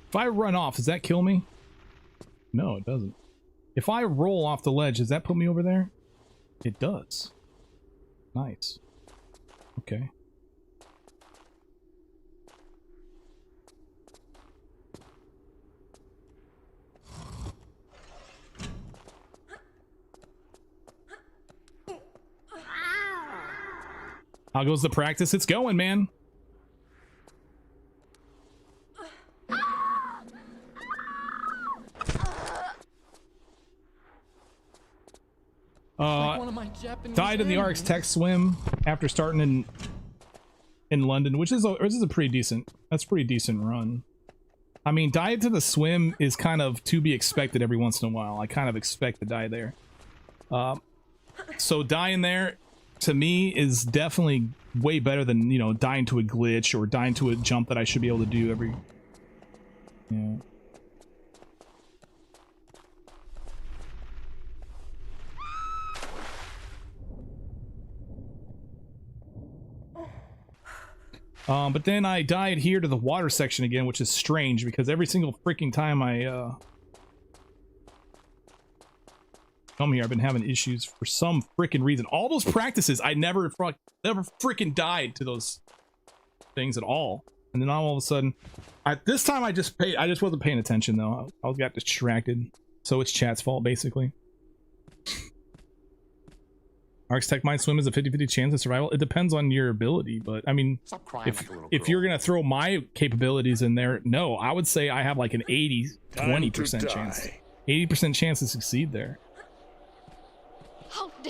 If I run off, does that kill me? No, it doesn't. If I roll off the ledge, does that put me over there? It does. Nice. Okay. How goes the practice? It's going, man. Died in the RX Tech swim after starting in London, which is a pretty decent. That's a pretty decent run. I mean, died to the swim is kind of to be expected every once in a while. I kind of expect to die there. So dying there to me is definitely way better than, you know, dying to a glitch or dying to a jump that I should be able to do every. Yeah. But then I died here to the water section again, which is strange because every single freaking time I come here, I've been having issues for some freaking reason. All those practices, I never freaking died to those things at all. And then all of a sudden, this time I just wasn't paying attention though. I got distracted. So it's chat's fault basically. Architect Mind Swim is a 50-50 chance of survival. It depends on your ability, but I mean, if you're gonna throw my capabilities in there, no, I would say I have like an 80-20% chance. 80% chance to succeed there.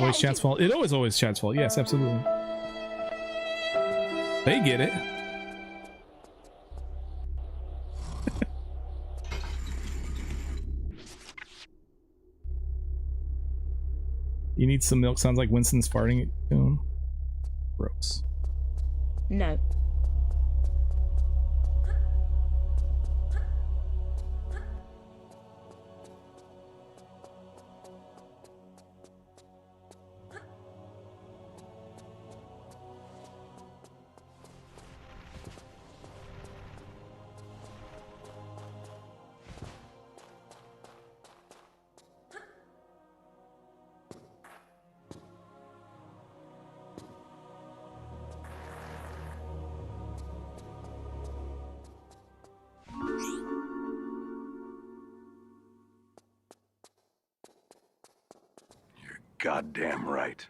Always chat's fault. It always chat's fault. Yes, absolutely. They get it. You need some milk. Sounds like Winston's farting. Gross. No. Goddamn right.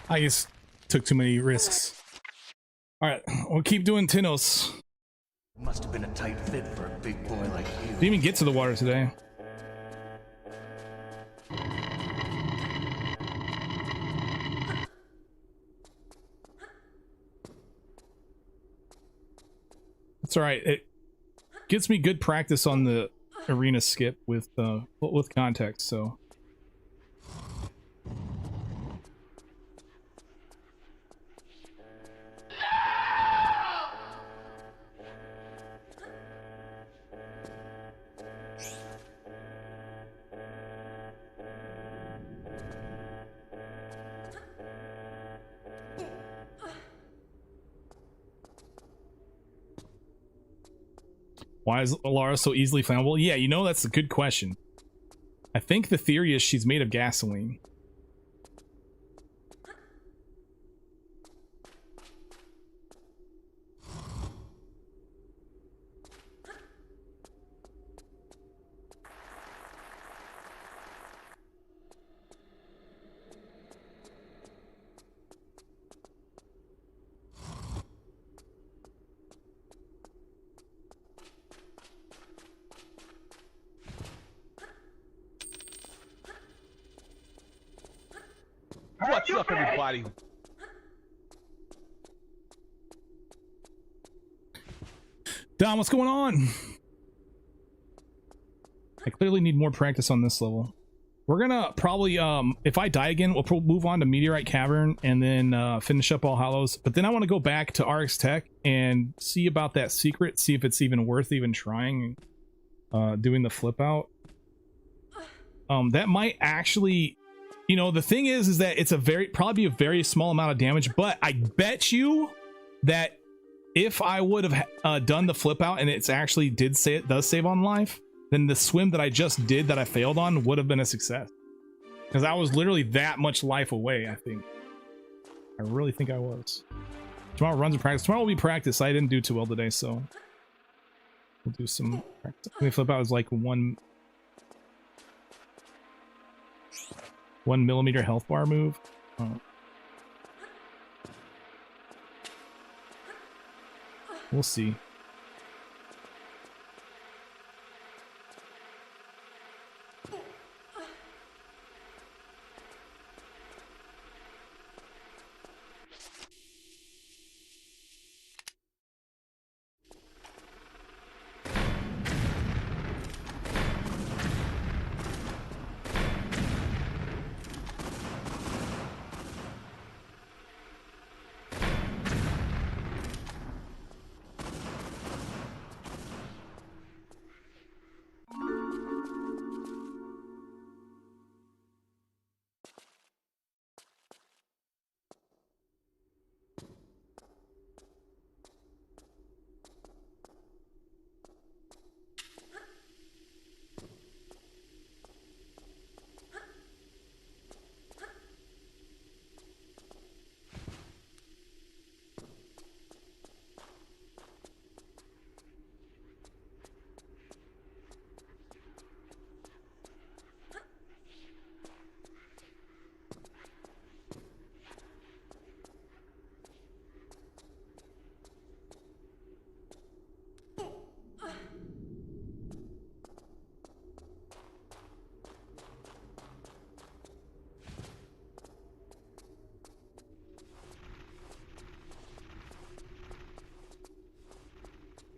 I just took too many risks. All right, we'll keep doing Tinos. Must have been a tight fit for a big boy like you. Didn't even get to the water today. It's all right. It gets me good practice on the arena skip with context. So. Why is Laura so easily flammable? Yeah, you know, that's a good question. I think the theory is she's made of gasoline. What's up, everybody? Dom, what's going on? I clearly need more practice on this level. We're gonna probably, if I die again, we'll move on to Meteorite Cavern and then finish up All Hallows. But then I want to go back to RX Tech and see about that secret, see if it's even worth even trying doing the flip out. That might actually... You know, the thing is that it's probably a very small amount of damage, but I bet you that if I would have done the flip out and it's actually does save on life, then the swim that I just did that I failed on would have been a success. Because I was literally that much life away, I think. I really think I was. Tomorrow runs in practice. Tomorrow will be practice. I didn't do too well today, so we'll do some practice. The flip out is like 1 millimeter health bar move. We'll see.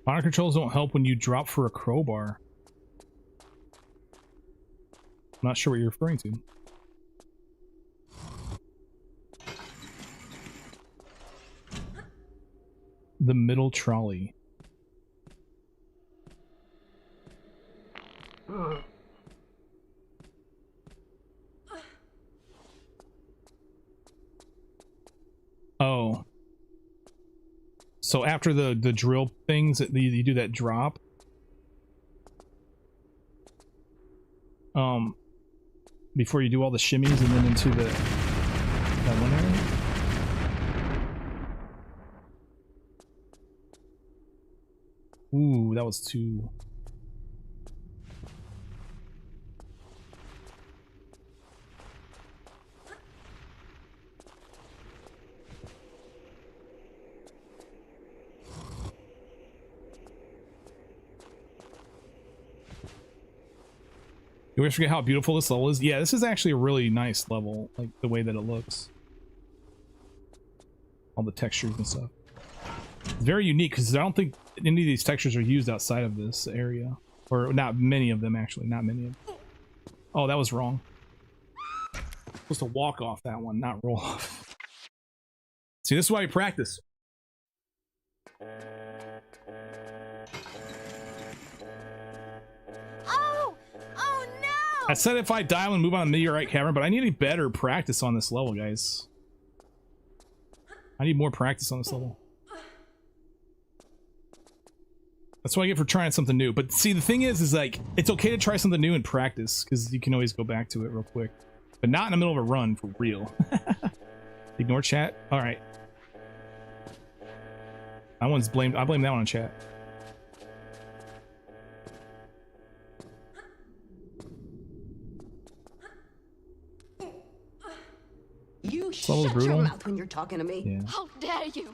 Fire controls don't help when you drop for a crowbar. I'm not sure what you're referring to. The middle trolley. Oh. So after the drill things, you do that drop. Before you do all the shimmies and then into that one area. Ooh, that was too... You always forget how beautiful this level is. Yeah, this is actually a really nice level, like the way that it looks. All the textures and stuff. It's very unique because I don't think any of these textures are used outside of this area. Or not many of them, actually. Not many of them. Oh, that was wrong. Supposed to walk off that one, not roll off. See, this is why we practice. I said if I dial and move on a meteorite cavern, but I need any better practice on this level, guys. I need more practice on this level. That's what I get for trying something new. But see, the thing is like, it's okay to try something new and practice, because you can always go back to it real quick. But not in the middle of a run, for real. Ignore chat? Alright. That one's blamed. I blame that one on chat. You Shut shut your mouth when you're talking to me. Yeah. How dare you?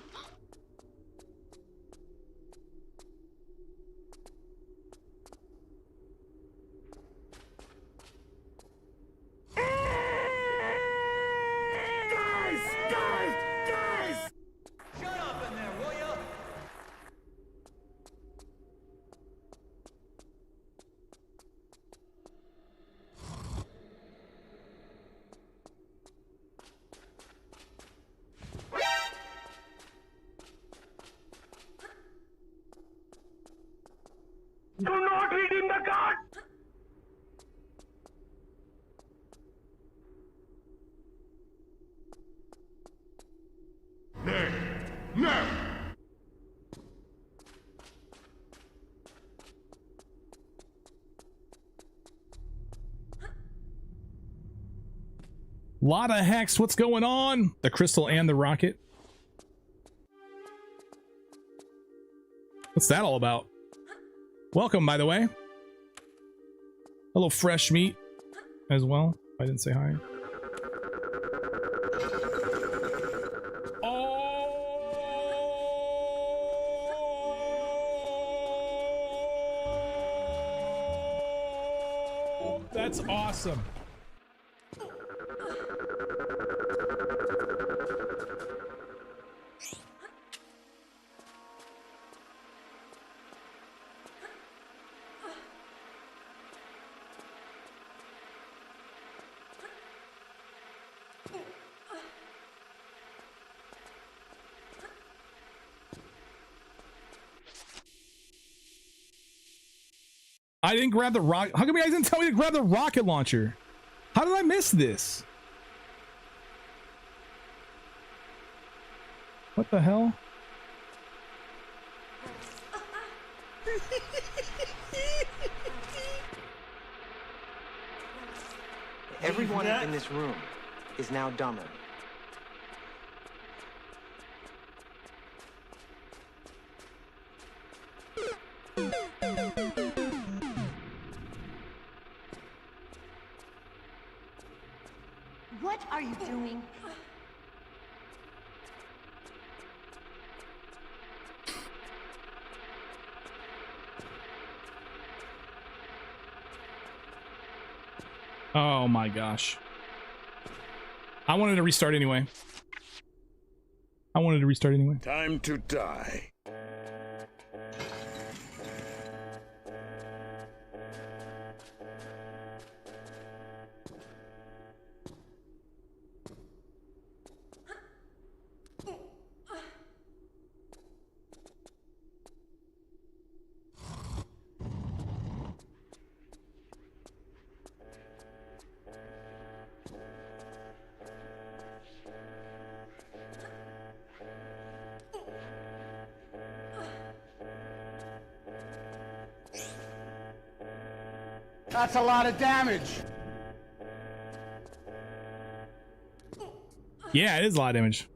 Guys! Shut up in there, will ya? Do not redeem the card! No! Lot of hacks, what's going on? The crystal and the rocket. What's that all about? Welcome, by the way. Hello, fresh meat as well. I didn't say hi. Oh, that's awesome. I didn't grab the rocket. How come you guys didn't tell me to grab the rocket launcher? How did I miss this? What the hell? Everyone in this room is now dumber. What are you doing? Oh my gosh. I wanted to restart anyway. Time to die. That's a lot of damage. Yeah, it is a lot of damage.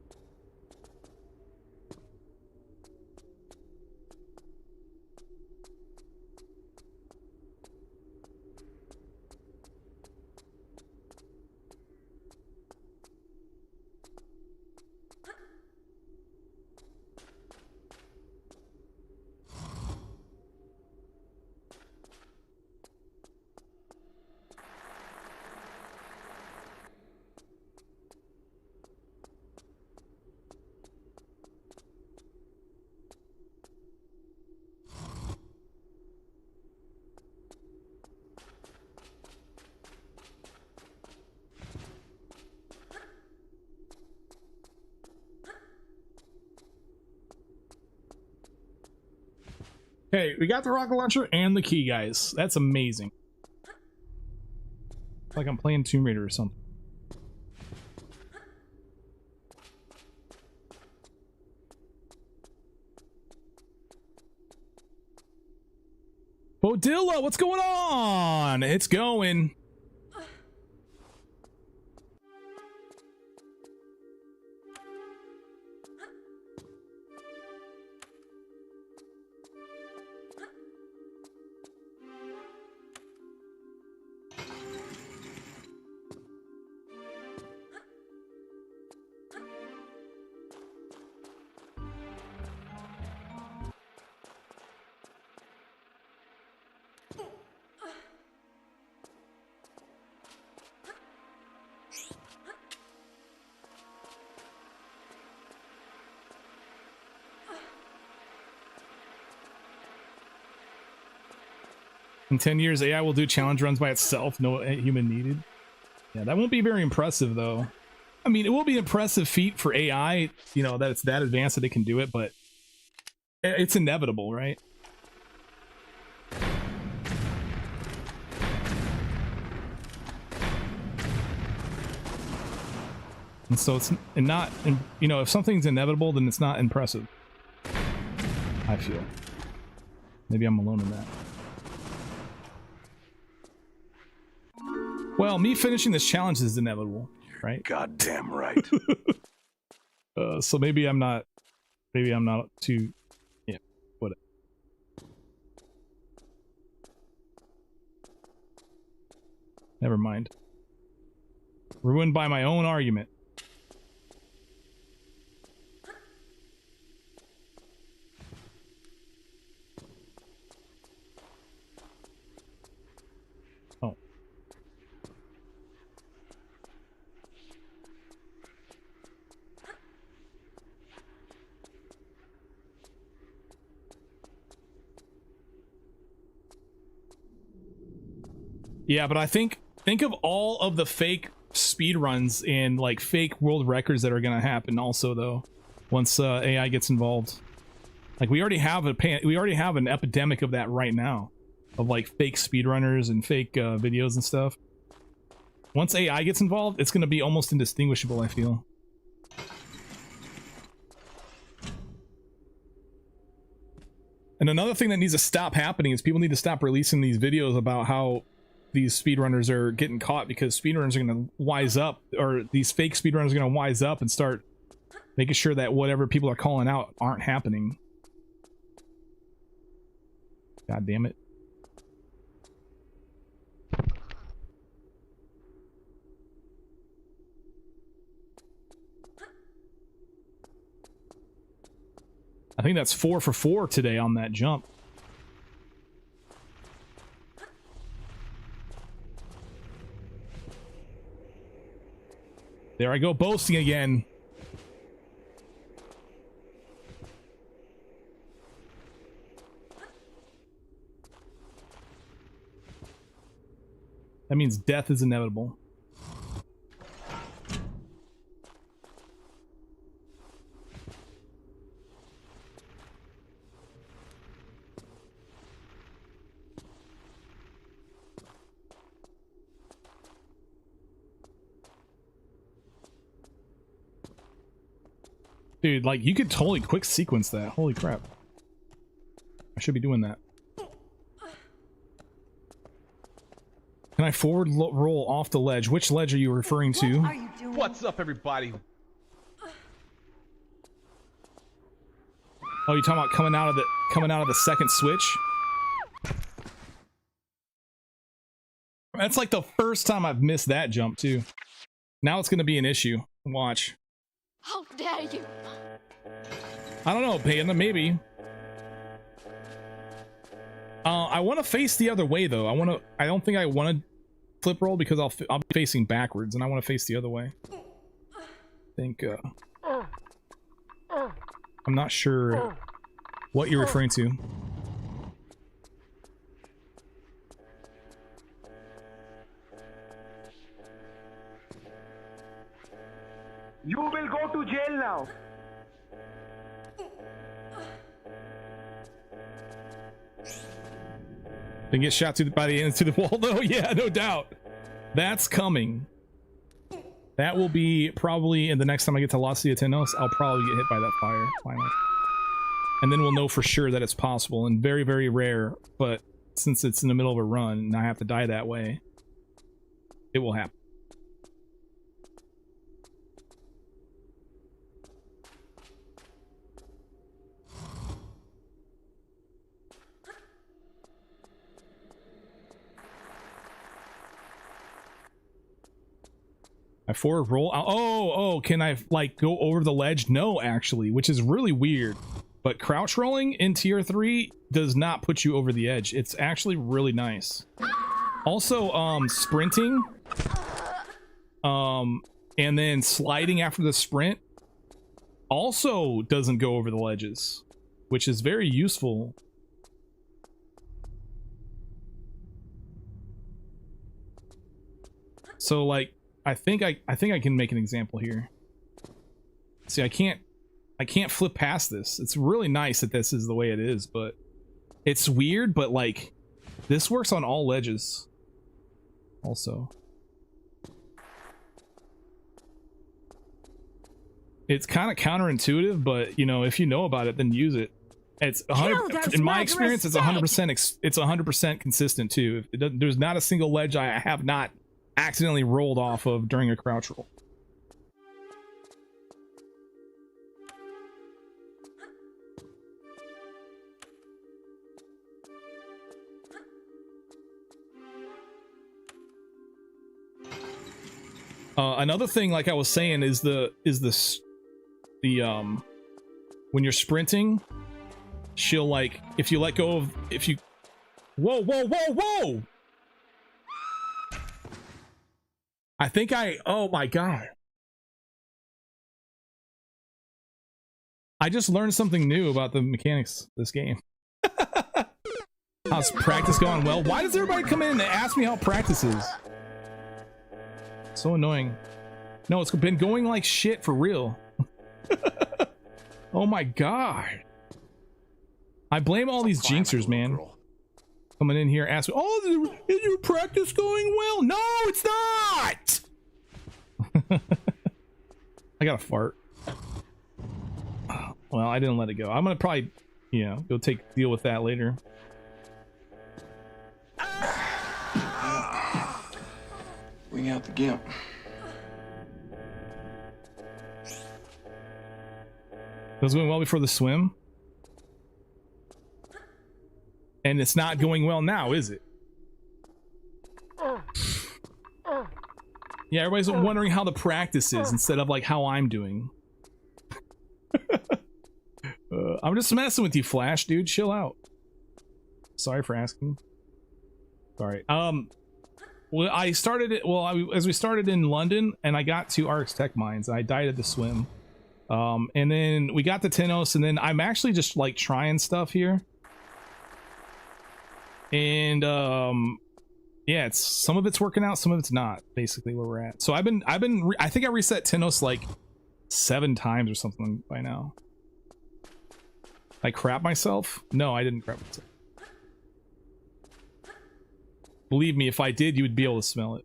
Okay, we got the rocket launcher and the key, guys. That's amazing. It's like I'm playing Tomb Raider or something. Bodilla, what's going on? It's going. In 10 years, AI will do challenge runs by itself, no human needed. Yeah, that won't be very impressive, though. I mean, it will be an impressive feat for AI, you know, that it's that advanced that it can do it, but it's inevitable, right? And so it's not, you know, if something's inevitable, then it's not impressive. I feel. Maybe I'm alone in that. Well, me finishing this challenge is inevitable, right? Goddamn right. So maybe I'm not too, yeah, whatever. Never mind. Ruined by my own argument. Oh. Yeah, but I think of all of the fake speed runs and like fake world records that are gonna happen also, though, once AI gets involved. Like we already have an epidemic of that right now, of like fake speedrunners and fake videos and stuff. Once AI gets involved, it's gonna be almost indistinguishable, I feel. And another thing that needs to stop happening is people need to stop releasing these videos about how these speedrunners are getting caught, because speedrunners are going to wise up, or these fake speedrunners are going to wise up and start making sure that whatever people are calling out aren't happening. God damn it. I think that's 4 for 4 today on that jump. There I go, boasting again. That means death is inevitable. Dude, like, you could totally quick sequence that. Holy crap. I should be doing that. Can I forward roll off the ledge? Which ledge are you referring to? What are you doing? What's up, everybody? Oh, you're talking about coming out of the second switch? That's like the first time I've missed that jump too. Now it's gonna be an issue. Watch. How dare you? I don't know, Panda, maybe. I want to face the other way though. I don't think I want to flip roll because I'll be facing backwards, and I want to face the other way. I think. I'm not sure what you're referring to. You will go to jail now. Then get shot by the end to the wall though. Yeah, no doubt. That's coming. That will be probably in the next time I get to Los Tenos. I'll probably get hit by that fire finally. And then we'll know for sure that it's possible and very, very rare. But since it's in the middle of a run and I have to die that way, it will happen. I forward roll. Oh, can I like go over the ledge? No, actually, which is really weird. But crouch rolling in tier 3 does not put you over the edge. It's actually really nice. Also, sprinting, and then sliding after the sprint also doesn't go over the ledges, which is very useful. So like, I think I can make an example here. See, I can't flip past this. It's really nice that this is the way it is, but it's weird, but like this works on all ledges also. It's kind of counterintuitive, but you know, if you know about it, then use it. It's 100, in my experience, it's 100%. It's 100% consistent too. There's not a single ledge I have not accidentally rolled off of during a crouch roll. Another thing, like I was saying, is the when you're sprinting, she'll like, if you let go of, if you, whoa. I think oh my god. I just learned something new about the mechanics of this game. How's practice going? Well, why does everybody come in and ask me how practice is? So annoying. No, it's been going like shit for real. Oh my god. I blame all these jinxers, man. Coming in here asking, oh, is your practice going well? No, it's not! I got a fart. Well, I didn't let it go. I'm gonna probably, you know, go deal with that later. Bring out the gimp. It was going well before the swim. And it's not going well now, is it? Yeah, everybody's wondering how the practice is instead of like how I'm doing. I'm just messing with you, Flash, dude. Chill out. Sorry for asking. Sorry. Well, I started it. Well, as we started in London, and I got to Arx Tech Mines, I died at the swim. And then we got to Tenos, and then I'm actually just like trying stuff here. And yeah, it's some of it's working out, some of it's not. Basically, where we're at. So I think I reset Tenos like 7 times or something by now. I crap myself? No, I didn't crap myself. Believe me, if I did, you would be able to smell it.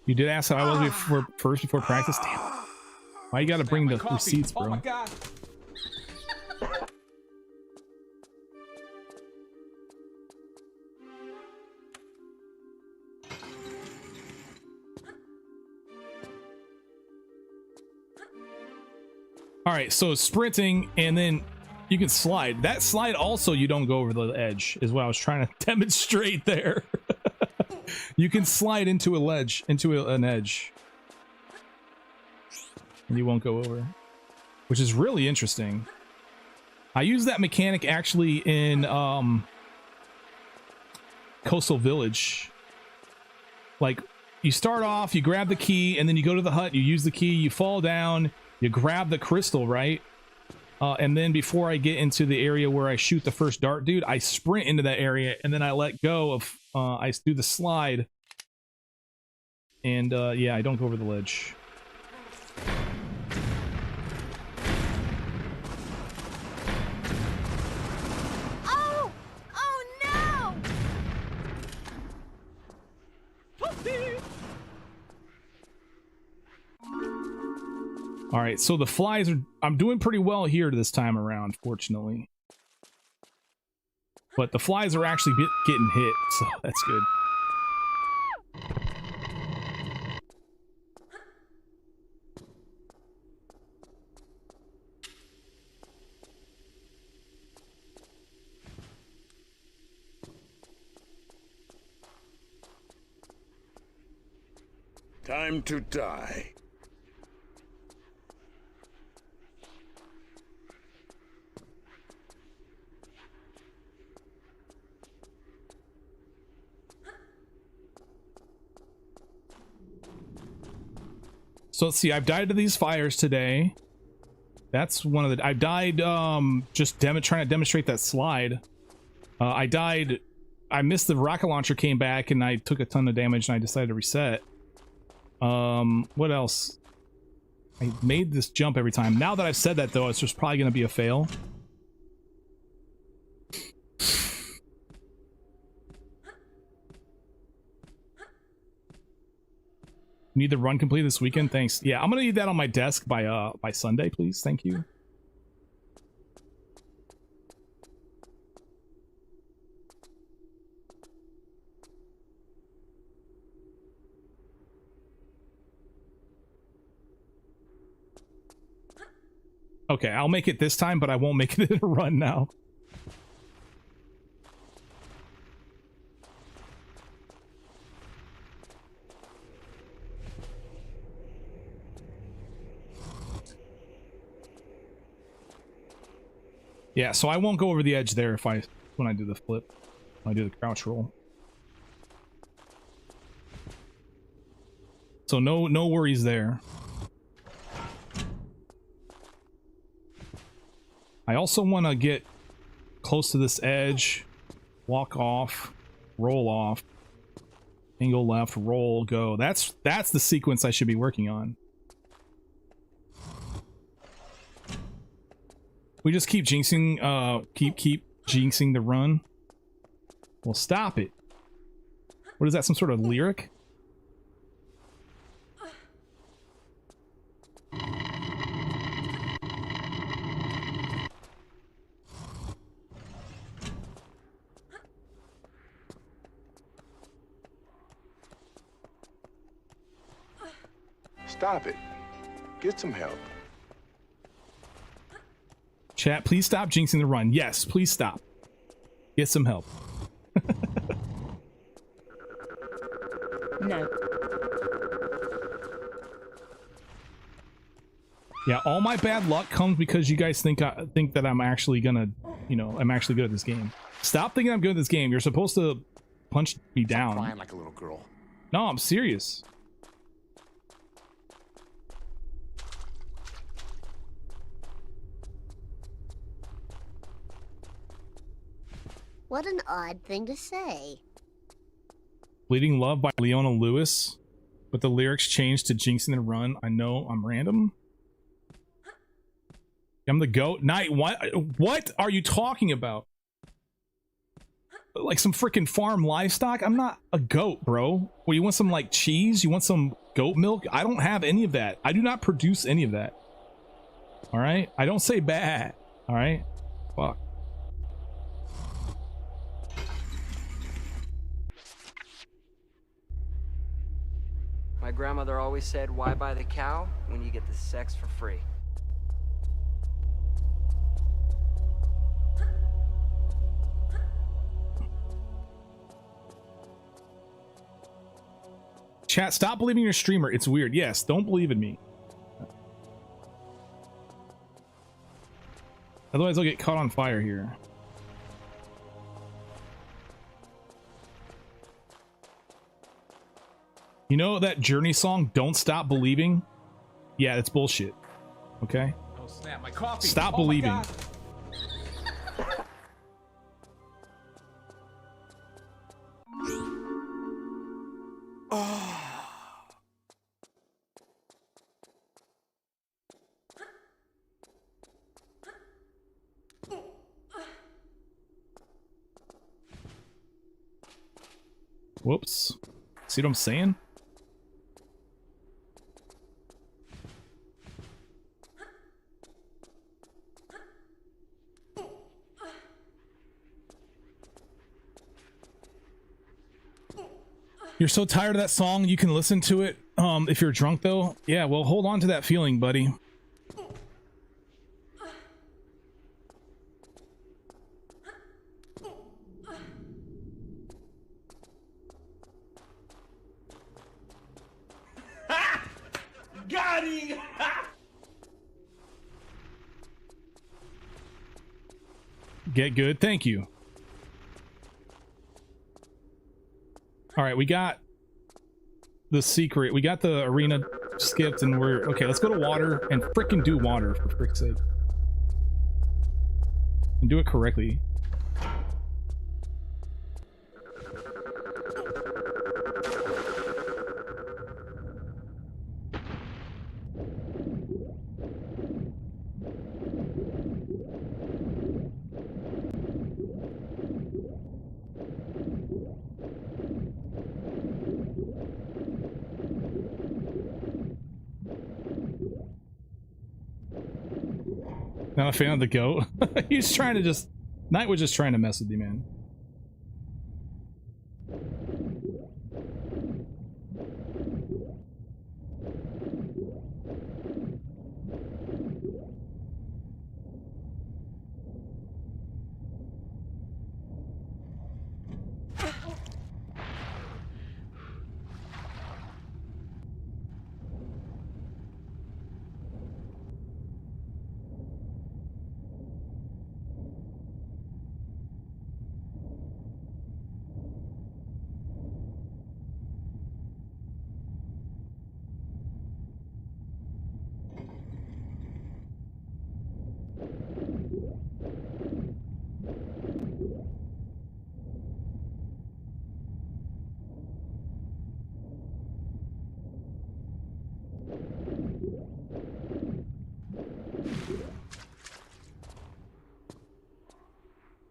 You did ask how I was before practice. Damn. Why you gotta bring the receipts, bro? Oh my god. All right, so sprinting and then you can slide. That slide also, you don't go over the edge, is what I was trying to demonstrate there. You can slide into a ledge, into an edge, and you won't go over, which is really interesting. I use that mechanic actually in Coastal Village. Like, you start off, you grab the key, and then you go to the hut, you use the key, you fall down, you grab the crystal, right? And then before I get into the area where I shoot the first dart dude, I sprint into that area, and then I let go of, I do the slide. And yeah, I don't go over the ledge. Oh! Oh no! All right, so the flies are... I'm doing pretty well here this time around, fortunately. But the flies are actually getting hit, so that's good. Time to die. So let's see, I've died to these fires today. That's one of the... I've died just trying to demonstrate that slide. I died... I missed the rocket launcher, came back, and I took a ton of damage, and I decided to reset. What else? I made this jump every time. Now that I've said that, though, it's just probably going to be a fail. Need the run complete this weekend? Thanks. Yeah, I'm gonna need that on my desk by Sunday, please. Thank you. Okay, I'll make it this time, but I won't make it in a run now. Yeah, so I won't go over the edge there when I do the flip, when I do the crouch roll. So no worries there. I also want to get close to this edge, walk off, roll off, angle left, roll, go. That's the sequence I should be working on. We just keep jinxing, keep jinxing the run. Well, stop it. What is that, some sort of lyric? Stop it. Get some help. Chat, please stop jinxing the run. Yes, please stop. Get some help. No. Yeah, all my bad luck comes because you guys think that I'm actually gonna, you know, I'm actually good at this game. Stop thinking I'm good at this game. You're supposed to punch me down. Stop crying like a little girl. No, I'm serious. What an odd thing to say. Bleeding Love by Leona Lewis, but the lyrics changed to Jinxing the Run. I know I'm random. I'm the GOAT. Night, what are you talking about? like some freaking farm livestock? I'm not a goat, bro. Well, you want some like cheese? You want some goat milk? I don't have any of that. I do not produce any of that. All right, I don't say bad. All right, fuck. My grandmother always said, why buy the cow when you get the sex for free? Chat, stop believing your streamer. It's weird. Yes, don't believe in me. Otherwise, I'll get caught on fire here. You know that Journey song, Don't Stop Believing? Yeah, that's bullshit. Okay? Oh snap, my coffee. Stop Oh, my believing. God. Whoops. See what I'm saying? You're so tired of that song, you can listen to it if you're drunk though. Yeah, well, hold on to that feeling, buddy. Got him! Get good. Thank you. All right, we got the secret. We got the arena skipped and we're... Okay, let's go to water and frickin' do water, for frick's sake. And do it correctly. Not a fan of the goat. He's trying to just... Knight was just trying to mess with you, man.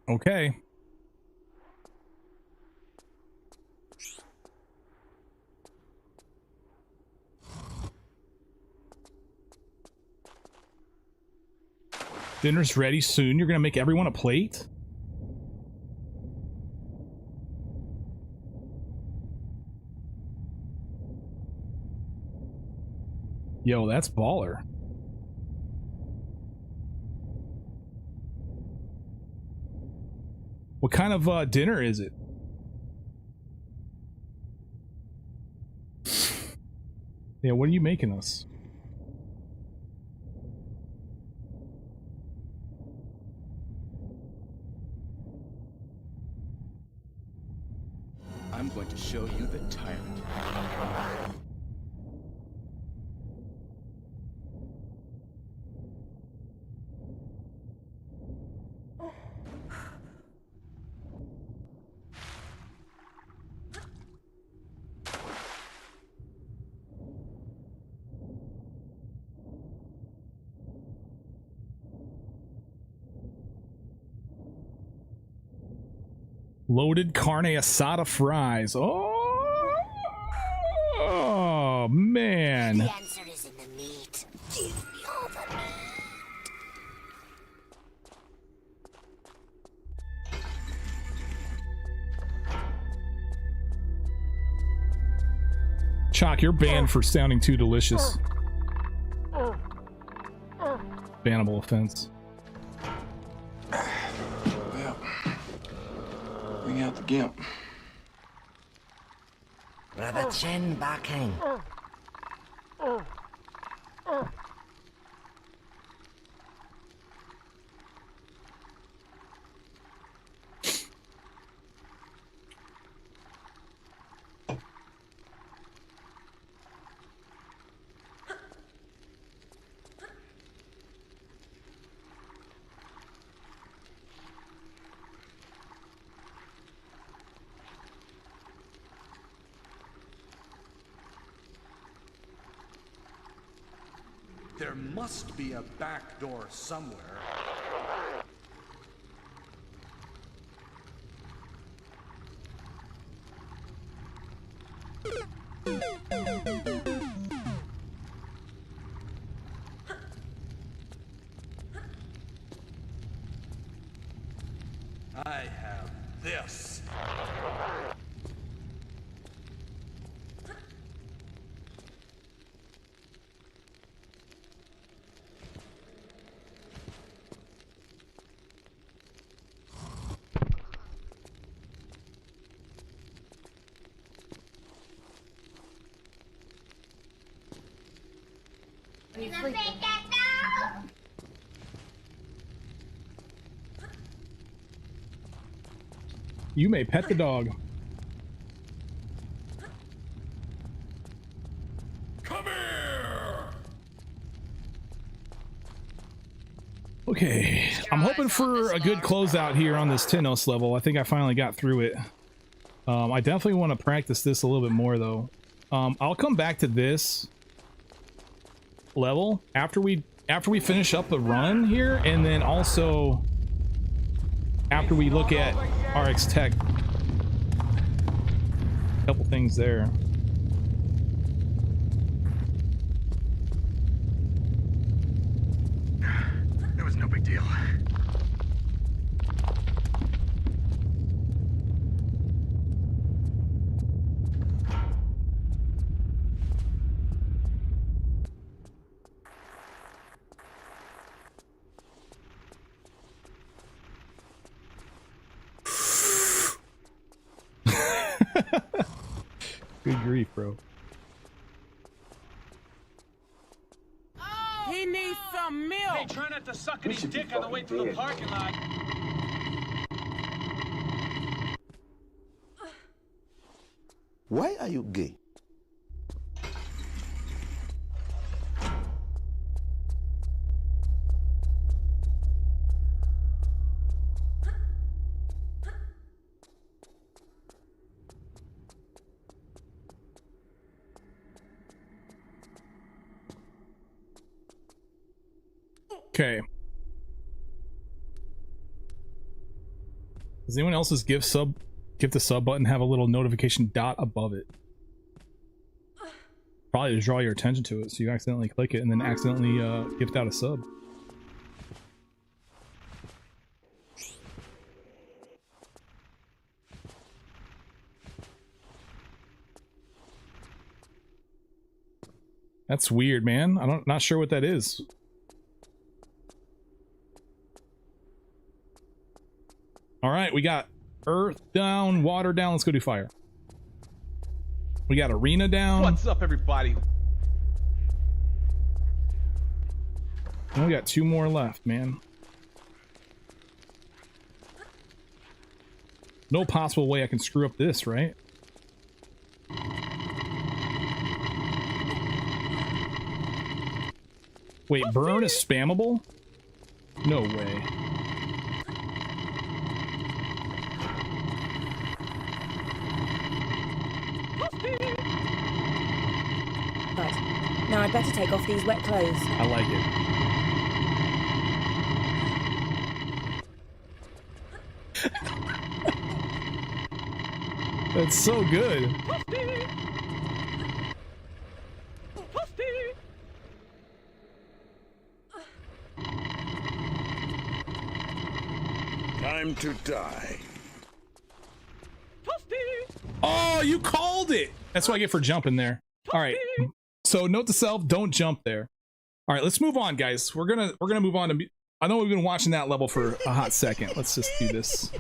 Okay. Dinner's ready soon. You're gonna make everyone a plate? Yo, that's baller. What kind of dinner is it? Yeah, what are you making us? I'm going to show you the tyrant. Loaded carne asada fries. Oh man. The answer is in the meat. Give me all the meat. Chalk, you're banned for sounding too delicious. Bannable offense. Well, bring out the gimp. Brother Chen backing. There must be a back door somewhere. I have this. You may pet the dog. Come here. Okay, I'm hoping for a good closeout here on this Tenos level. I think I finally got through it. I definitely want to practice this a little bit more though. I'll come back to this level after we finish up the run here, and then also after we look at RX Tech. A couple things there. It was no big deal. Good grief, bro. He needs some milk. Hey, try not to suck any dick on the way through the parking lot. Why are you gay? Okay. Does anyone else's gift the sub button have a little notification dot above it? Probably to draw your attention to it, so you accidentally click it and then accidentally gift out a sub. That's weird, man. Not sure what that is. All right, we got earth down, water down. Let's go do fire. We got arena down. What's up, everybody? And we got 2 more left, man. No possible way I can screw up this, right? Wait, burn is spammable? No way. Right. Now I'd better take off these wet clothes. I like it. That's so good. Time to die. Oh, you called it. That's what I get for jumping there. All right. So note to self, don't jump there. All right, let's move on, guys. We're gonna move on to. I know we've been watching that level for a hot second. Let's just do this.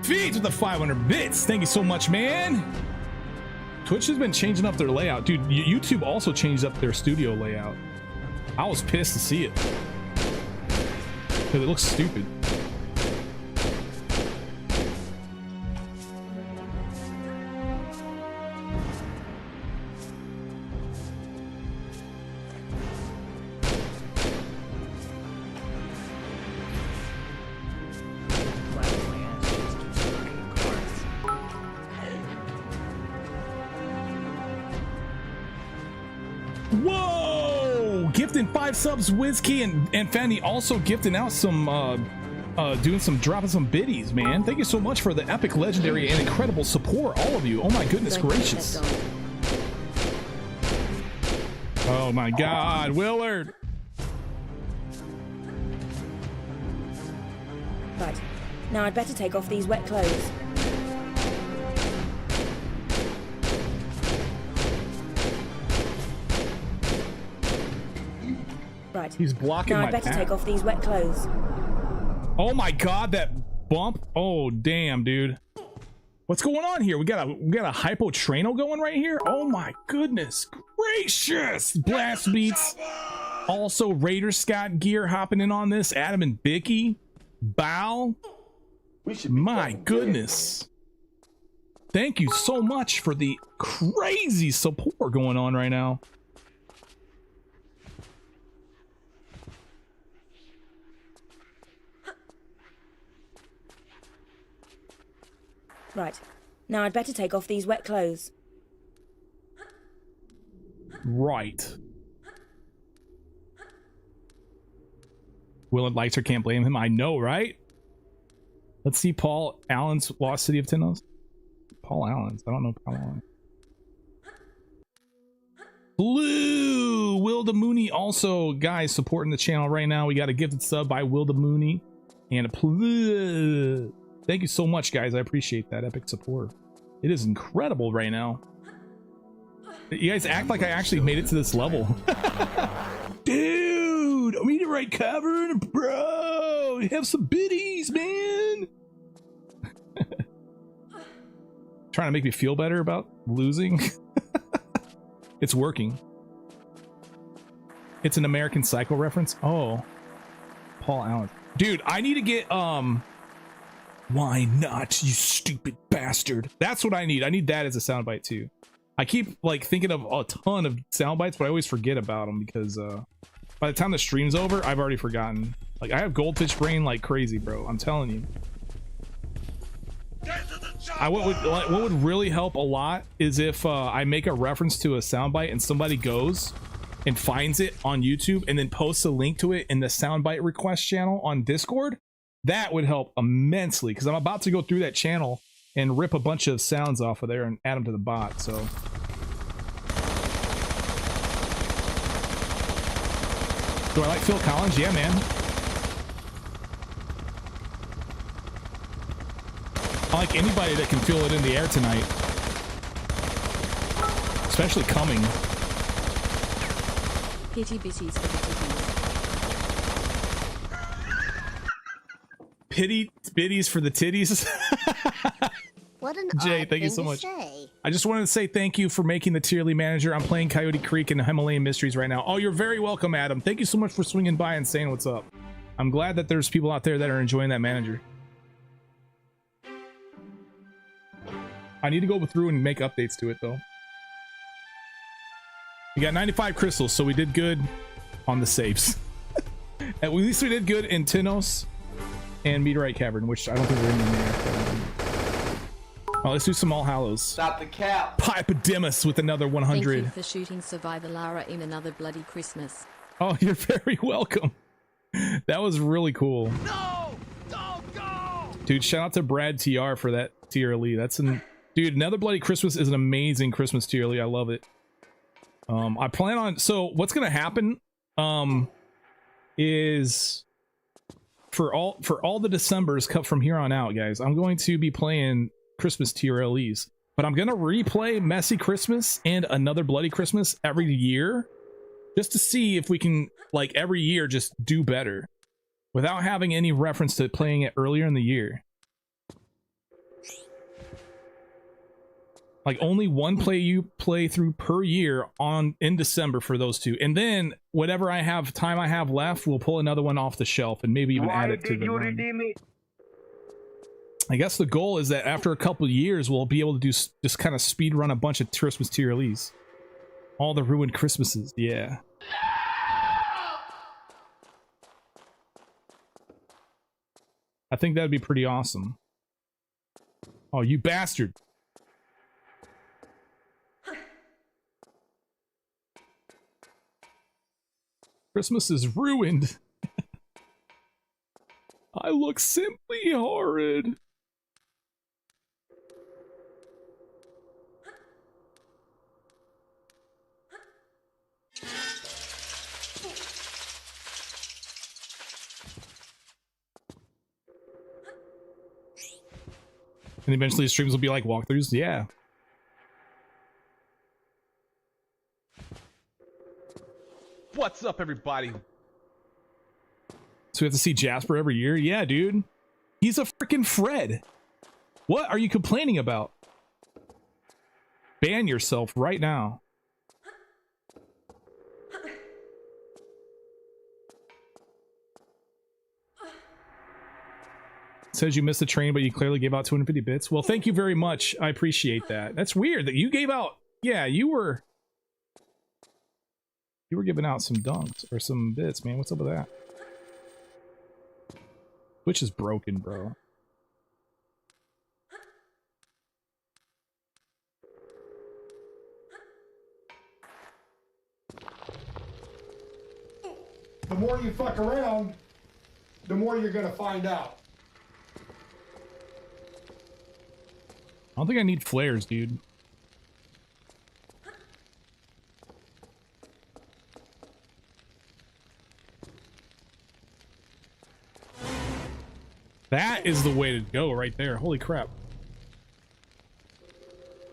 Feeds with the 500 bits. Thank you so much, man. Twitch has been changing up their layout. Dude, YouTube also changed up their studio layout. I was pissed to see it. Because it looks stupid. Whoa! Gifting 5 subs, WizKey and Fanny also gifting out some dropping some biddies, man. Thank you so much for the epic, legendary, and incredible support, all of you. Oh my goodness gracious. Oh my god, Willard. Right. Now I'd better take off these wet clothes. Right. He's blocking now my I'd better path. take off these wet clothes. Oh my god, that bump. Oh damn, dude. What's going on here? We got a hypo traino going right here. Oh my goodness gracious. Blast beats. Also Raider Scott gear hopping in on this. Adam and Bicky. Bow. My goodness. Thank you so much for the crazy support going on right now. Right. Now I'd better take off these wet clothes. Right. Willard likes her, can't blame him. I know, right? Let's see Paul Allen's Lost City of Tennos. Paul Allen's. I don't know Paul Allen. Blue! Will the Mooney also, guys, supporting the channel right now. We got a gifted sub by Will the Mooney. And a thank you so much, guys. I appreciate that epic support. It is incredible right now. You guys act like I actually made it to this level. Dude, a meteorite cavern, bro. Have some biddies, man. Trying to make me feel better about losing. It's working. It's an American Psycho reference. Oh, Paul Allen. Dude, I need to get why not, you stupid bastard? That's what I need. I need that as a soundbite too. I keep like thinking of a ton of sound bites, but I always forget about them because if By the time the stream's over, I've already forgotten. Like, I have goldfish brain like crazy, bro. I'm telling you. What would really help a lot is if I make a reference to a soundbite and somebody goes and finds it on YouTube and then posts a link to it in the soundbite request channel on Discord. That would help immensely, because I'm about to go through that channel and rip a bunch of sounds off of there and add them to the bot. So do I like Phil Collins? Yeah, man. I like anybody that can feel it in the air tonight, especially coming. Pity bitties for the titties. Pity bitties for the titties. What an Jay, odd thank you thing so to much. say. I just wanted to say thank you for making the tier lead manager. I'm playing Coyote Creek and Himalayan Mysteries right now. Oh, you're very welcome, Adam. Thank you so much for swinging by and saying what's up. I'm glad that there's people out there that are enjoying that manager. I need to go through and make updates to it, though. We got 95 crystals, so we did good on the saves. At least we did good in Tinos and Meteorite Cavern, which I don't think we're in there. Oh, let's do some All Hallows. Stop the cap. Pipodemus with another 100. Thank you for shooting Survivor Lara in another bloody Christmas. Oh, you're very welcome. That was really cool. No! Don't go! Dude, shout out to Brad TR for that tier lead. That's an dude, Another Bloody Christmas is an amazing Christmas tier lead. I love it. I plan on, so what's gonna happen is for all the Decembers cut from here on out, guys, I'm going to be playing Christmas TRLEs, but I'm gonna replay Messy Christmas and Another Bloody Christmas every year just to see if we can, like, every year just do better without having any reference to playing it earlier in the year. Like, only one playthrough per year in December for those two, and then whatever I have left, we'll pull another one off the shelf and maybe even add it to the run. I guess the goal is that after a couple of years, we'll be able to do just kind of speed run a bunch of Christmas tier leads. All the ruined Christmases, yeah. I think that'd be pretty awesome. Oh, you bastard. Christmas is ruined. I look simply horrid. And eventually the streams will be like walkthroughs, yeah. What's up, everybody? So we have to see Jasper every year? Yeah, dude. He's a freaking Fred. What are you complaining about? Ban yourself right now. Says you missed the train, but you clearly gave out 250 bits. Well, thank you very much. I appreciate that. That's weird that you gave out. Yeah, you were giving out some dunks or some bits, man. What's up with that? Twitch is broken, bro. The more you fuck around, the more you're gonna find out. I don't think I need flares, dude. That is the way to go right there. Holy crap.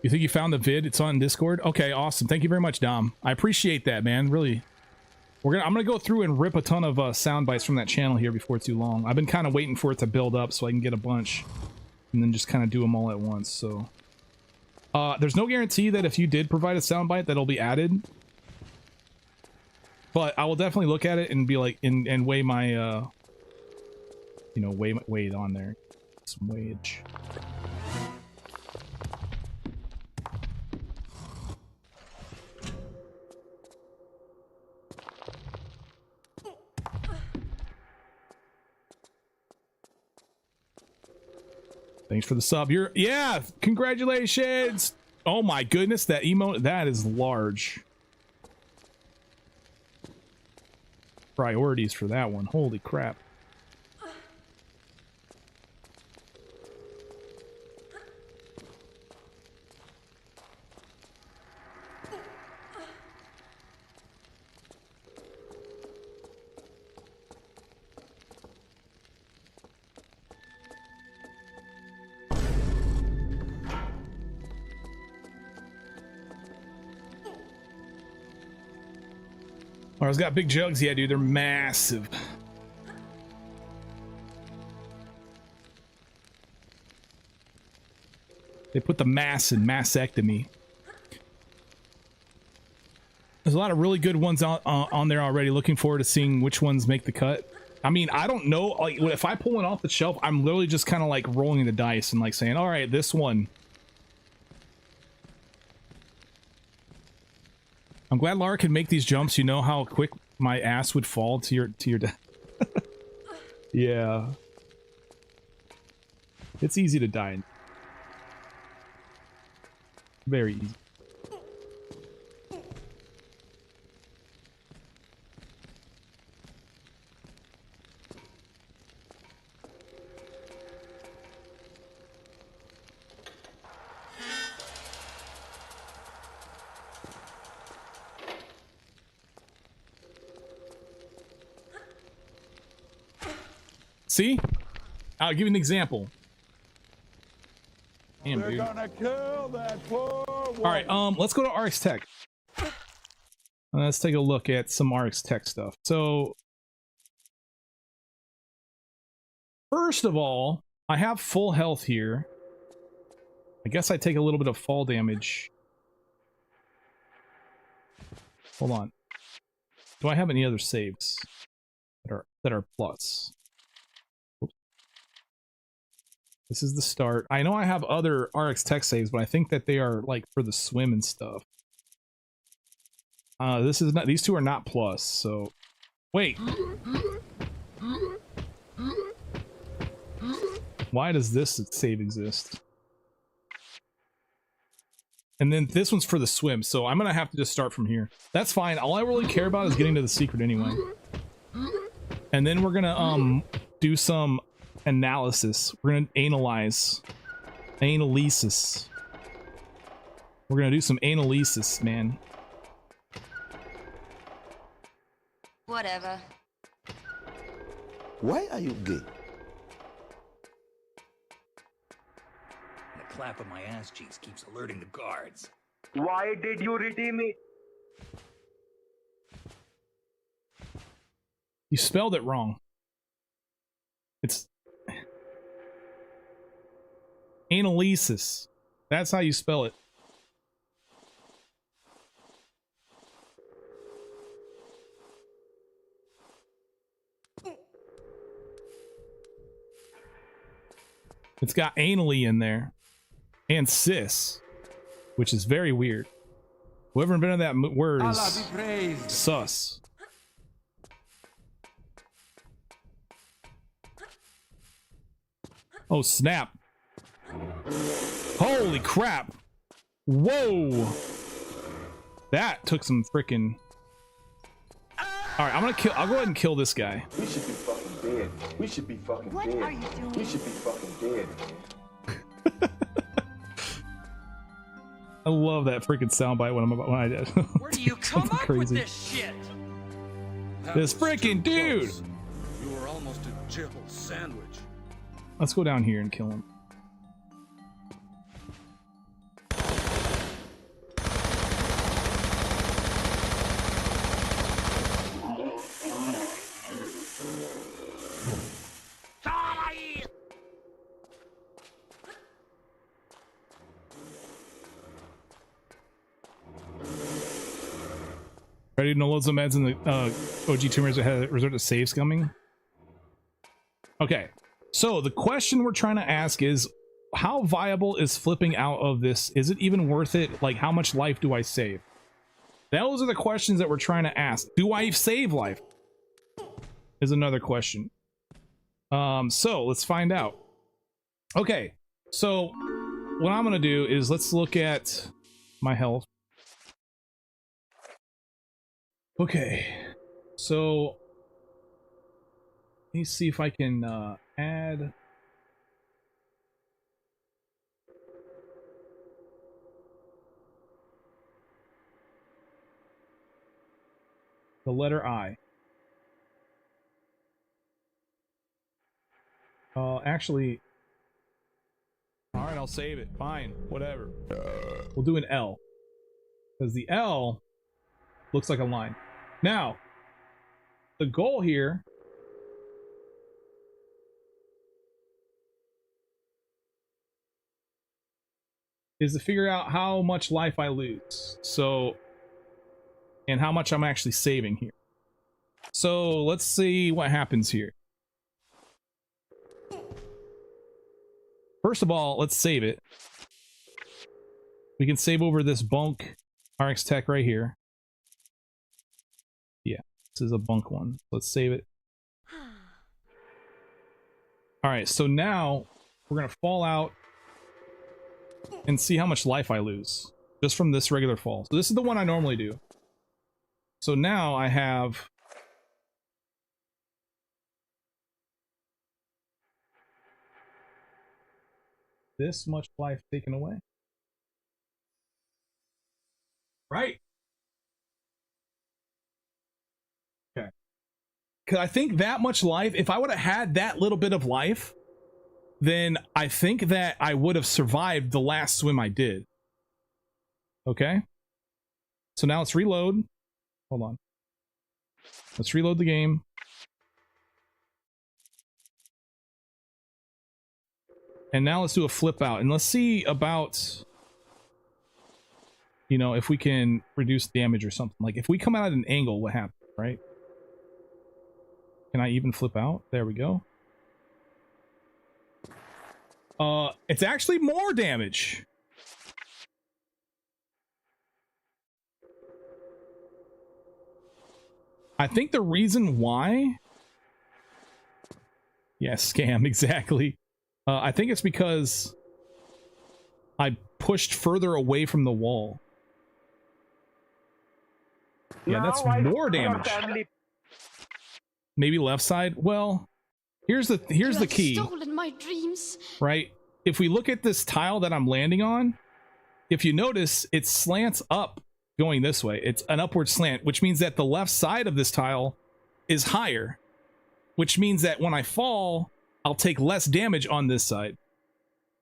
You think you found the vid? It's on Discord? Okay, awesome. Thank you very much, Dom. I appreciate that, man. Really. I'm gonna go through and rip a ton of sound bites from that channel here before too long. I've been kind of waiting for it to build up so I can get a bunch and then just kind of do them all at once. So there's no guarantee that if you did provide a soundbite that it'll be added, but I will definitely look at it and be like and weigh my you know, weigh it on there. Some wage. Thanks for the sub. Yeah, congratulations. Oh my goodness, that emote, that is large. Priorities for that one. Holy crap. Ours got big jugs. Yeah, dude, they're massive. They put the mass in mastectomy. There's a lot of really good ones on there already. Looking forward to seeing which ones make the cut. I mean, I don't know. Like, if I pull one off the shelf, I'm literally just kind of like rolling the dice and like saying, all right, this one. I'm glad Lara can make these jumps. You know how quick my ass would fall to your death. Yeah. It's easy to die. Very easy. See? I'll give you an example. Damn, dude. Gonna kill that poor All right, let's go to RX Tech. Let's take a look at some RX Tech stuff. So, first of all, I have full health here. I guess I take a little bit of fall damage. Hold on. Do I have any other saves that are plus? This is the start. I know I have other RX Tech saves, but I think that they are like for the swim and stuff. This is not. These two are not plus. So, wait. Why does this save exist? And then this one's for the swim. So I'm gonna have to just start from here. That's fine. All I really care about is getting to the secret anyway. And then we're gonna do some analysis. We're gonna analysis. We're gonna do some analysis, man. Whatever. Why are you gay? The clap of my ass cheeks keeps alerting the guards. Why did you redeem it? You spelled it wrong. It's analysis. That's how you spell it. It's got anally in there. And cis. Which is very weird. Whoever invented that word is sus. Oh, snap. Holy crap. Whoa. That took some freaking... Alright, I'll go ahead and kill this guy. We should be fucking dead. We should be fucking dead. What are you doing? We should be fucking dead. I love that freaking soundbite when I did. Where do you come up with this shit? This freaking dude. You were almost a Jill sandwich. Let's go down here and kill him. Ready to know loads of meds in the OG tumors that had resort to saves coming? Okay, so the question we're trying to ask is, how viable is flipping out of this? Is it even worth it? Like, how much life do I save? Those are the questions that we're trying to ask. Do I save life? Is another question. So let's find out. Okay, So what I'm gonna do is let's look at my health. Okay, so let me see if I can add. The letter I. Actually, all right, I'll save it. Fine, whatever. We'll do an L, because the L looks like a line. Now, the goal here is to figure out how much life I lose. So, and how much I'm actually saving here. So let's see what happens here. First of all, let's save it. We can save over this bunk RX Tech right here. Yeah, this is a bunk one. Let's save it. Alright, so now we're going to fall out and see how much life I lose just from this regular fall. So this is the one I normally do. So now I have this much life taken away. Right. Okay. Because I think that much life, if I would have had that little bit of life, then I think that I would have survived the last swim I did. Okay. So now let's reload. Hold on. Let's reload the game. And now let's do a flip out. And let's see about, you know, if we can reduce damage or something. Like if we come out at an angle, what happens, right? Can I even flip out? There we go. It's actually more damage. I think the reason why... Yeah, scam, exactly. I think it's because I pushed further away from the wall. Yeah, that's more damage. Maybe left side. Well, here's the key. Stolen my dreams. Right? If we look at this tile that I'm landing on, if you notice, it slants up going this way. It's an upward slant, which means that the left side of this tile is higher, which means that when I fall, I'll take less damage on this side.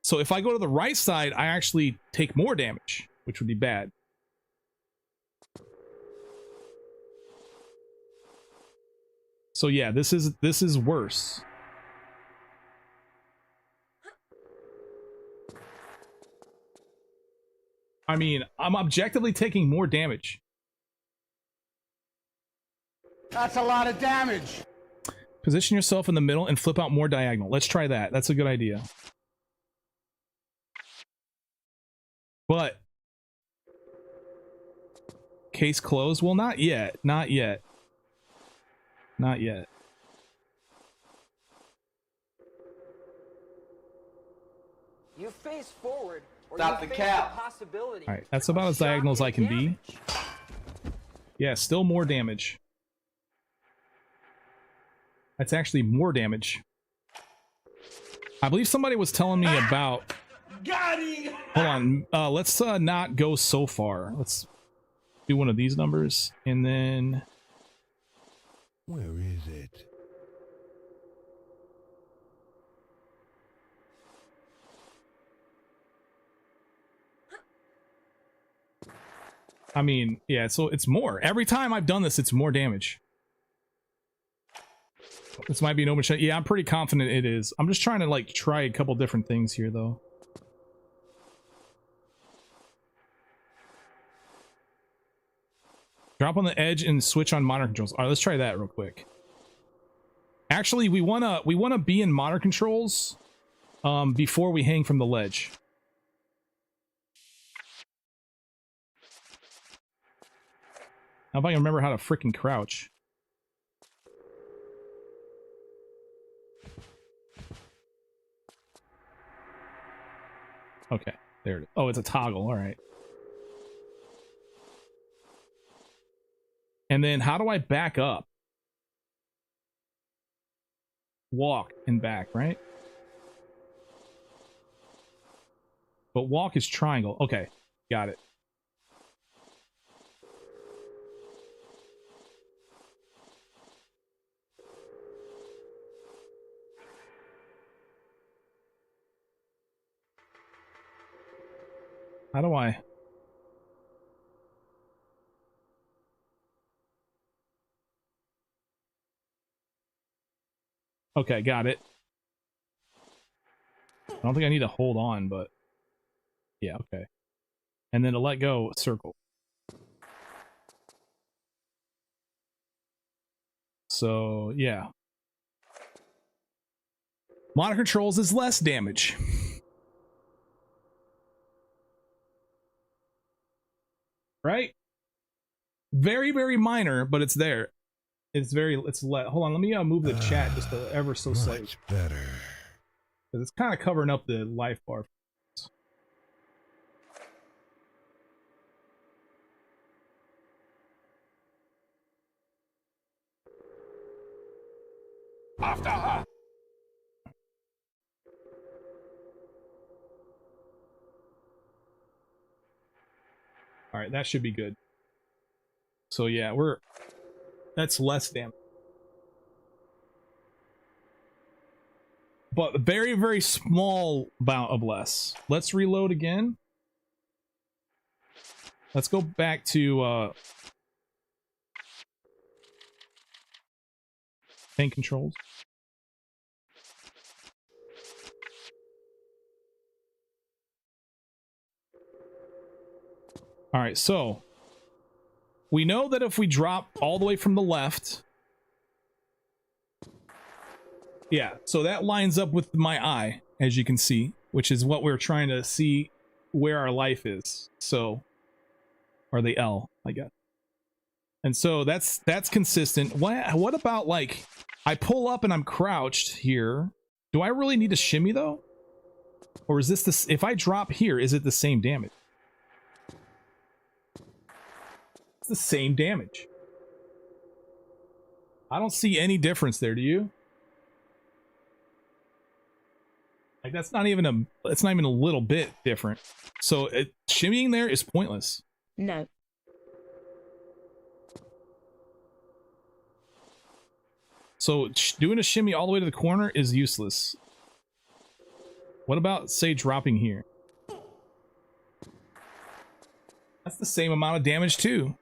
So if I go to the right side, I actually take more damage, which would be bad. So yeah, this is worse. I mean, I'm objectively taking more damage. That's a lot of damage. Position yourself in the middle and flip out more diagonal. Let's try that. That's a good idea. But case closed? Well, not yet. Not yet. Not yet. You face forward, or Stop you the face cap. the possibility. All right, that's about as diagonal as I can be. Yeah, still more damage. That's actually more damage. I believe somebody was telling me about... Hold on. Let's not go so far. Let's do one of these numbers, and then... Where is it? I mean, yeah, so it's more. Every time I've done this, it's more damage. This might be an open shot. Yeah, I'm pretty confident it is. I'm just trying to, like, try a couple different things here, though. Drop on the edge and switch on monitor controls. All right, let's try that real quick. Actually, we wanna be in monitor controls before we hang from the ledge. Now if I can remember how to freaking crouch. Okay, there it is. Oh, it's a toggle. All right. And then how do I back up? Walk and back, right? But walk is triangle. Okay, got it. How do I? Okay, got it. I don't think I need to hold on, but yeah, okay. And then to let go, circle. So, yeah. Mono controls is less damage. Right? Very, very minor, but it's there. Hold on, let me move the chat just ever so slightly. Much better. Because it's kind of covering up the life bar. After her. All right, that should be good. So yeah, that's less damage. But very, very small amount of less. Let's reload again. Let's go back to tank controls. All right, so we know that if we drop all the way from the left, yeah, so that lines up with my eye, as you can see, which is what we're trying to see where our life is. So, or the L, I guess. And so that's consistent. What about, like, I pull up and I'm crouched here. Do I really need to shimmy though? Or is this if I drop here, is it the same damage? It's the same damage. I don't see any difference there, do you? Like, that's not even a little bit different. So shimmying there is pointless. No. So doing a shimmy all the way to the corner is useless. What about, say, dropping here? That's the same amount of damage too.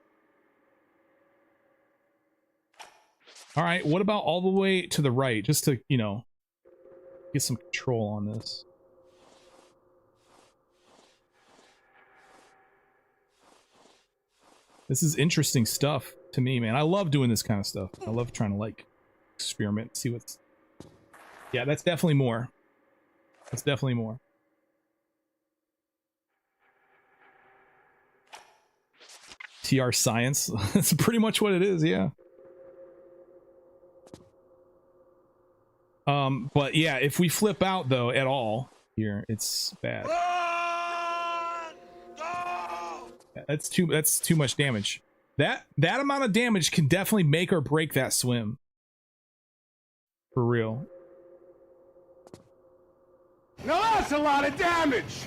All right, what about all the way to the right? Just to, you know, get some control on this. This is interesting stuff to me, man. I love doing this kind of stuff. I love trying to, like, experiment, see what's... Yeah, that's definitely more. That's definitely more. TR science. That's pretty much what it is, yeah. But yeah, if we flip out though at all here, it's bad. That's too much damage. That amount of damage can definitely make or break that swim. For real. Now that's a lot of damage.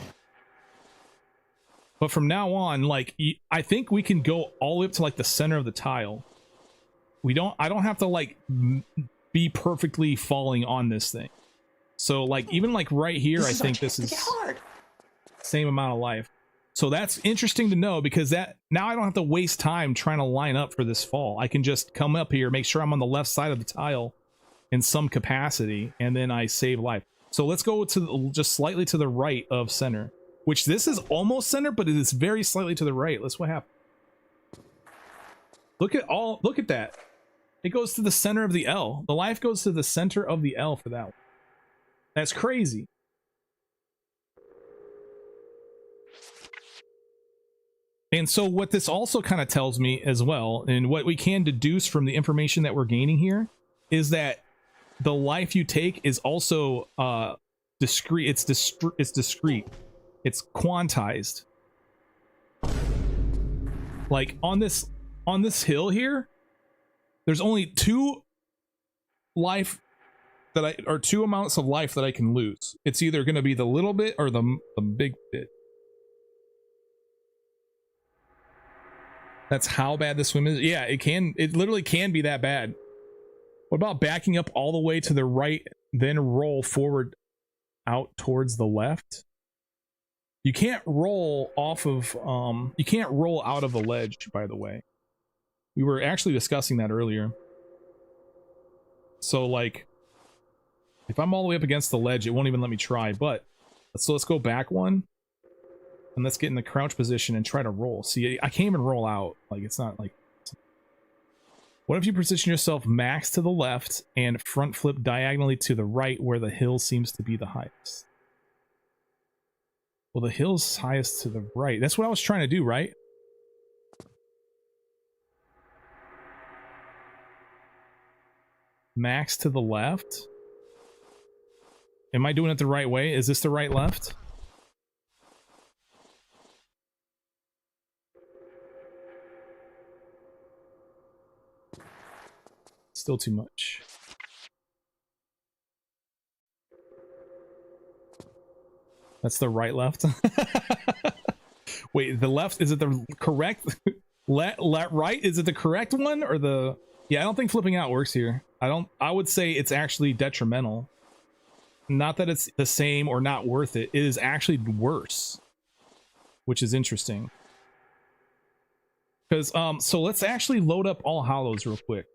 But from now on, like, I think we can go all the way up to, like, the center of the tile. I don't have to, like, be perfectly falling on this thing. So, like, even, like, right here, I think this is same amount of life. So that's interesting to know, because that now I don't have to waste time trying to line up for this fall. I can just come up here, make sure I'm on the left side of the tile in some capacity, and then I save life. So let's go to just slightly to the right of center, which this is almost center, but it is very slightly to the right. Let's what happened. Look at that. It goes to the center of the L. The life goes to the center of the L for that one. That's crazy. And so what this also kind of tells me as well, and what we can deduce from the information that we're gaining here, is that the life you take is also discrete. It's discrete. It's quantized. Like on this hill here, there's only 2 life that or 2 amounts of life that I can lose. It's either going to be the little bit or the big bit. That's how bad the swim is. Yeah, it literally can be that bad. What about backing up all the way to the right, then roll forward out towards the left? You can't roll off of, you can't roll out of the ledge, by the way. We were actually discussing that earlier. So, like, if I'm all the way up against the ledge, it won't even let me try, but, so let's go back one. And let's get in the crouch position and try to roll. See, I can't even roll out. Like, it's not like... What if you position yourself max to the left and front flip diagonally to the right where the hill seems to be the highest? Well, the hill's highest to the right. That's what I was trying to do, right? Max to the left. Am I doing it the right way? Is this the right left? Still too much. That's the right left. Wait, the left, is it the correct? Right, is it the correct one or the... Yeah, I don't think flipping out works here. I would say it's actually detrimental. Not that it's the same or not worth it. It is actually worse, which is interesting. Because, so let's actually load up All Hallows real quick.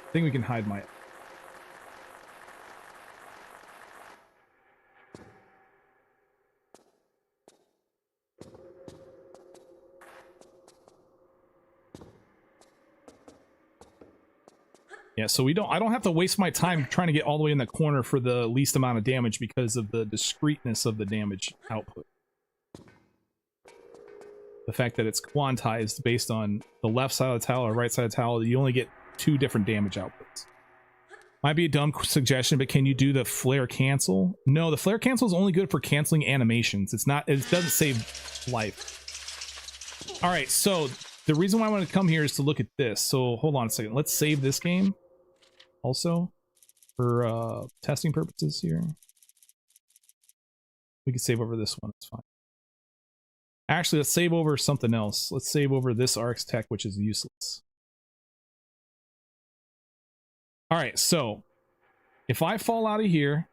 I think we can hide my... Yeah, so I don't have to waste my time trying to get all the way in the corner for the least amount of damage because of the discreteness of the damage output. The fact that it's quantized based on the left side of the tile or right side of the tile, you only get 2 different damage outputs. Might be a dumb suggestion, but can you do the flare cancel? No, the flare cancel is only good for canceling animations. It's not, it doesn't save life. All right, so the reason why I want to come here is to look at this. So hold on a second. Let's save this game also for testing purposes here. We can save over this one. It's fine. Actually, let's save over something else. Let's save over this RX Tech, which is useless. All right, so if I fall out of here,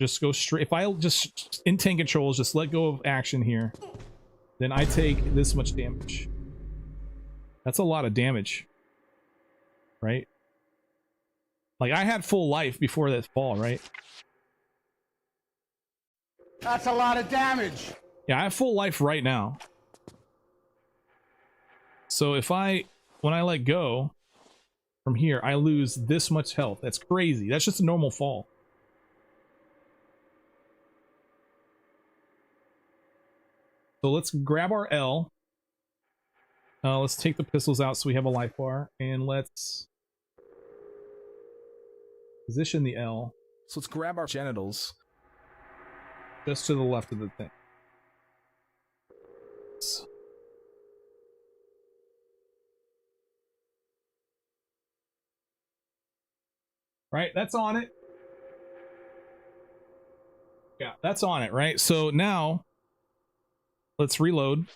just go straight. If I just in tank controls, just let go of action here, then I take this much damage. That's a lot of damage, right? Like I had full life before that fall, right? That's a lot of damage. Yeah, I have full life right now. So if when I let go from here, I lose this much health. That's crazy. That's just a normal fall. So let's grab our L. Let's take the pistols out so we have a life bar, and let's position the L. So let's grab our genitals just to the left of the thing. Right, that's on it. Yeah, that's on it, right? So now let's reload.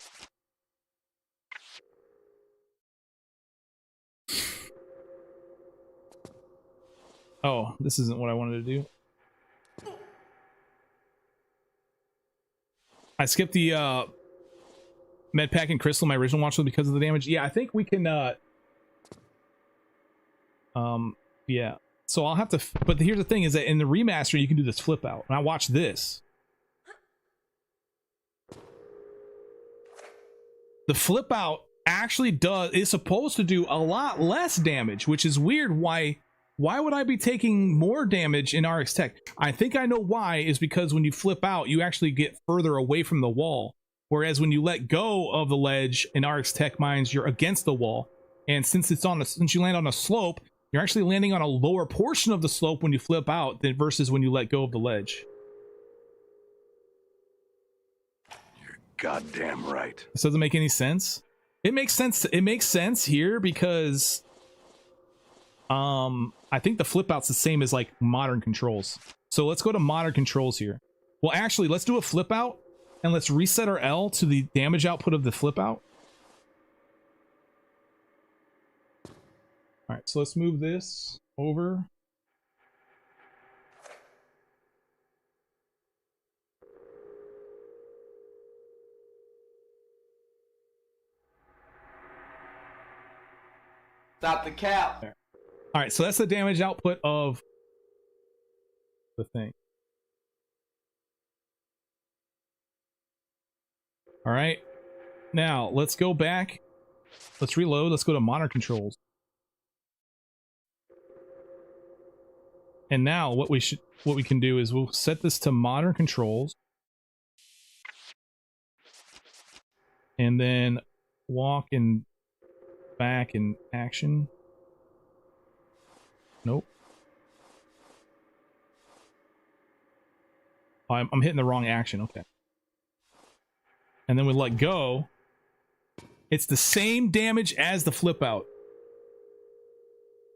Oh, this isn't what I wanted to do. I skipped the med pack and crystal, my original watch, because of the damage. Yeah, I think we can yeah. So I'll have to, but here's the thing is that in the remaster, you can do this flip out. And I watch this. The flip out actually is supposed to do a lot less damage, which is weird. Why would I be taking more damage in RX Tech? I think I know why, is because when you flip out, you actually get further away from the wall. Whereas when you let go of the ledge in RX Tech mines, you're against the wall. And since you land on a slope, you're actually landing on a lower portion of the slope when you flip out than versus when you let go of the ledge. You're goddamn right. This doesn't make any sense. It makes sense. It makes sense here because I think the flip out's the same as like modern controls. So let's go to modern controls here. Well, actually, let's do a flip out and let's reset our L to the damage output of the flip out. All right, so let's move this over. Stop the cap. There. All right, so that's the damage output of the thing. All right, now let's go back. Let's reload. Let's go to modern controls. And now what we can do is we'll set this to modern controls. And then walk and back in action. Nope. I'm hitting the wrong action. Okay. And then we let go. It's the same damage as the flip out.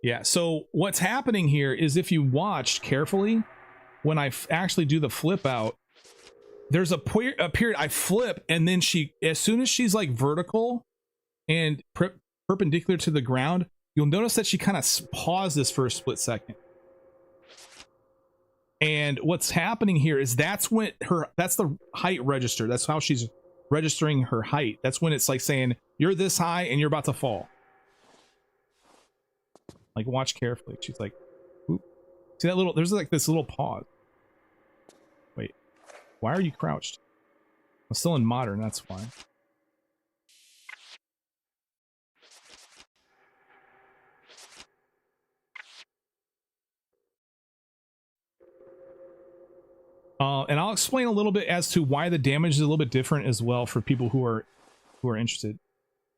Yeah, so what's happening here is if you watched carefully, when I actually do the flip out, there's a period I flip, and then as soon as she's like vertical and perpendicular to the ground, you'll notice that she kind of pauses for a split second. And what's happening here is that's the height register. That's how she's registering her height. That's when it's like saying, you're this high and you're about to fall. Like, watch carefully. She's like, oop. See that little, there's like this little pause. Wait, why are you crouched? I'm still in modern, that's why. And I'll explain a little bit as to why the damage is a little bit different as well for people who are interested.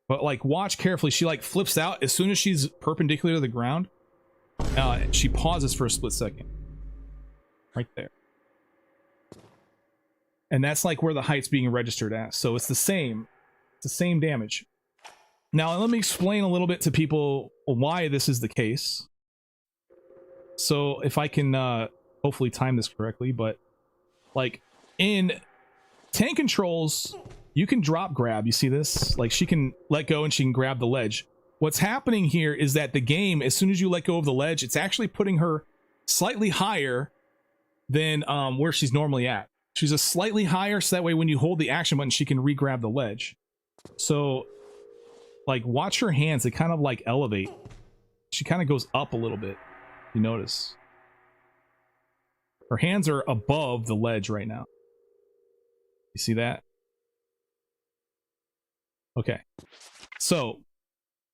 But like, watch carefully. She like flips out as soon as she's perpendicular to the ground. She pauses for a split second. Right there. And that's like where the height's being registered at. So it's the same. It's the same damage. Now let me explain a little bit to people why this is the case. So if I can hopefully time this correctly, but like in tank controls, you can drop grab. You see this? Like, she can let go and she can grab the ledge. What's happening here is that the game, as soon as you let go of the ledge, it's actually putting her slightly higher than where she's normally at. She's a slightly higher, so that way when you hold the action button, she can re-grab the ledge. So, like, watch her hands. They kind of like elevate. She kind of goes up a little bit. You notice? Her hands are above the ledge right now. You see that? Okay. So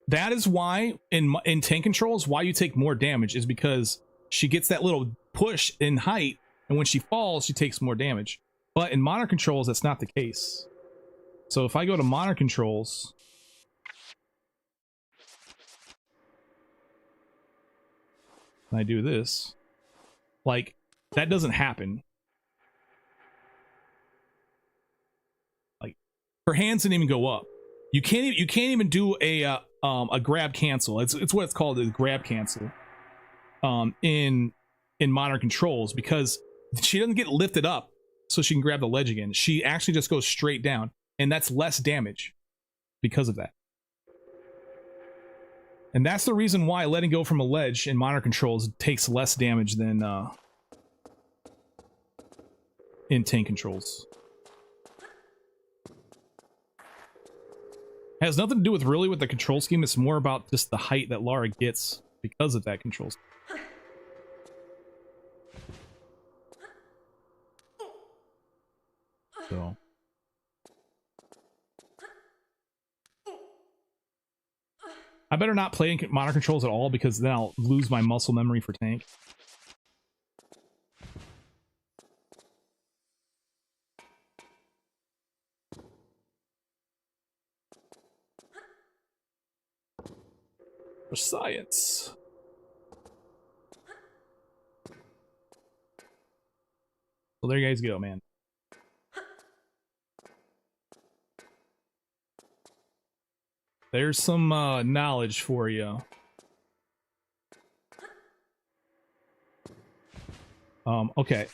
that is why in tank controls, why you take more damage is because she gets that little push in height, and when she falls, she takes more damage. But in modern controls, that's not the case. So if I go to modern controls, and I do this, like, that doesn't happen. Like, her hands didn't even go up. You can't even do a grab cancel. It's what it's called, a grab cancel. In modern controls, because she doesn't get lifted up so she can grab the ledge again. She actually just goes straight down, and that's less damage because of that. And that's the reason why letting go from a ledge in modern controls takes less damage than in tank controls. It has nothing to do with really with the control scheme. It's more about just the height that Lara gets because of that control scheme. So I better not play in modern controls at all, because then I'll lose my muscle memory for tank. For science. So there you guys go, man. There's some knowledge for you. Okay.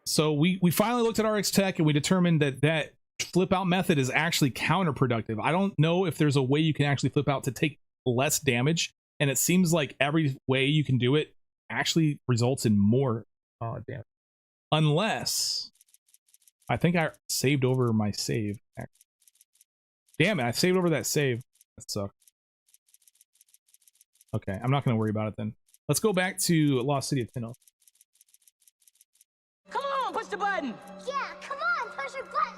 So we finally looked at RX Tech and we determined that that flip out method is actually counterproductive. I don't know if there's a way you can actually flip out to take less damage, and it seems like every way you can do it actually results in more damage. Unless I think I saved over my save. Damn it, I saved over that save. That sucks. Okay, I'm not gonna worry about it then. Let's go back to Lost City of Tenno. Come on, push the button. Yeah, come on, push your button.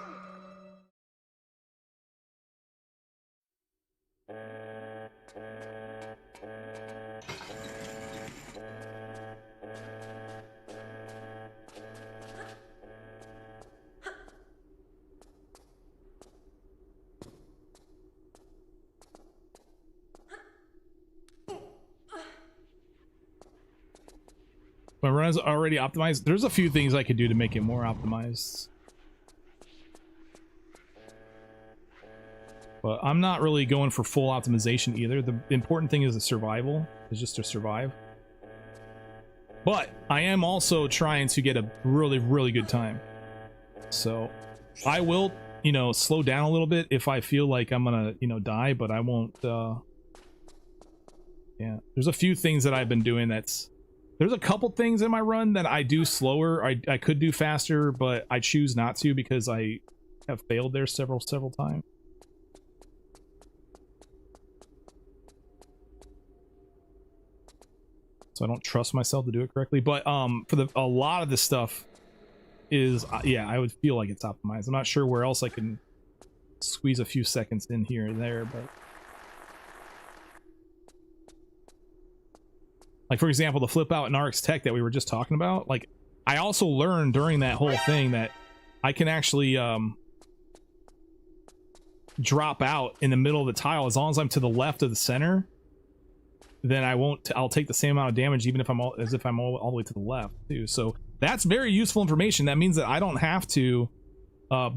My run is already optimized. There's a few things I could do to make it more optimized. But I'm not really going for full optimization either. The important thing is the survival, is just to survive. But I am also trying to get a really, really good time. So I will, you know, slow down a little bit if I feel like I'm gonna, you know, die, but I won't, yeah. There's a few things that I've been doing that's... There's a couple things in my run that I do slower. I could do faster, but I choose not to because I have failed there several times. So I don't trust myself to do it correctly. But for a lot of this stuff is, yeah, I would feel like it's optimized. I'm not sure where else I can squeeze a few seconds in here and there, but... Like, for example, the flip out in RX Tech that we were just talking about, like, I also learned during that whole thing that I can actually drop out in the middle of the tile as long as I'm to the left of the center. Then I'll take the same amount of damage even if I'm all the way to the left too. So that's very useful information. That means that I don't have to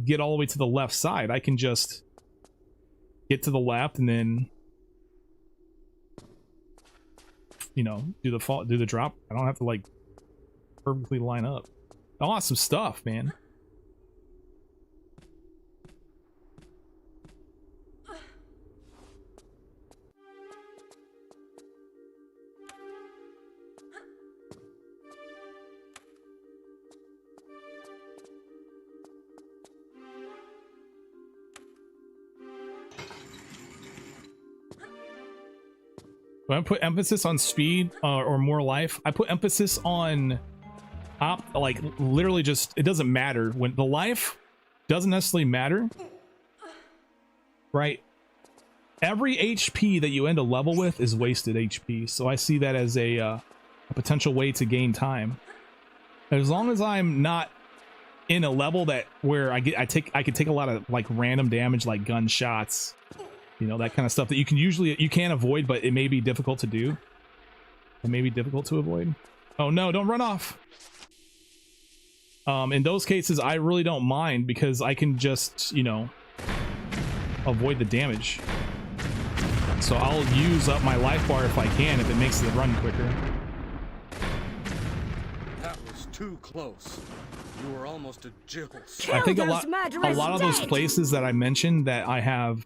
get all the way to the left side. I can just get to the left and then, you know, do the drop. I don't have to like perfectly line up. Awesome stuff, man. When I put emphasis on speed or more life, I put emphasis on like literally just, it doesn't matter. When the life doesn't necessarily matter, right? Every HP that you end a level with is wasted HP. So I see that as a potential way to gain time. As long as I'm not in a level that where I could take a lot of like random damage, like gunshots, you know, that kind of stuff that you can avoid, but it may be difficult to do. It may be difficult to avoid. Oh no, don't run off. In those cases, I really don't mind because I can just, you know, avoid the damage. So I'll use up my life bar if I can, if it makes the run quicker. That was too close. You were almost a Jill. I think a lot of those places that I mentioned that I have,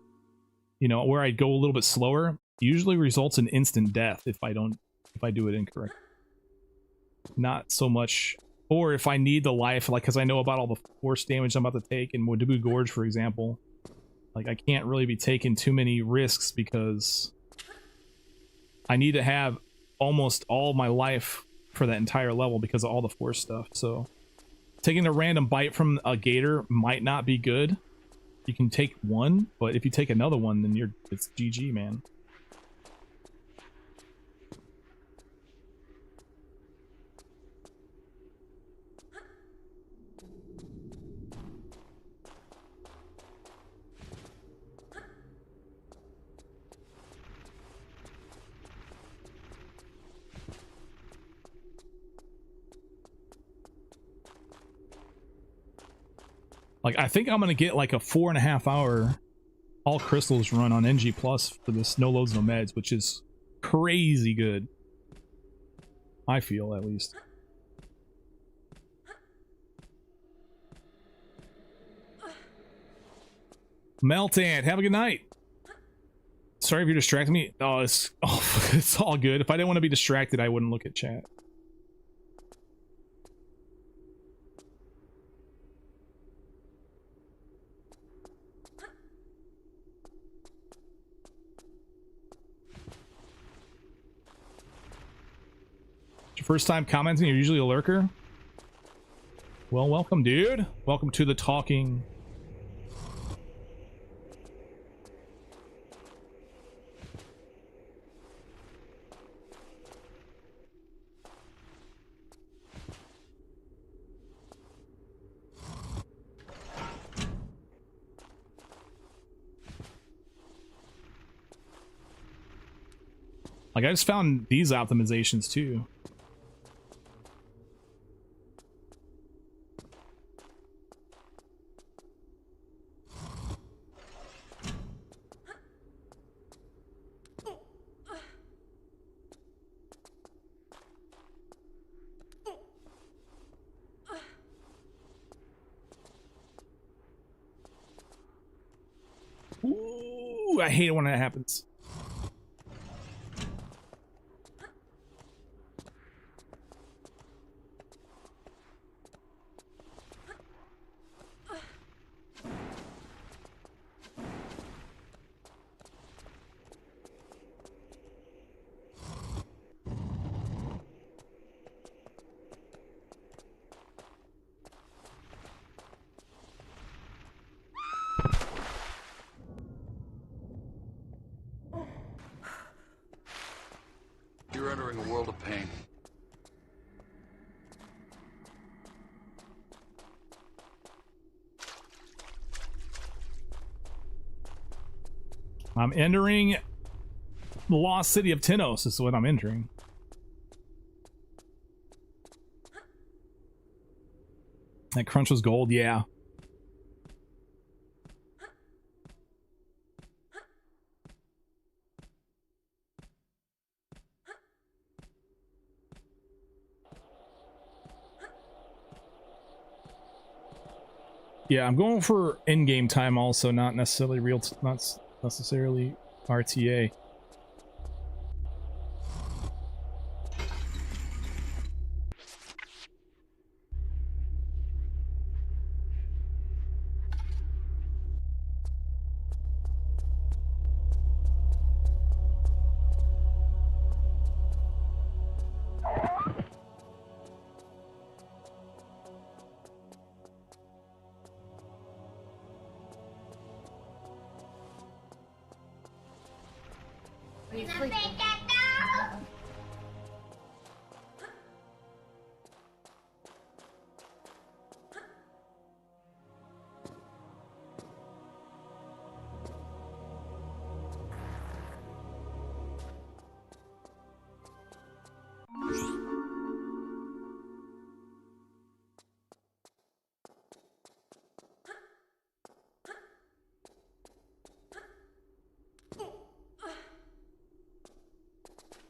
you know, where I go a little bit slower, usually results in instant death if I do it incorrect. Not so much, or if I need the life, like, because I know about all the force damage I'm about to take in Wadabu Gorge, for example. Like, I can't really be taking too many risks because I need to have almost all my life for that entire level because of all the force stuff. So taking a random bite from a gator might not be good. You can take one, but if you take another one, then it's GG, man. Like, I think I'm gonna get like a 4.5 hour all crystals run on NG Plus for this no loads, no meds, which is crazy good. I feel, at least. Meltant, have a good night. Sorry if you're distracting me. Oh, it's all good. If I didn't want to be distracted, I wouldn't look at chat. Your first time commenting, you're usually a lurker? Well, welcome, dude. Welcome to the talking. Like, I just found these optimizations too. Ooh, I hate it when that happens. You're entering a world of pain. I'm entering the lost city of Tinos is what I'm entering. That crunch was gold, yeah. Yeah, I'm going for in-game time also, not necessarily not necessarily RTA.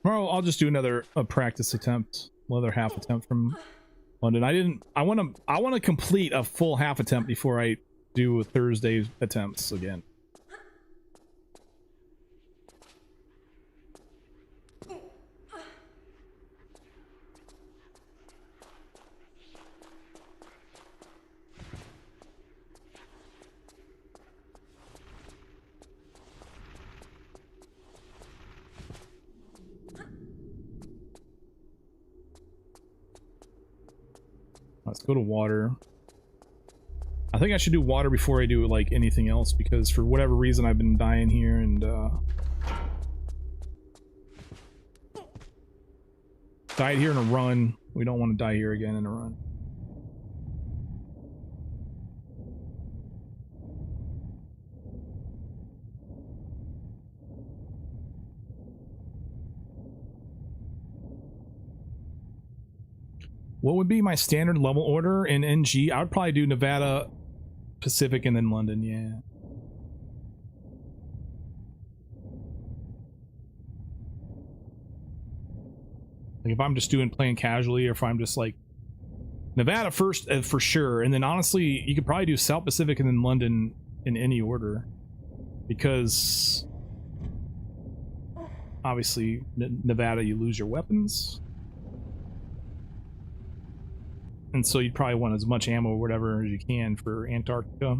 Tomorrow I'll just do another practice attempt, another half attempt from London. I want to complete a full half attempt before I do Thursday attempts again. Let's go to water. I think I should do water before I do like anything else, because for whatever reason I've been dying here, and died here in a run. We don't want to die here again in a run. What would be my standard level order in NG? I would probably do Nevada Pacific and then London, yeah. Like if I'm just playing casually, or if I'm just like Nevada first for sure, and then honestly you could probably do South Pacific and then London in any order, because obviously Nevada you lose your weapons, and so you'd probably want as much ammo or whatever as you can for Antarctica.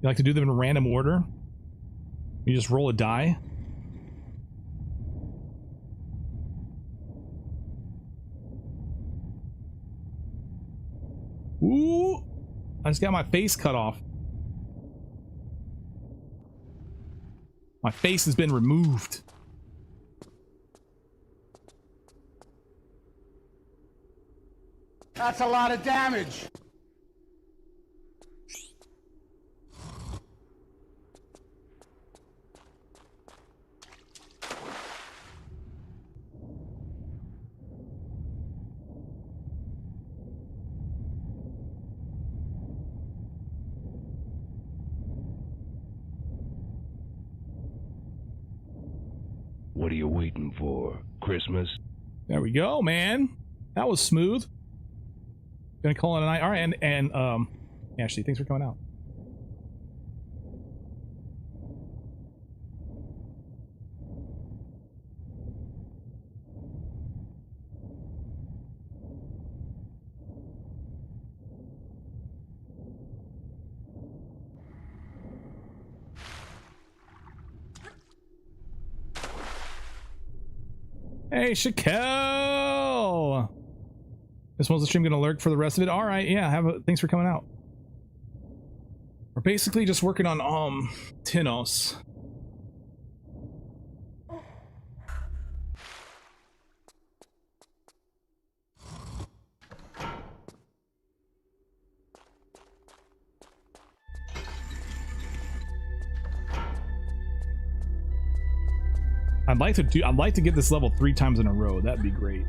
You like to do them in random order? You just roll a die? Ooh! I just got my face cut off. My face has been removed. That's a lot of damage. What are you waiting for? Christmas? There we go, man. That was smooth. Gonna call it a night. All right, and Ashley, thanks for coming out. Hey, Shakel! This one's the stream gonna lurk for the rest of it. All right, yeah. Thanks for coming out. We're basically just working on Tinos. I'd like to get this level 3 times in a row. That'd be great.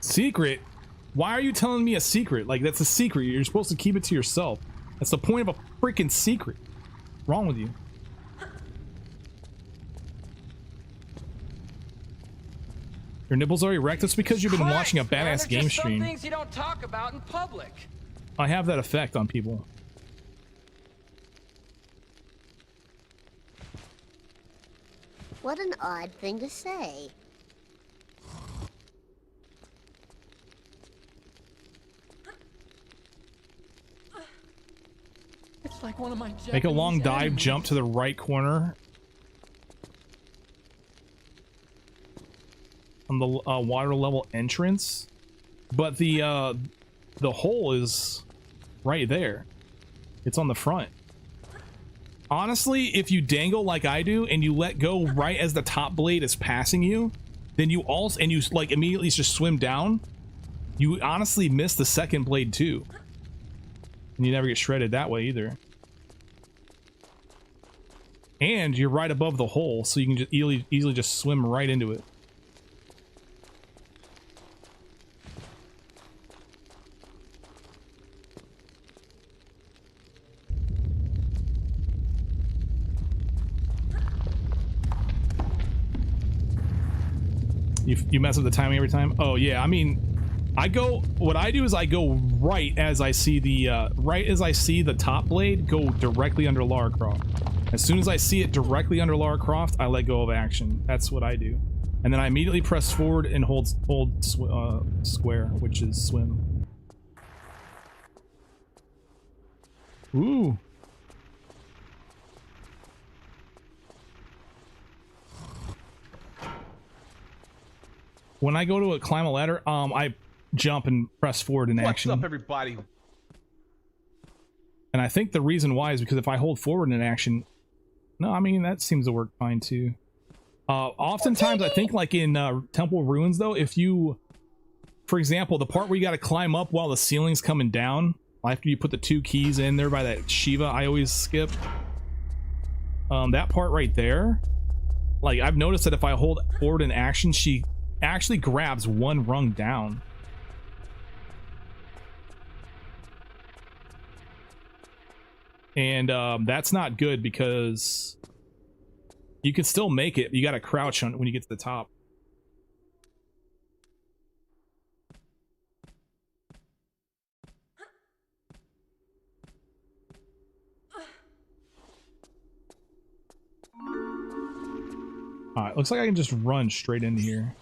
Secret? Why are you telling me a secret? Like, that's a secret. You're supposed to keep it to yourself. That's the point of a freaking secret. What's wrong with you? Your nipples are erect. That's because you've been watching a badass game stream. Some things you don't talk about in public. I have that effect on people. What an odd thing to say. It's like one of my Make a long dive, jump to the right corner on the water level entrance, but the hole is right there. It's on the front. Honestly, if you dangle like I do and you let go right as the top blade is passing you, then you also like immediately just swim down, you honestly miss the second blade too. And you never get shredded that way either. And you're right above the hole, so you can just easily just swim right into it. You mess up the timing every time? Oh yeah, I mean, what I do is I go right as I see the top blade go directly under Lara Croft. As soon as I see it directly under Lara Croft, I let go of action. That's what I do. And then I immediately press forward and hold square, which is swim. Ooh. When I go to climb a ladder, I jump and press forward in action. What's up, everybody? And I think the reason why is because if I hold forward in action, no, I mean, that seems to work fine too. Oftentimes, I think like in Temple Ruins though, if you, for example, the part where you got to climb up while the ceiling's coming down, after you put the 2 keys in there by that Shiva I always skip, that part right there, like I've noticed that if I hold forward in action, she actually grabs 1 rung down. And that's not good because you can still make it. You got to crouch on it when you get to the top. Alright, looks like I can just run straight into here.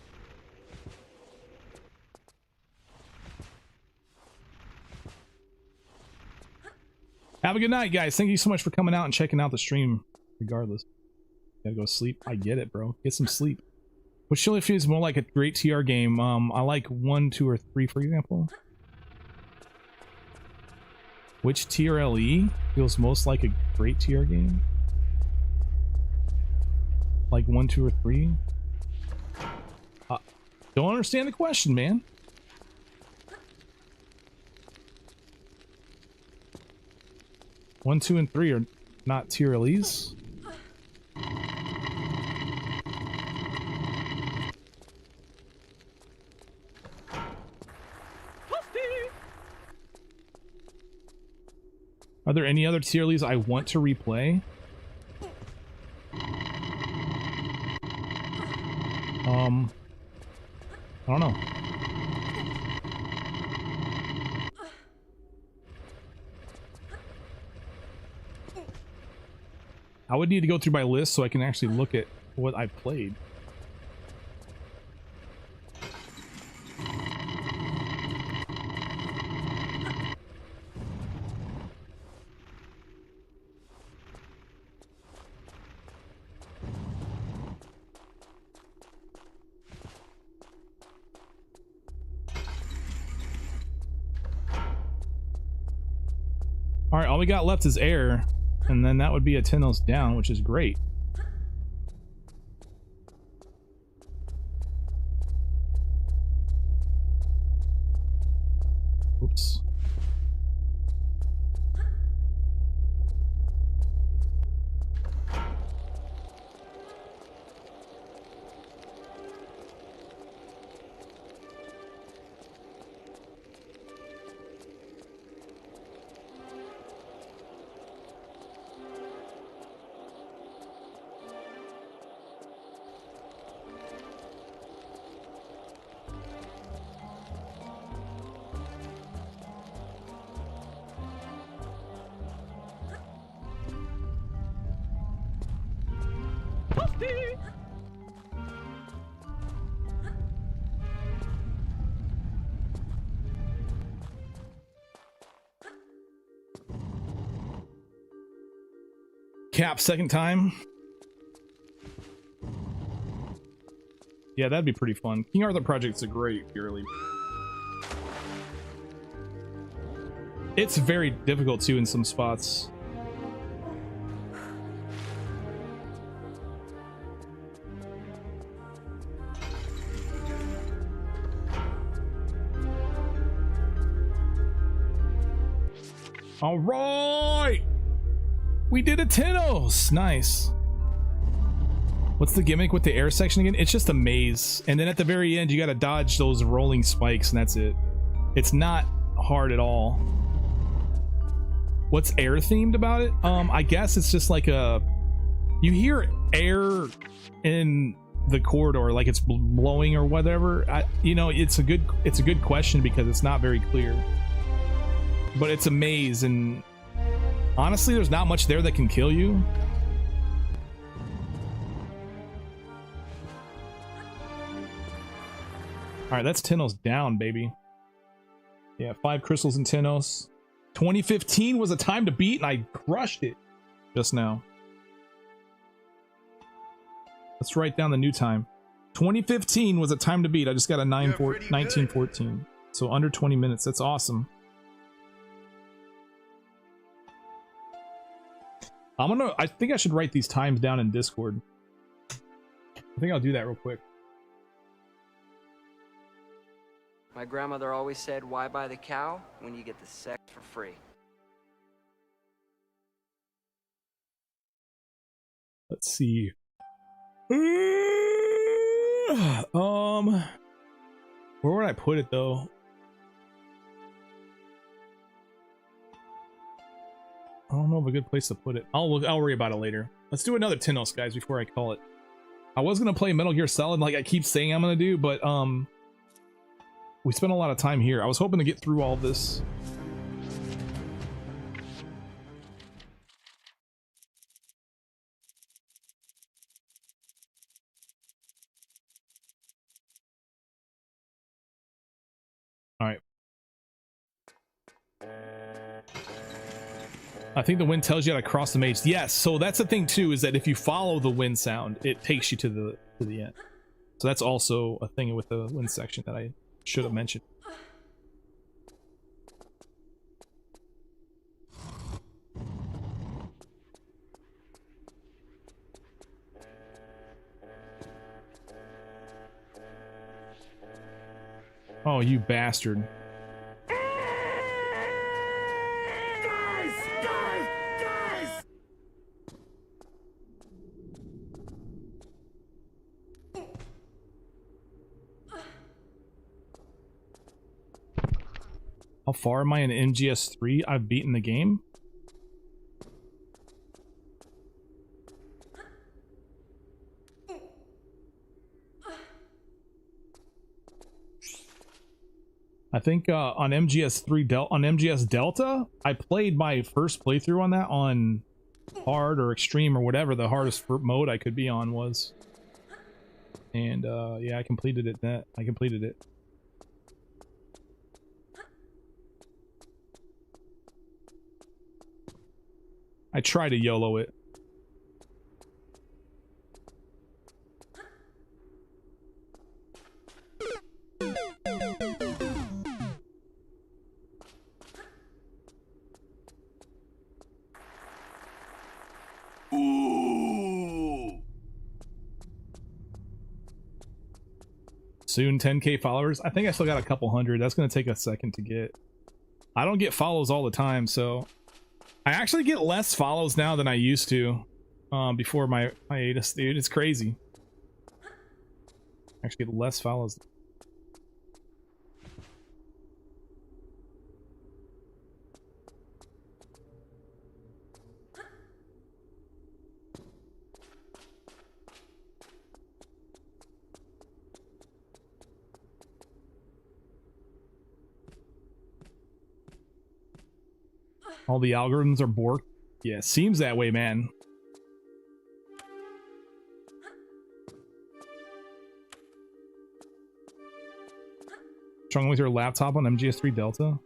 Have a good night, guys. Thank you so much for coming out and checking out the stream. Regardless, gotta go sleep. I get it, bro. Get some sleep. Which surely feels more like a great TR game. I like 1, 2, or 3, for example. Which TRLE feels most like a great TR game? Like 1, 2, or 3? Don't understand the question, man. One, 2, and 3 are not TRLEs. Are there any other TRLEs I want to replay? I don't know. I would need to go through my list so I can actually look at what I played. Alright, all we got left is air, and then that would be a Tennos down, which is great. Oops. Cap second time. Yeah, that'd be pretty fun. King Arthur Project's a great purely. It's very difficult too in some spots. All right. We did a Tennos! Nice. What's the gimmick with the air section again? It's just a maze. And then at the very end, you gotta dodge those rolling spikes, and that's it. It's not hard at all. What's air themed about it? I guess it's just like a... You hear air in the corridor, like it's blowing or whatever. You know, it's a good question because it's not very clear. But it's a maze, and... honestly, there's not much there that can kill you. All right, that's Tennos down, baby. Yeah, 5 crystals in Tennos. 2015 was a time to beat, and I crushed it just now. Let's write down the new time. 2015 was a time to beat. I just got a 1914. So under 20 minutes. That's awesome. I think I should write these times down in Discord. I think I'll do that real quick. My grandmother always said, why buy the cow when you get the sex for free? Let's see. Where would I put it though? I don't know of a good place to put it. I'll worry about it later. Let's do another Tennos, guys, before I call it. I was gonna play Metal Gear Solid like I keep saying I'm gonna do, but we spent a lot of time here. I was hoping to get through all this. All right. I think the wind tells you how to cross the maze. Yes, so that's the thing too, is that if you follow the wind sound, it takes you to the end. So that's also a thing with the wind section that I should have mentioned. Oh, you bastard. How far am I in MGS3? I've beaten the game. I think on MGS Delta, I played my first playthrough on that on hard or extreme or whatever the hardest mode I could be on was. And yeah, I completed it. I completed it. I try to YOLO it. Ooh. Soon 10K followers. I think I still got a couple hundred. That's going to take a second to get. I don't get follows all the time, so I actually get less follows now than I used to before my hiatus, dude. It's crazy. I actually get less follows. All the algorithms are borked. Yeah, seems that way, man. What's wrong with your laptop on MGS3 Delta?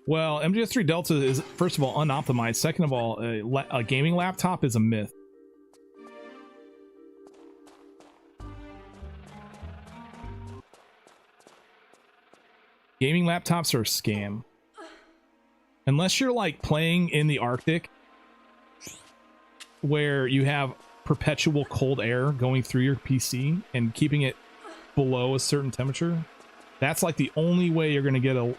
Well, MGS3 Delta is, first of all, unoptimized. Second of all, a gaming laptop is a myth. Gaming laptops are a scam. Unless you're like playing in the Arctic where you have perpetual cold air going through your PC and keeping it below a certain temperature, that's like the only way you're going to get a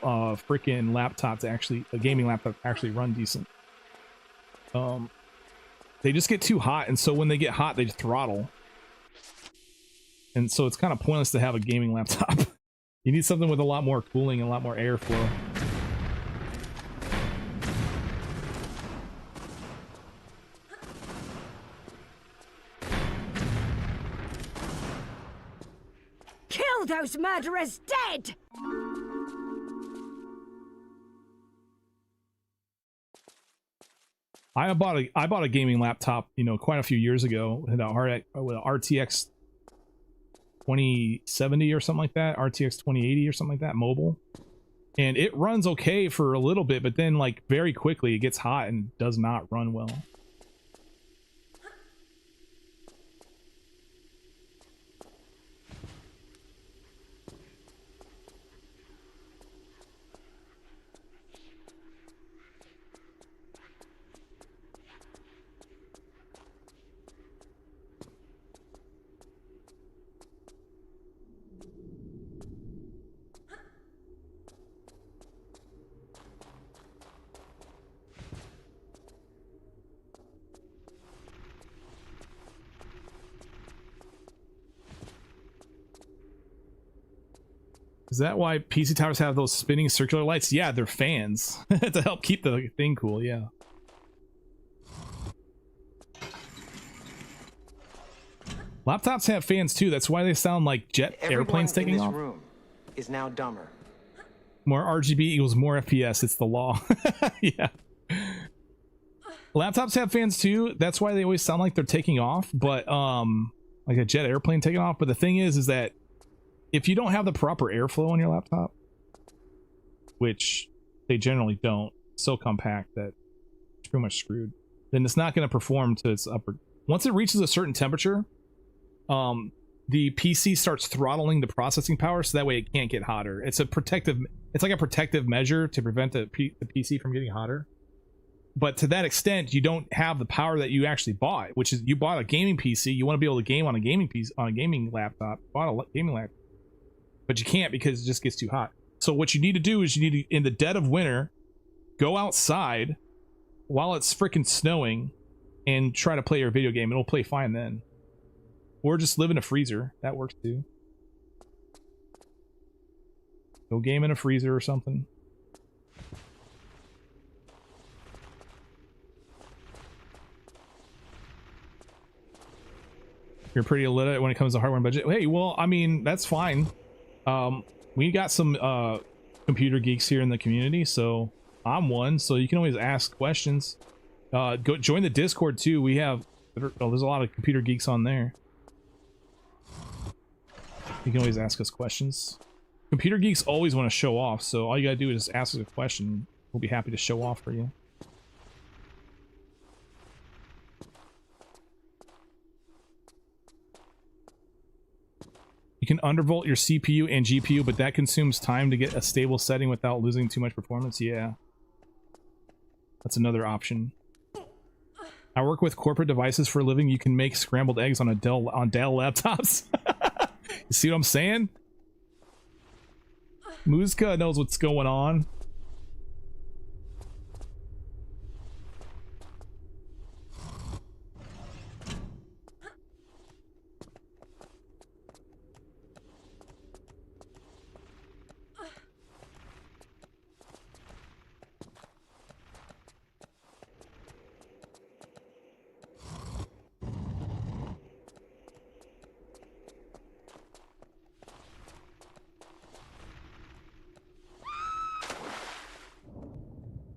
freaking laptop to actually, a gaming laptop to actually run decent. They just get too hot, and so when they get hot, they throttle. And so it's kind of pointless to have a gaming laptop. You need something with a lot more cooling and a lot more airflow. Kill those murderers dead! I bought a gaming laptop, you know, quite a few years ago with a RTX 2070 or something like that, RTX 2080 or something like that, mobile. And it runs okay for a little bit, but then like very quickly it gets hot and does not run well. Is that why PC towers have those spinning circular lights? Yeah, they're fans to help keep the thing cool, yeah. Laptops have fans too. That's why they sound like jet airplanes taking off. Room is now dumber. More RGB equals more FPS. It's the law. Yeah. Laptops have fans too. That's why they always sound like they're taking off, but like a jet airplane taking off. But the thing is that if you don't have the proper airflow on your laptop, which they generally don't, so compact that it's pretty much screwed, then it's not going to perform to its upper. Once it reaches a certain temperature, the PC starts throttling the processing power, so that way it can't get hotter. It's like a protective measure to prevent the PC from getting hotter. But to that extent, you don't have the power that you actually bought, which is you bought a gaming PC. You want to be able to game on a gaming PC, on a gaming laptop. You bought a gaming laptop, but you can't because it just gets too hot. So what you need to do is you need to, in the dead of winter, go outside while it's freaking snowing and try to play your video game. It'll play fine then. Or just live in a freezer. That works too. Go game in a freezer or something. You're pretty illiterate when it comes to hardware and budget. Hey, well, I mean, that's fine. We got some computer geeks here in the community, so I'm one, so you can always ask questions. Go join the Discord too. We have there's a lot of computer geeks on there. You can always ask us questions. Computer geeks always want to show off, so all you gotta do is just ask us a question. We'll be happy to show off for you. You can undervolt your CPU and GPU, but that consumes time to get a stable setting without losing too much performance. Yeah. That's another option. I work with corporate devices for a living. You can make scrambled eggs on Dell laptops. You see what I'm saying? Muzka knows what's going on.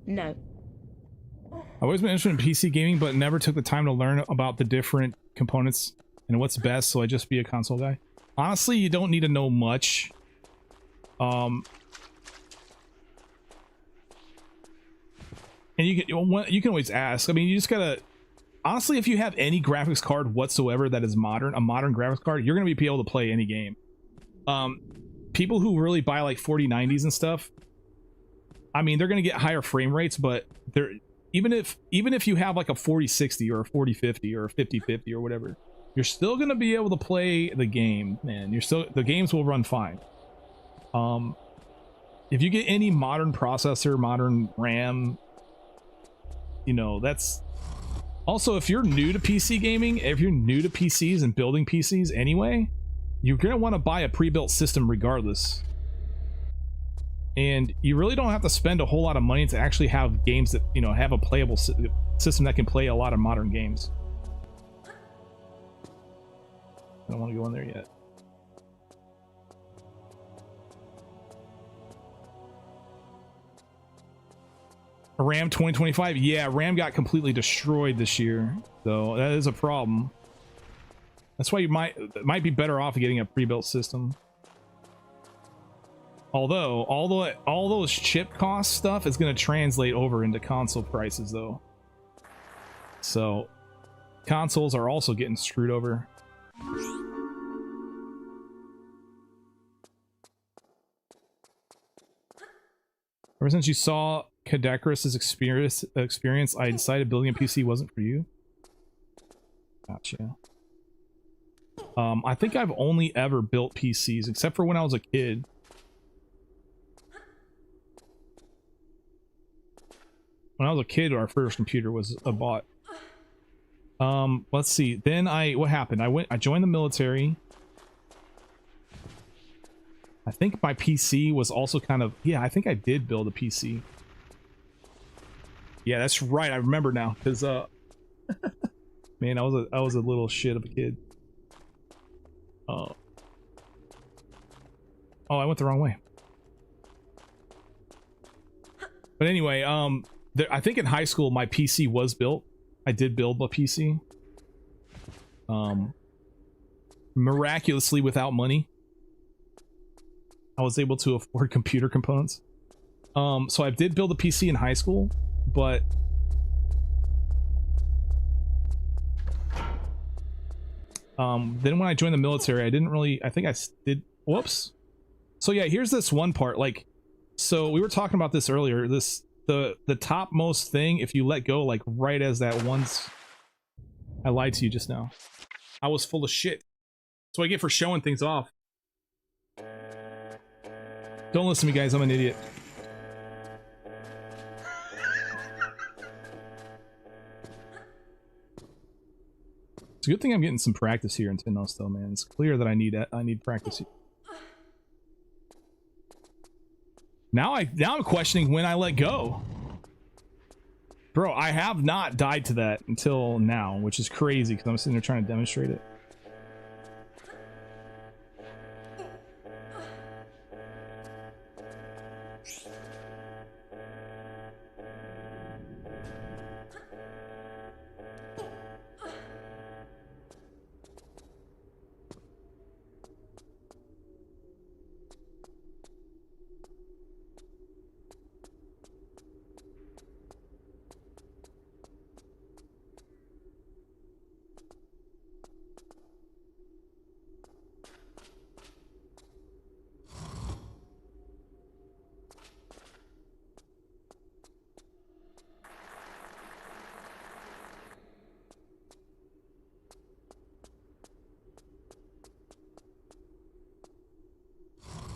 No. I've always been interested in PC gaming, but never took the time to learn about the different components and what's best, so I just be a console guy. Honestly, you don't need to know much. And you can always ask. I mean, you just gotta... Honestly, if you have any graphics card whatsoever that is modern, a modern graphics card, you're gonna be able to play any game. People who really buy like 4090s and stuff, I mean, they're gonna get higher frame rates, but they're even if you have like a 4060 or a 4050 or a 5050 or whatever, you're still gonna be able to play the game, man. The games will run fine. If you get any modern processor, modern RAM, you know, that's also, if you're new to PC gaming, if you're new to PCs and building PCs anyway, you're gonna want to buy a pre-built system regardless. And you really don't have to spend a whole lot of money to actually have games that, you know, have a playable system that can play a lot of modern games. I don't want to go in there yet. RAM 2025? Yeah, RAM got completely destroyed this year, so that is a problem. That's why you might be better off getting a pre-built system. Although all those chip cost stuff is going to translate over into console prices though. So consoles are also getting screwed over. Ever since you saw Kadekris's experience, I decided building a PC wasn't for you. Gotcha. I think I've only ever built PCs, except for when I was a kid. When I was a kid, our first computer was a bot. Let's see. Then what happened? I joined the military. I think my PC was also kind of, yeah, I think I did build a PC. Yeah, that's right. I remember now, because man, I was a little shit of a kid. Oh, I went the wrong way. But anyway, I think in high school my PC was built. I did build a PC. Miraculously without money. I was able to afford computer components. So I did build a PC in high school, but then when I joined the military, I didn't really, I think I did, whoops. So yeah, here's this one part, like, so we were talking about this earlier, the topmost thing, if you let go, like right as that once, I lied to you just now. I was full of shit. That's what I get for showing things off. Don't listen to me, guys. I'm an idiot. It's a good thing I'm getting some practice here in Tinnos, though, man. It's clear that I need practice here. Now I'm questioning when I let go. Bro, I have not died to that until now, which is crazy because I'm sitting there trying to demonstrate it.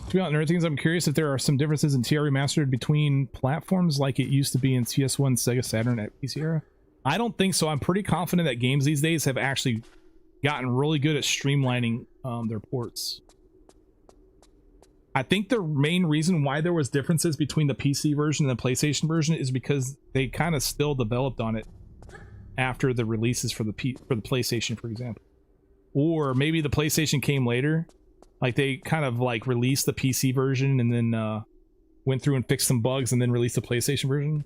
To be honest, other things, I'm curious if there are some differences in TR Remastered between platforms like it used to be in PS1, Sega Saturn at PC era. I don't think so. I'm pretty confident that games these days have actually gotten really good at streamlining their ports. I think the main reason why there was differences between the PC version and the PlayStation version is because they kind of still developed on it after the releases for the PlayStation, for example. Or maybe the PlayStation came later. Like they kind of like released the PC version and then went through and fixed some bugs and then released the PlayStation version.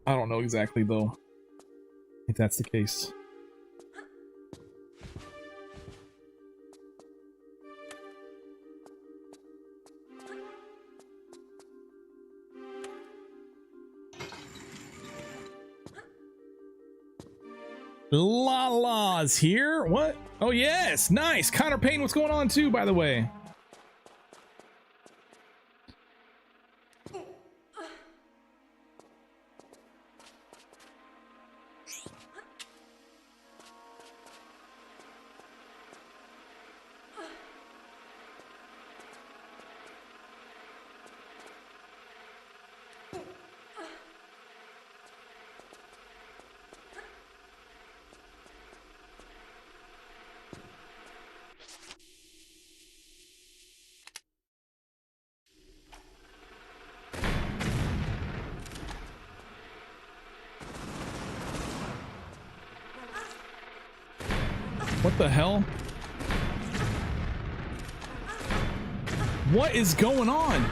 I don't know exactly though, if that's the case. Lala's here? What? Oh yes, nice. Connor Payne, what's going on too, by the way? What the hell? What is going on?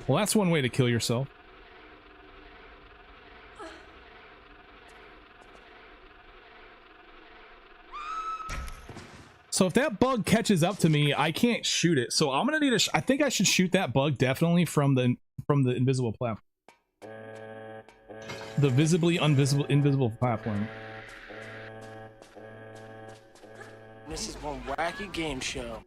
Well, that's one way to kill yourself. So if that bug catches up to me, I can't shoot it. So I'm gonna need I think I should shoot that bug definitely from the invisible platform. The visibly invisible platform. This is one wacky game show.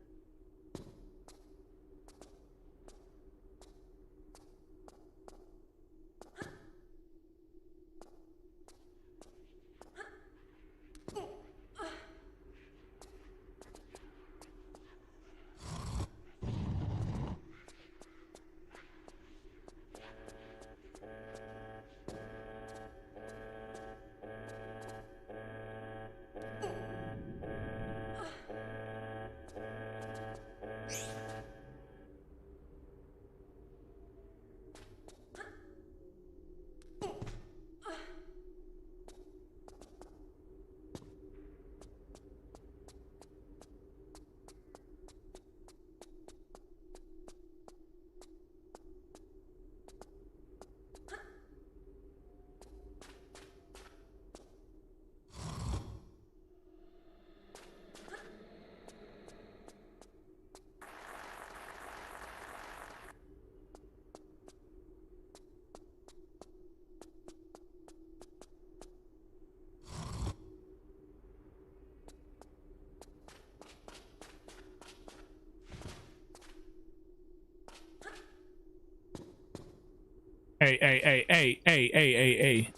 Hey.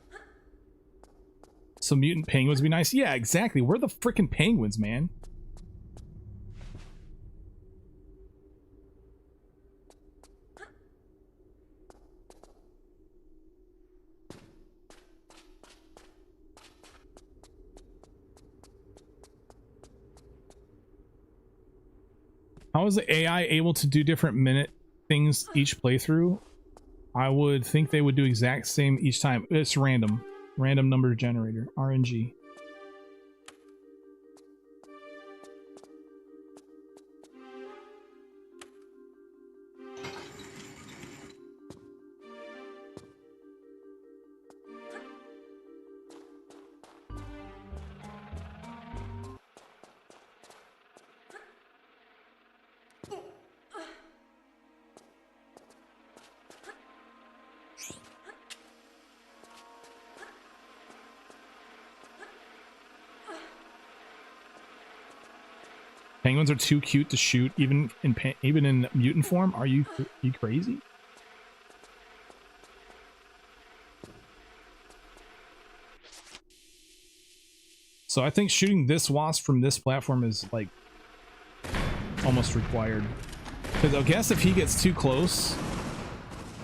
Some mutant penguins would be nice. Yeah, exactly. Where are the freaking penguins, man? How is the AI able to do different minute things each playthrough? I would think they would do exact same each time. It's random. Random number generator. RNG. Penguins are too cute to shoot, even in mutant form. Are you crazy? So I think shooting this wasp from this platform is like almost required. Because I guess if he gets too close,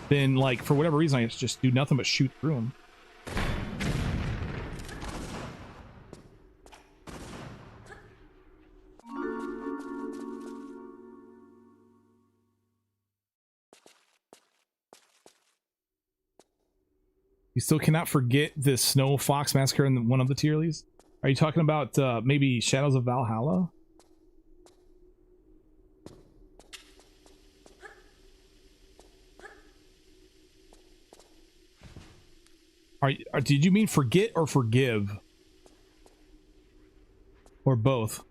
then like for whatever reason I just do nothing but shoot through him. You still cannot forget the Snow Fox Massacre in one of the tier lists? Are you talking about maybe Shadows of Valhalla? Did you mean forget or forgive? Or both?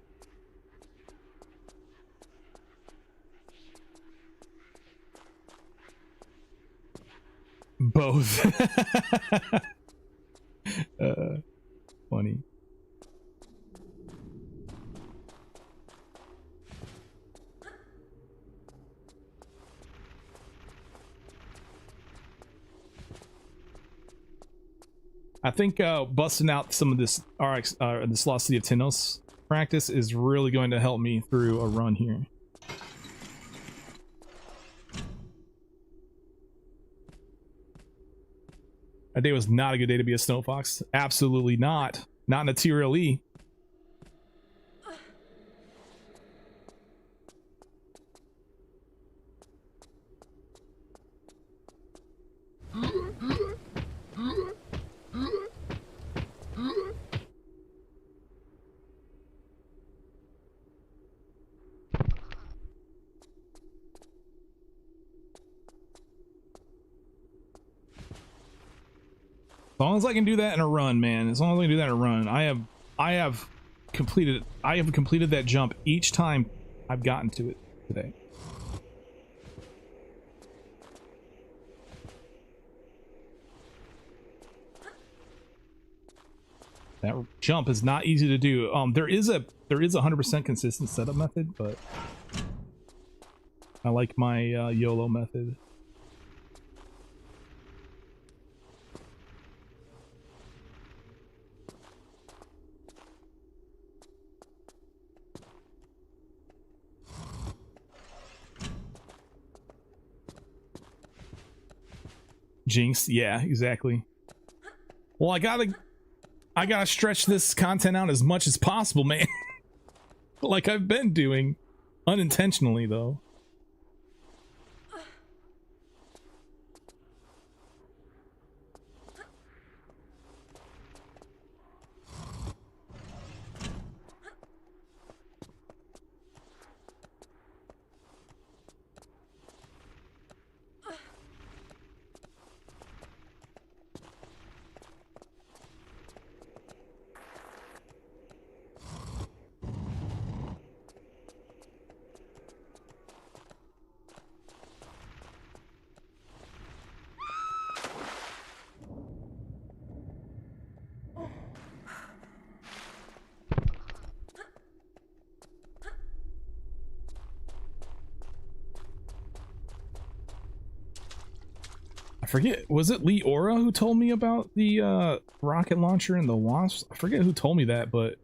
Both. Funny. I think busting out some of this RX, this Lost City of Tennos practice is really going to help me through a run here. That day was not a good day to be a Snow Fox. Absolutely not. Not in a tier LE. As long as I can do that in a run, man. As long as I can do that in a run. I have completed that jump each time I've gotten to it today. That jump is not easy to do. There is a 100% consistent setup method, but I like my YOLO method. Jinx, yeah, exactly. Well, I gotta stretch this content out as much as possible, man. Like I've been doing, unintentionally though. I forget, was it Lee Ora who told me about the rocket launcher and the wasps? I forget who told me that, but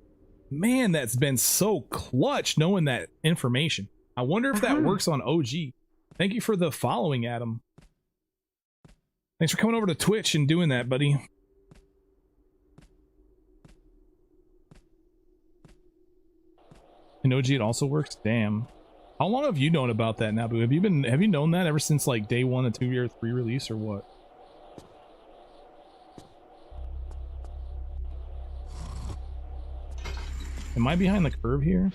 man, that's been so clutch knowing that information. I wonder if that works on OG. Thank you for the following, Adam. Thanks for coming over to Twitch and doing that, buddy. In OG it also works? Damn. How long have you known about that, Nabu? Have you known that ever since like day 1 of 2 or 3 release or what? Am I behind the curve here?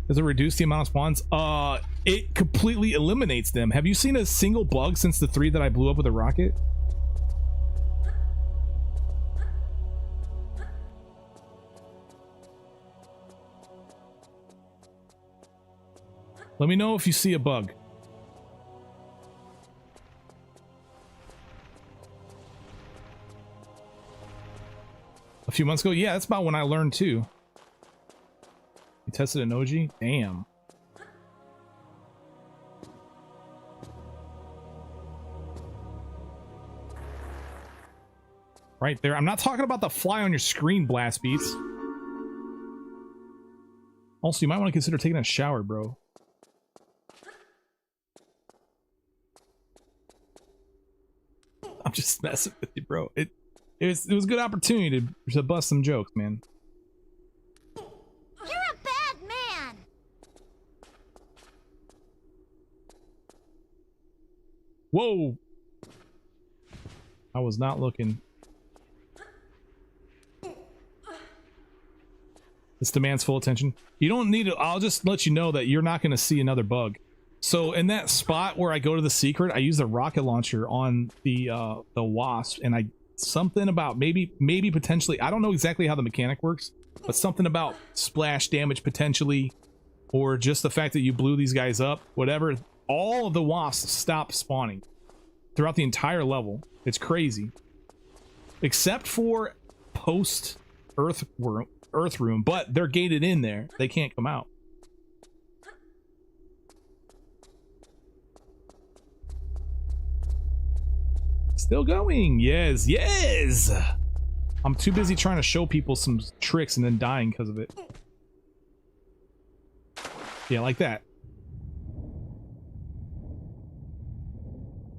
Does it reduce the amount of spawns? It completely eliminates them. Have you seen a single bug since the 3 that I blew up with a rocket? Let me know if you see a bug. A few months ago? Yeah, that's about when I learned too. You tested an OG? Damn. Right there. I'm not talking about the fly on your screen blast beats. Also, you might want to consider taking a shower, bro. I'm just messing with you, bro. It was a good opportunity to bust some jokes, man. You're a bad man. Whoa! I was not looking. This demands full attention. You don't need it. I'll just let you know that you're not going to see another bug. So in that spot where I go to the secret, I use the rocket launcher on the wasp, and something about maybe potentially, I don't know exactly how the mechanic works, but something about splash damage potentially, or just the fact that you blew these guys up, whatever. All of the wasps stop spawning throughout the entire level. It's crazy, except for post earth room, but they're gated in there. They can't come out. Still going. Yes, yes. I'm too busy trying to show people some tricks and then dying because of it. Yeah, like that.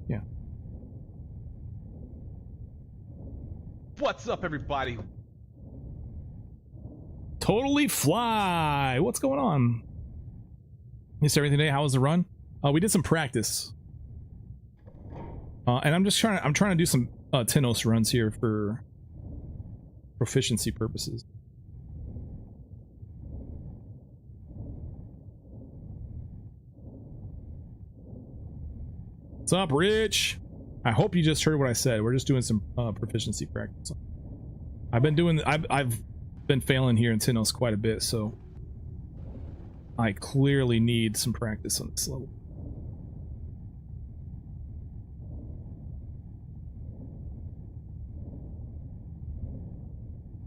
Yeah. What's up, everybody? Totally fly. What's going on? Missed everything today. How was the run? We did some practice. And I'm trying to do some Tenos runs here for proficiency purposes. What's up, Rich? I hope you just heard what I said. We're just doing some proficiency practice. I've been failing here in Tinnos quite a bit, so I clearly need some practice on this level.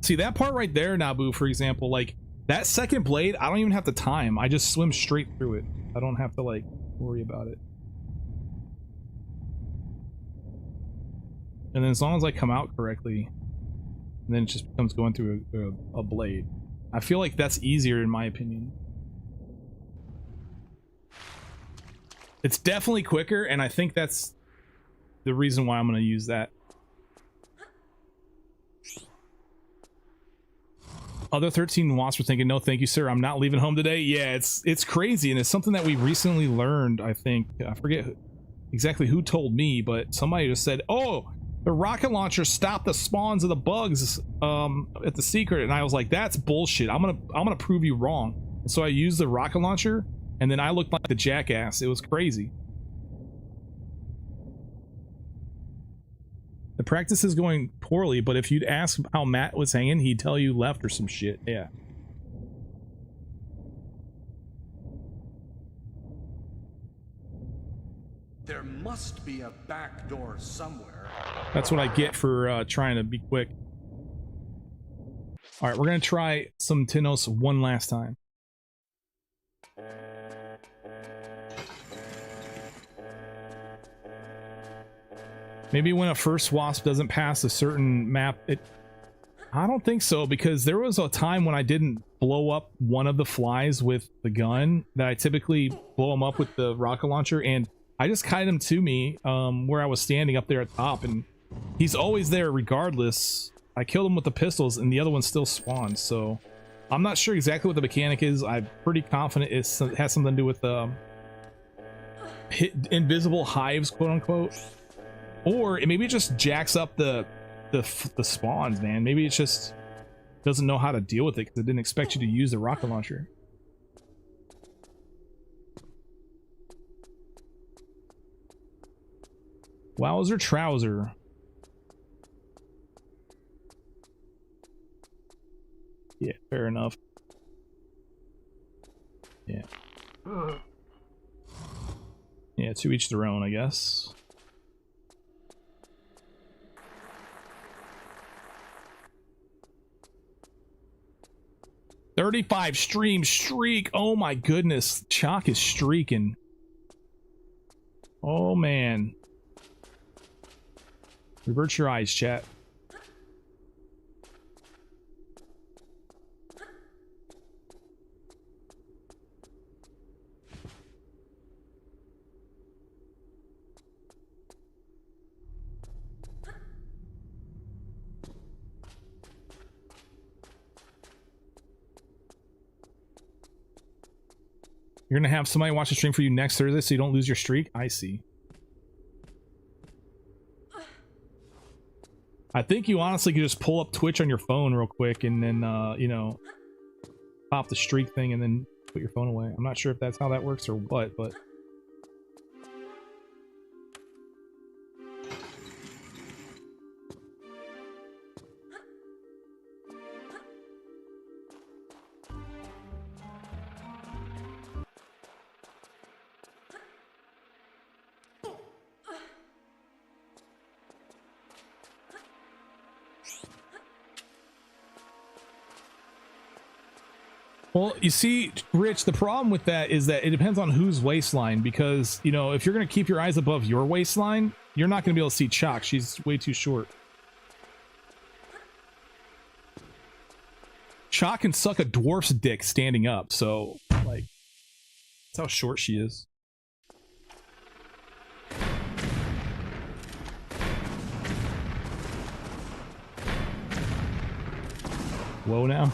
See that part right there, Nabu, for example, like that second blade, I don't even have to time. I just swim straight through it. I don't have to like worry about it. And then as long as I come out correctly, then it just becomes going through a blade. I feel like that's easier in my opinion. It's definitely quicker, and I think that's the reason why I'm going to use that. Other 13 wasps were thinking, no thank you sir, I'm not leaving home today. Yeah, it's crazy, and it's something that we recently learned. I think I forget exactly who told me, but somebody just said, oh, the rocket launcher stopped the spawns of the bugs at the secret, and I was like, that's bullshit. I'm gonna prove you wrong. And so I used the rocket launcher, and then I looked like the jackass. It was crazy. The practice is going poorly, but if you'd ask how Matt was hanging, he'd tell you left or some shit. Yeah. There must be a back door somewhere. That's what I get for trying to be quick. All right, we're gonna try some Tinnos one last time. Maybe when a first wasp doesn't pass a certain map, I don't think so, because there was a time when I didn't blow up one of the flies with the gun that I typically blow them up with the rocket launcher, and I just kited him to me where I was standing up there at top, and he's always there regardless. I killed him with the pistols, and the other one still spawned, so I'm not sure exactly what the mechanic is. I'm pretty confident it has something to do with invisible hives, quote unquote. Or maybe it just jacks up the spawns, man. Maybe it just doesn't know how to deal with it because it didn't expect you to use the rocket launcher. Wowzer trouser. Yeah, fair enough. Yeah. Yeah, to each their own, I guess. $35 stream streak. Oh my goodness. Chalk is streaking. Oh man. Revert your eyes, chat. You're gonna have somebody watch the stream for you next Thursday so you don't lose your streak? I see. I think you honestly could just pull up Twitch on your phone real quick and then, you know, pop the streak thing and then put your phone away. I'm not sure if that's how that works or what, but... Well, you see, Rich, the problem with that is that it depends on whose waistline, because, you know, if you're going to keep your eyes above your waistline, you're not going to be able to see Chalk. She's way too short. Chalk can suck a dwarf's dick standing up, so, like, that's how short she is. Whoa now.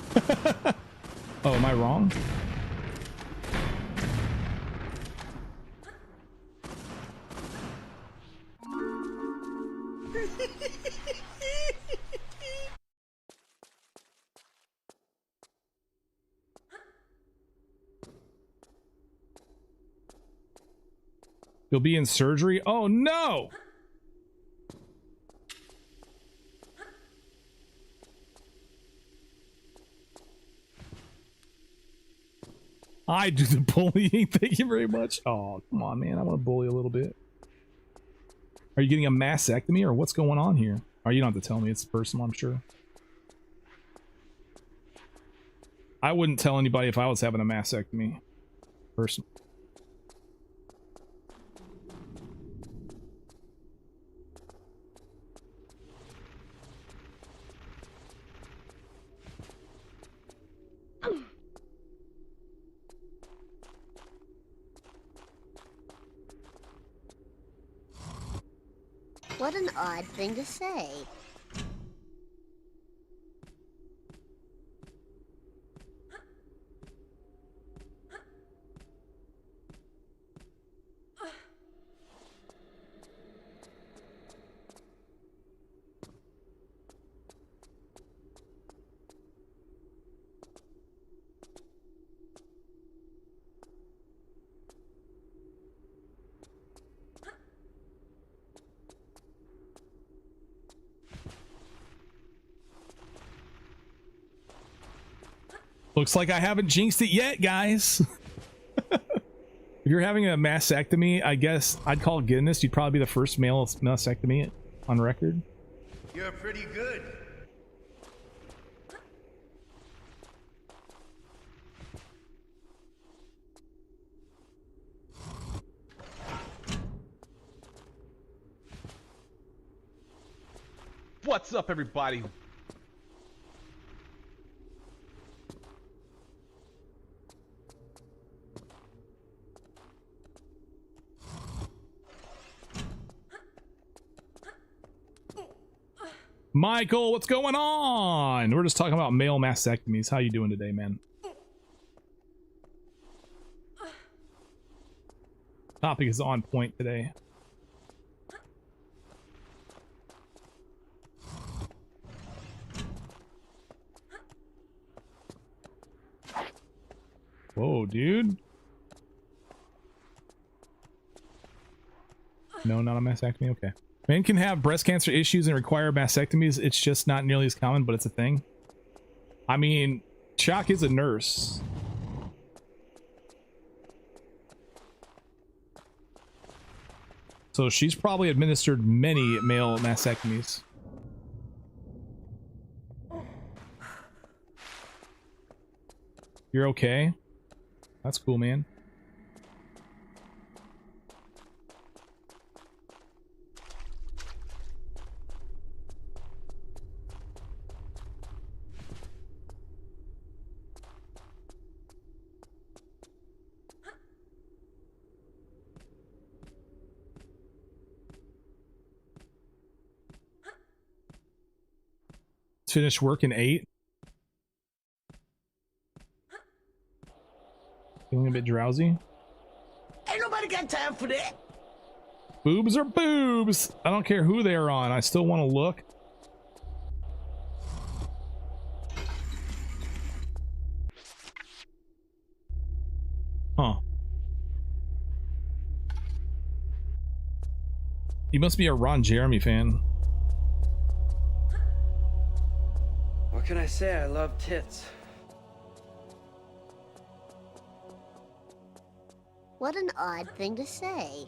Oh, am I wrong? You'll be in surgery? Oh no! I do the bullying. Thank you very much. Oh, come on, man. I want to bully a little bit. Are you getting a mastectomy or what's going on here? Oh, you don't have to tell me. It's personal, I'm sure. I wouldn't tell anybody if I was having a mastectomy. Personal. What an odd thing to say. Looks like I haven't jinxed it yet, guys. If you're having a mastectomy, I guess I'd call Guinness. You'd probably be the first male mastectomy on record. You're pretty good. What's up, everybody? Michael, what's going on? We're just talking about male mastectomies. How you doing today, man? Topic is on point today. Whoa, dude. No, not a mastectomy? Okay. Men can have breast cancer issues and require mastectomies. It's just not nearly as common, but it's a thing. I mean, Shock is a nurse. So she's probably administered many male mastectomies. You're okay? That's cool, man. Finish work in 8. Feeling a bit drowsy. Ain't nobody got time for that. Boobs are boobs. I don't care who they are on. I still want to look. Huh. You must be a Ron Jeremy fan. What can I say? I love tits. What an odd thing to say.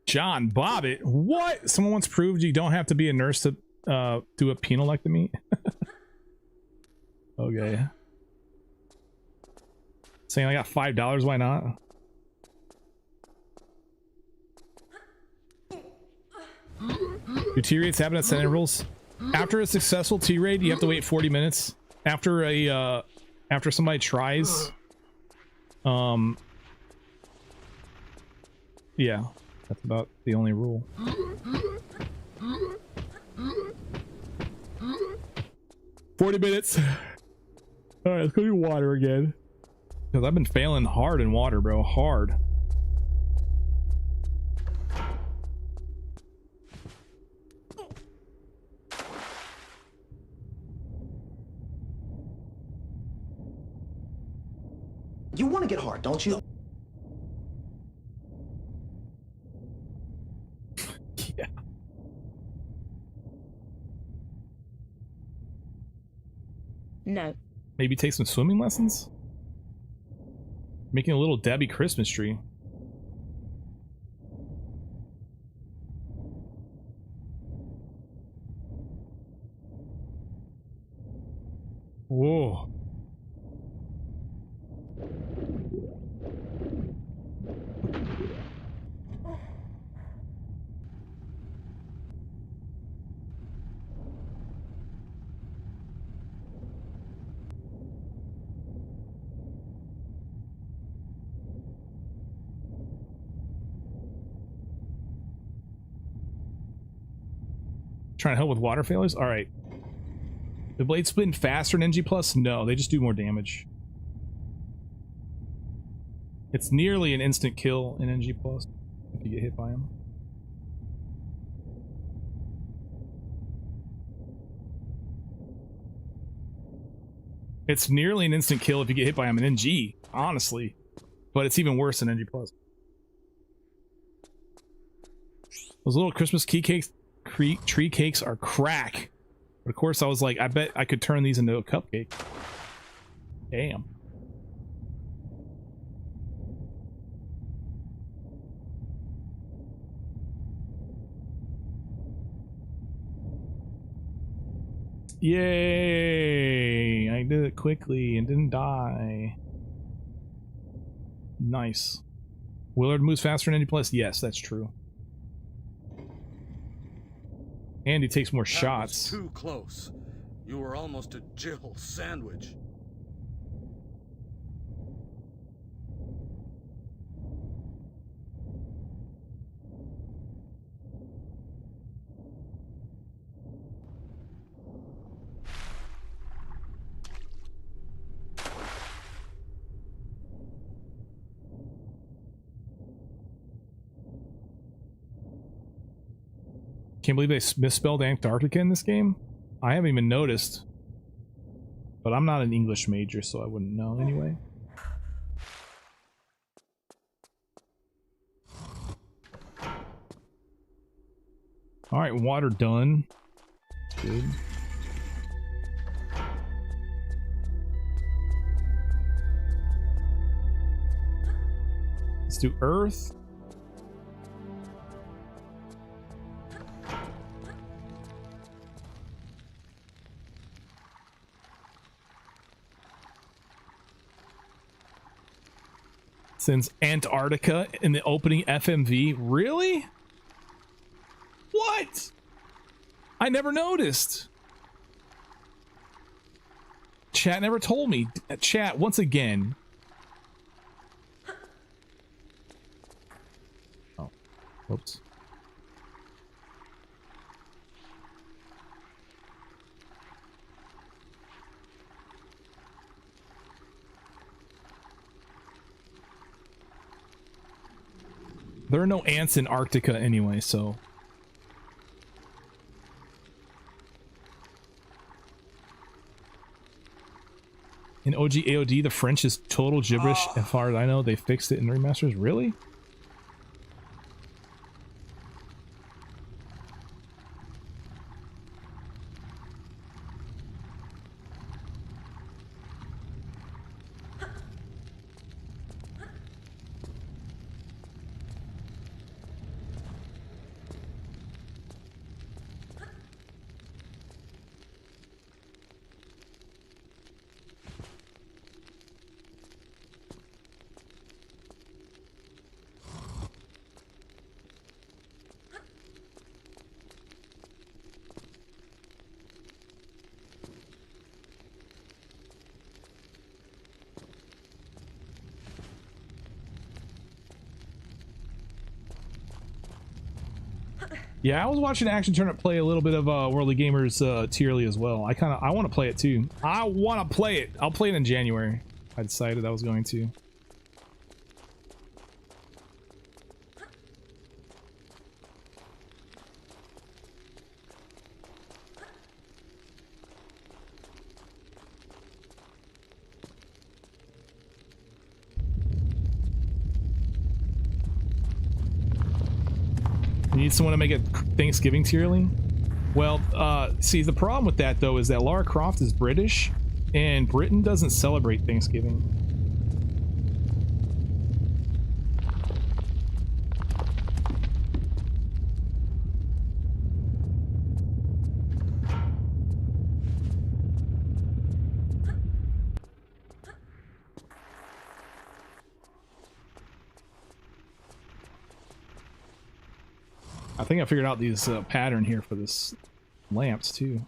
John Bobbitt? What? Someone once proved you don't have to be a nurse to do a penallectomy? Okay. Saying I got $5, why not? Do T-raids happen at set intervals? After a successful T-raid, you have to wait 40 minutes. After a after somebody tries, yeah, that's about the only rule. 40 minutes. All right, let's go do water again. Because I've been failing hard in water, bro. Hard. You want to get hard, don't you? Yeah. No. Maybe take some swimming lessons? Making a little Debbie Christmas tree. Whoa. Trying to help with water failures? Alright. The blades spin faster in NG+? No, they just do more damage. It's nearly an instant kill in NG+, if you get hit by him. It's nearly an instant kill if you get hit by him in NG, honestly. But it's even worse in NG+. Those little Christmas key cakes, tree cakes are crack. But of course I was like, I bet I could turn these into a cupcake. Damn. Yay! I did it quickly and didn't die. Nice. Willard moves faster than NG+. Yes, that's true. And he takes more shots. That was too close. You were almost a Jill sandwich. Can't believe they misspelled Antarctica in this game. I haven't even noticed. But I'm not an English major, so I wouldn't know anyway. Alright, water done. Good. Let's do earth. Since Antarctica in the opening FMV. Really? What? I never noticed. Chat never told me. Chat, once again. Oh. Whoops. There are no ants in Arctica anyway, so... In OG AOD, the French is total gibberish. As far as I know, they fixed it in remasters. Really? Yeah, I was watching Action Turnip play a little bit of Worldly Gamers Tierly as well. I want to play it too. I want to play it. I'll play it in January. I decided I was going to. You need someone to make a Thanksgiving tierling? Well, see, the problem with that, though, is that Lara Croft is British, and Britain doesn't celebrate Thanksgiving. I think I figured out these pattern here for this lamps too.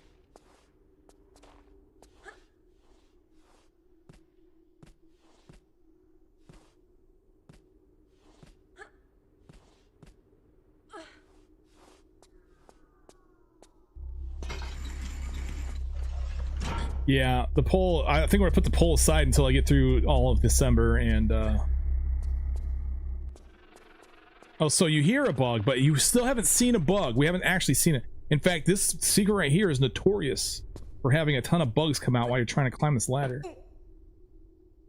Yeah, the poll, I think we're gonna put the poll aside until I get through all of December and oh, so you hear a bug, but you still haven't seen a bug. We haven't actually seen it. In fact, this secret right here is notorious for having a ton of bugs come out while you're trying to climb this ladder.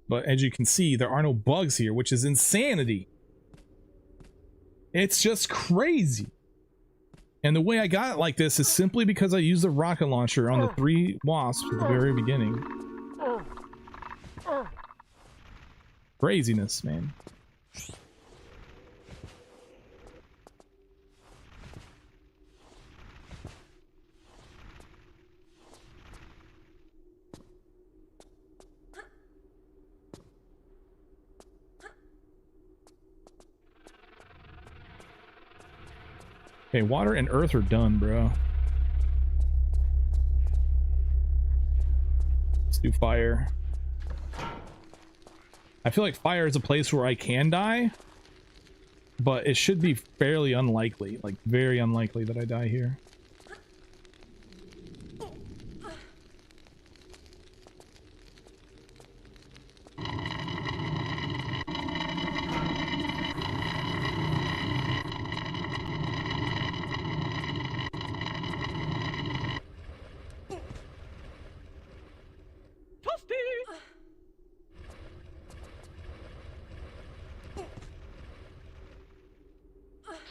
But as you can see, there are no bugs here, which is insanity. It's just crazy. And the way I got it like this is simply because I used the rocket launcher on the 3 wasps at the very beginning. Craziness, man. Okay, water and earth are done, bro. Let's do fire. I feel like fire is a place where I can die, but it should be fairly unlikely, like very unlikely that I die here.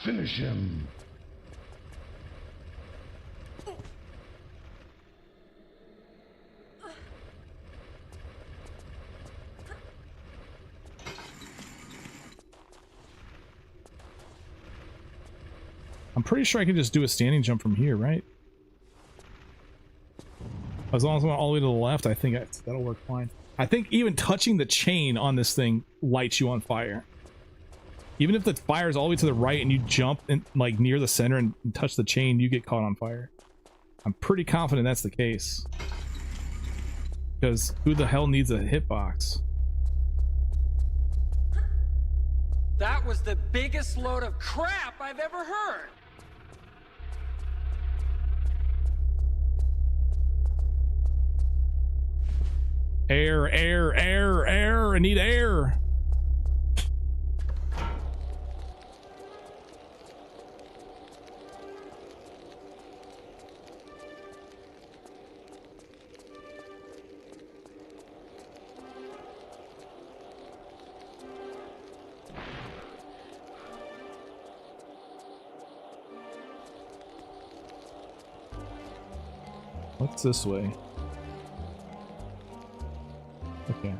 Finish him. I'm pretty sure I can just do a standing jump from here, right? As long as I went all the way to the left, I think that'll work fine. I think even touching the chain on this thing lights you on fire. Even if the fire is all the way to the right and you jump in, like near the center and touch the chain, you get caught on fire. I'm pretty confident that's the case. Because who the hell needs a hitbox? That was the biggest load of crap I've ever heard. Air, air, air, air. I need air. What's this way? Okay.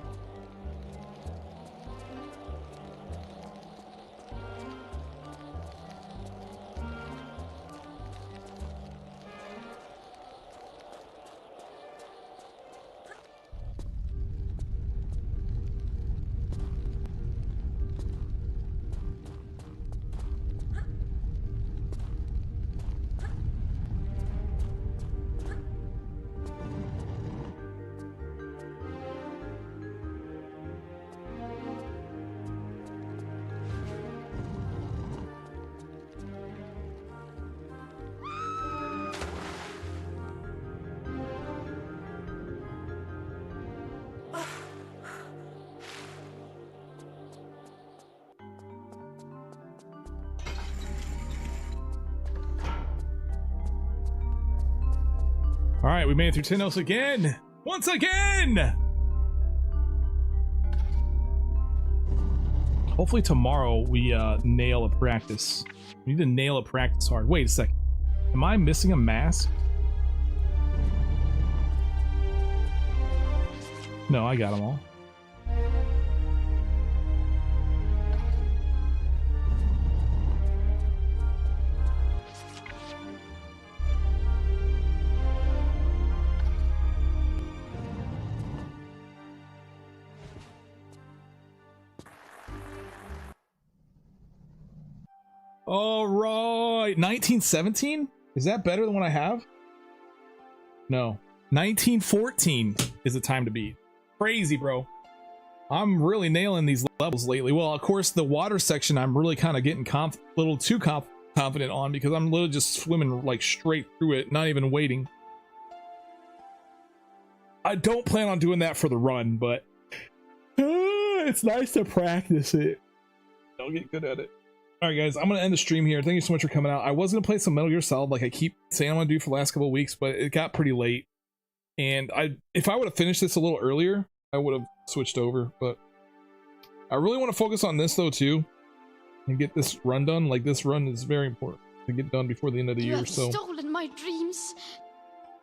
All right, we made it through Tennos again. Once again. Hopefully tomorrow we nail a practice. We need to nail a practice hard. Wait a second. Am I missing a mask? No, I got them all. All right, 1917? Is that better than what I have? No, 1914 is the time to beat. Crazy, bro. I'm really nailing these levels lately. Well, of course, the water section I'm really kind of getting a little too confident on because I'm literally just swimming like straight through it, not even waiting. I don't plan on doing that for the run, but it's nice to practice it. I'll get good at it. All right, guys, I'm going to end the stream here. Thank you so much for coming out. I was going to play some Metal Gear Solid like I keep saying I'm going to do for the last couple of weeks, but it got pretty late. And if I would have finished this a little earlier, I would have switched over. But I really want to focus on this, though, too, and get this run done. Like, this run is very important to get done before the end of the year. So stolen my dreams.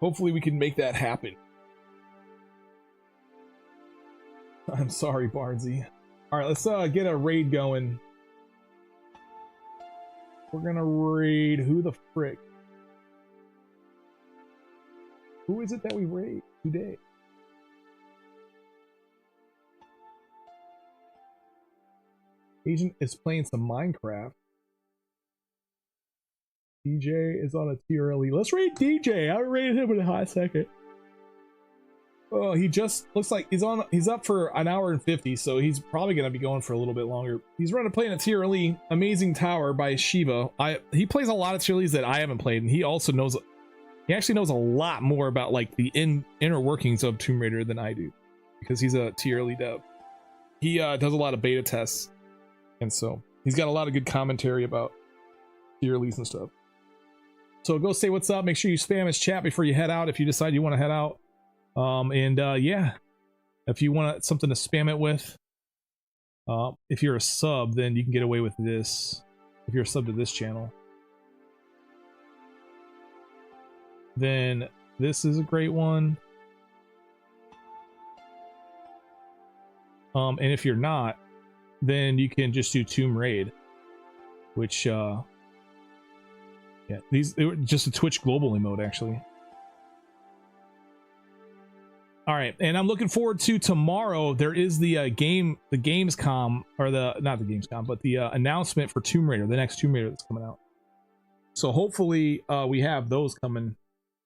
Hopefully we can make that happen. I'm sorry, Bardsy. All right, let's get a raid going. We're gonna raid who the frick? Who is it that we raid today? Agent is playing some Minecraft. DJ is on a tier LE. Let's raid DJ. I haven't raided him in a hot second. Oh, he just looks like he's up for an hour and 50, so he's probably gonna be going for a little bit longer. He's playing a tier LE, Amazing Tower by Shiva. He plays a lot of tier LEs that I haven't played, and he actually knows a lot more about like the inner workings of Tomb Raider than I do, because he's a tier LE dev. He does a lot of beta tests, and so he's got a lot of good commentary about tier LEs and stuff. So go say what's up. Make sure you spam his chat before you head out if you decide you want to head out. Yeah, if you want something to spam it with, if you're a sub, then you can get away with this. If you're a sub to this channel, then this is a great one. And if you're not, then you can just do Tomb Raid, which yeah, they were just a Twitch global emote actually. All right, and I'm looking forward to tomorrow. There is the Gamescom, or not the Gamescom, but the announcement for Tomb Raider, the next Tomb Raider that's coming out. So hopefully we have those coming,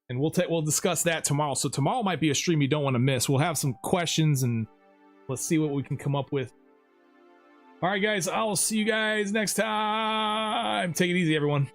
and we'll discuss that tomorrow. So tomorrow might be a stream you don't want to miss. We'll have some questions, and let's see what we can come up with. All right, guys, I'll see you guys next time. Take it easy, everyone.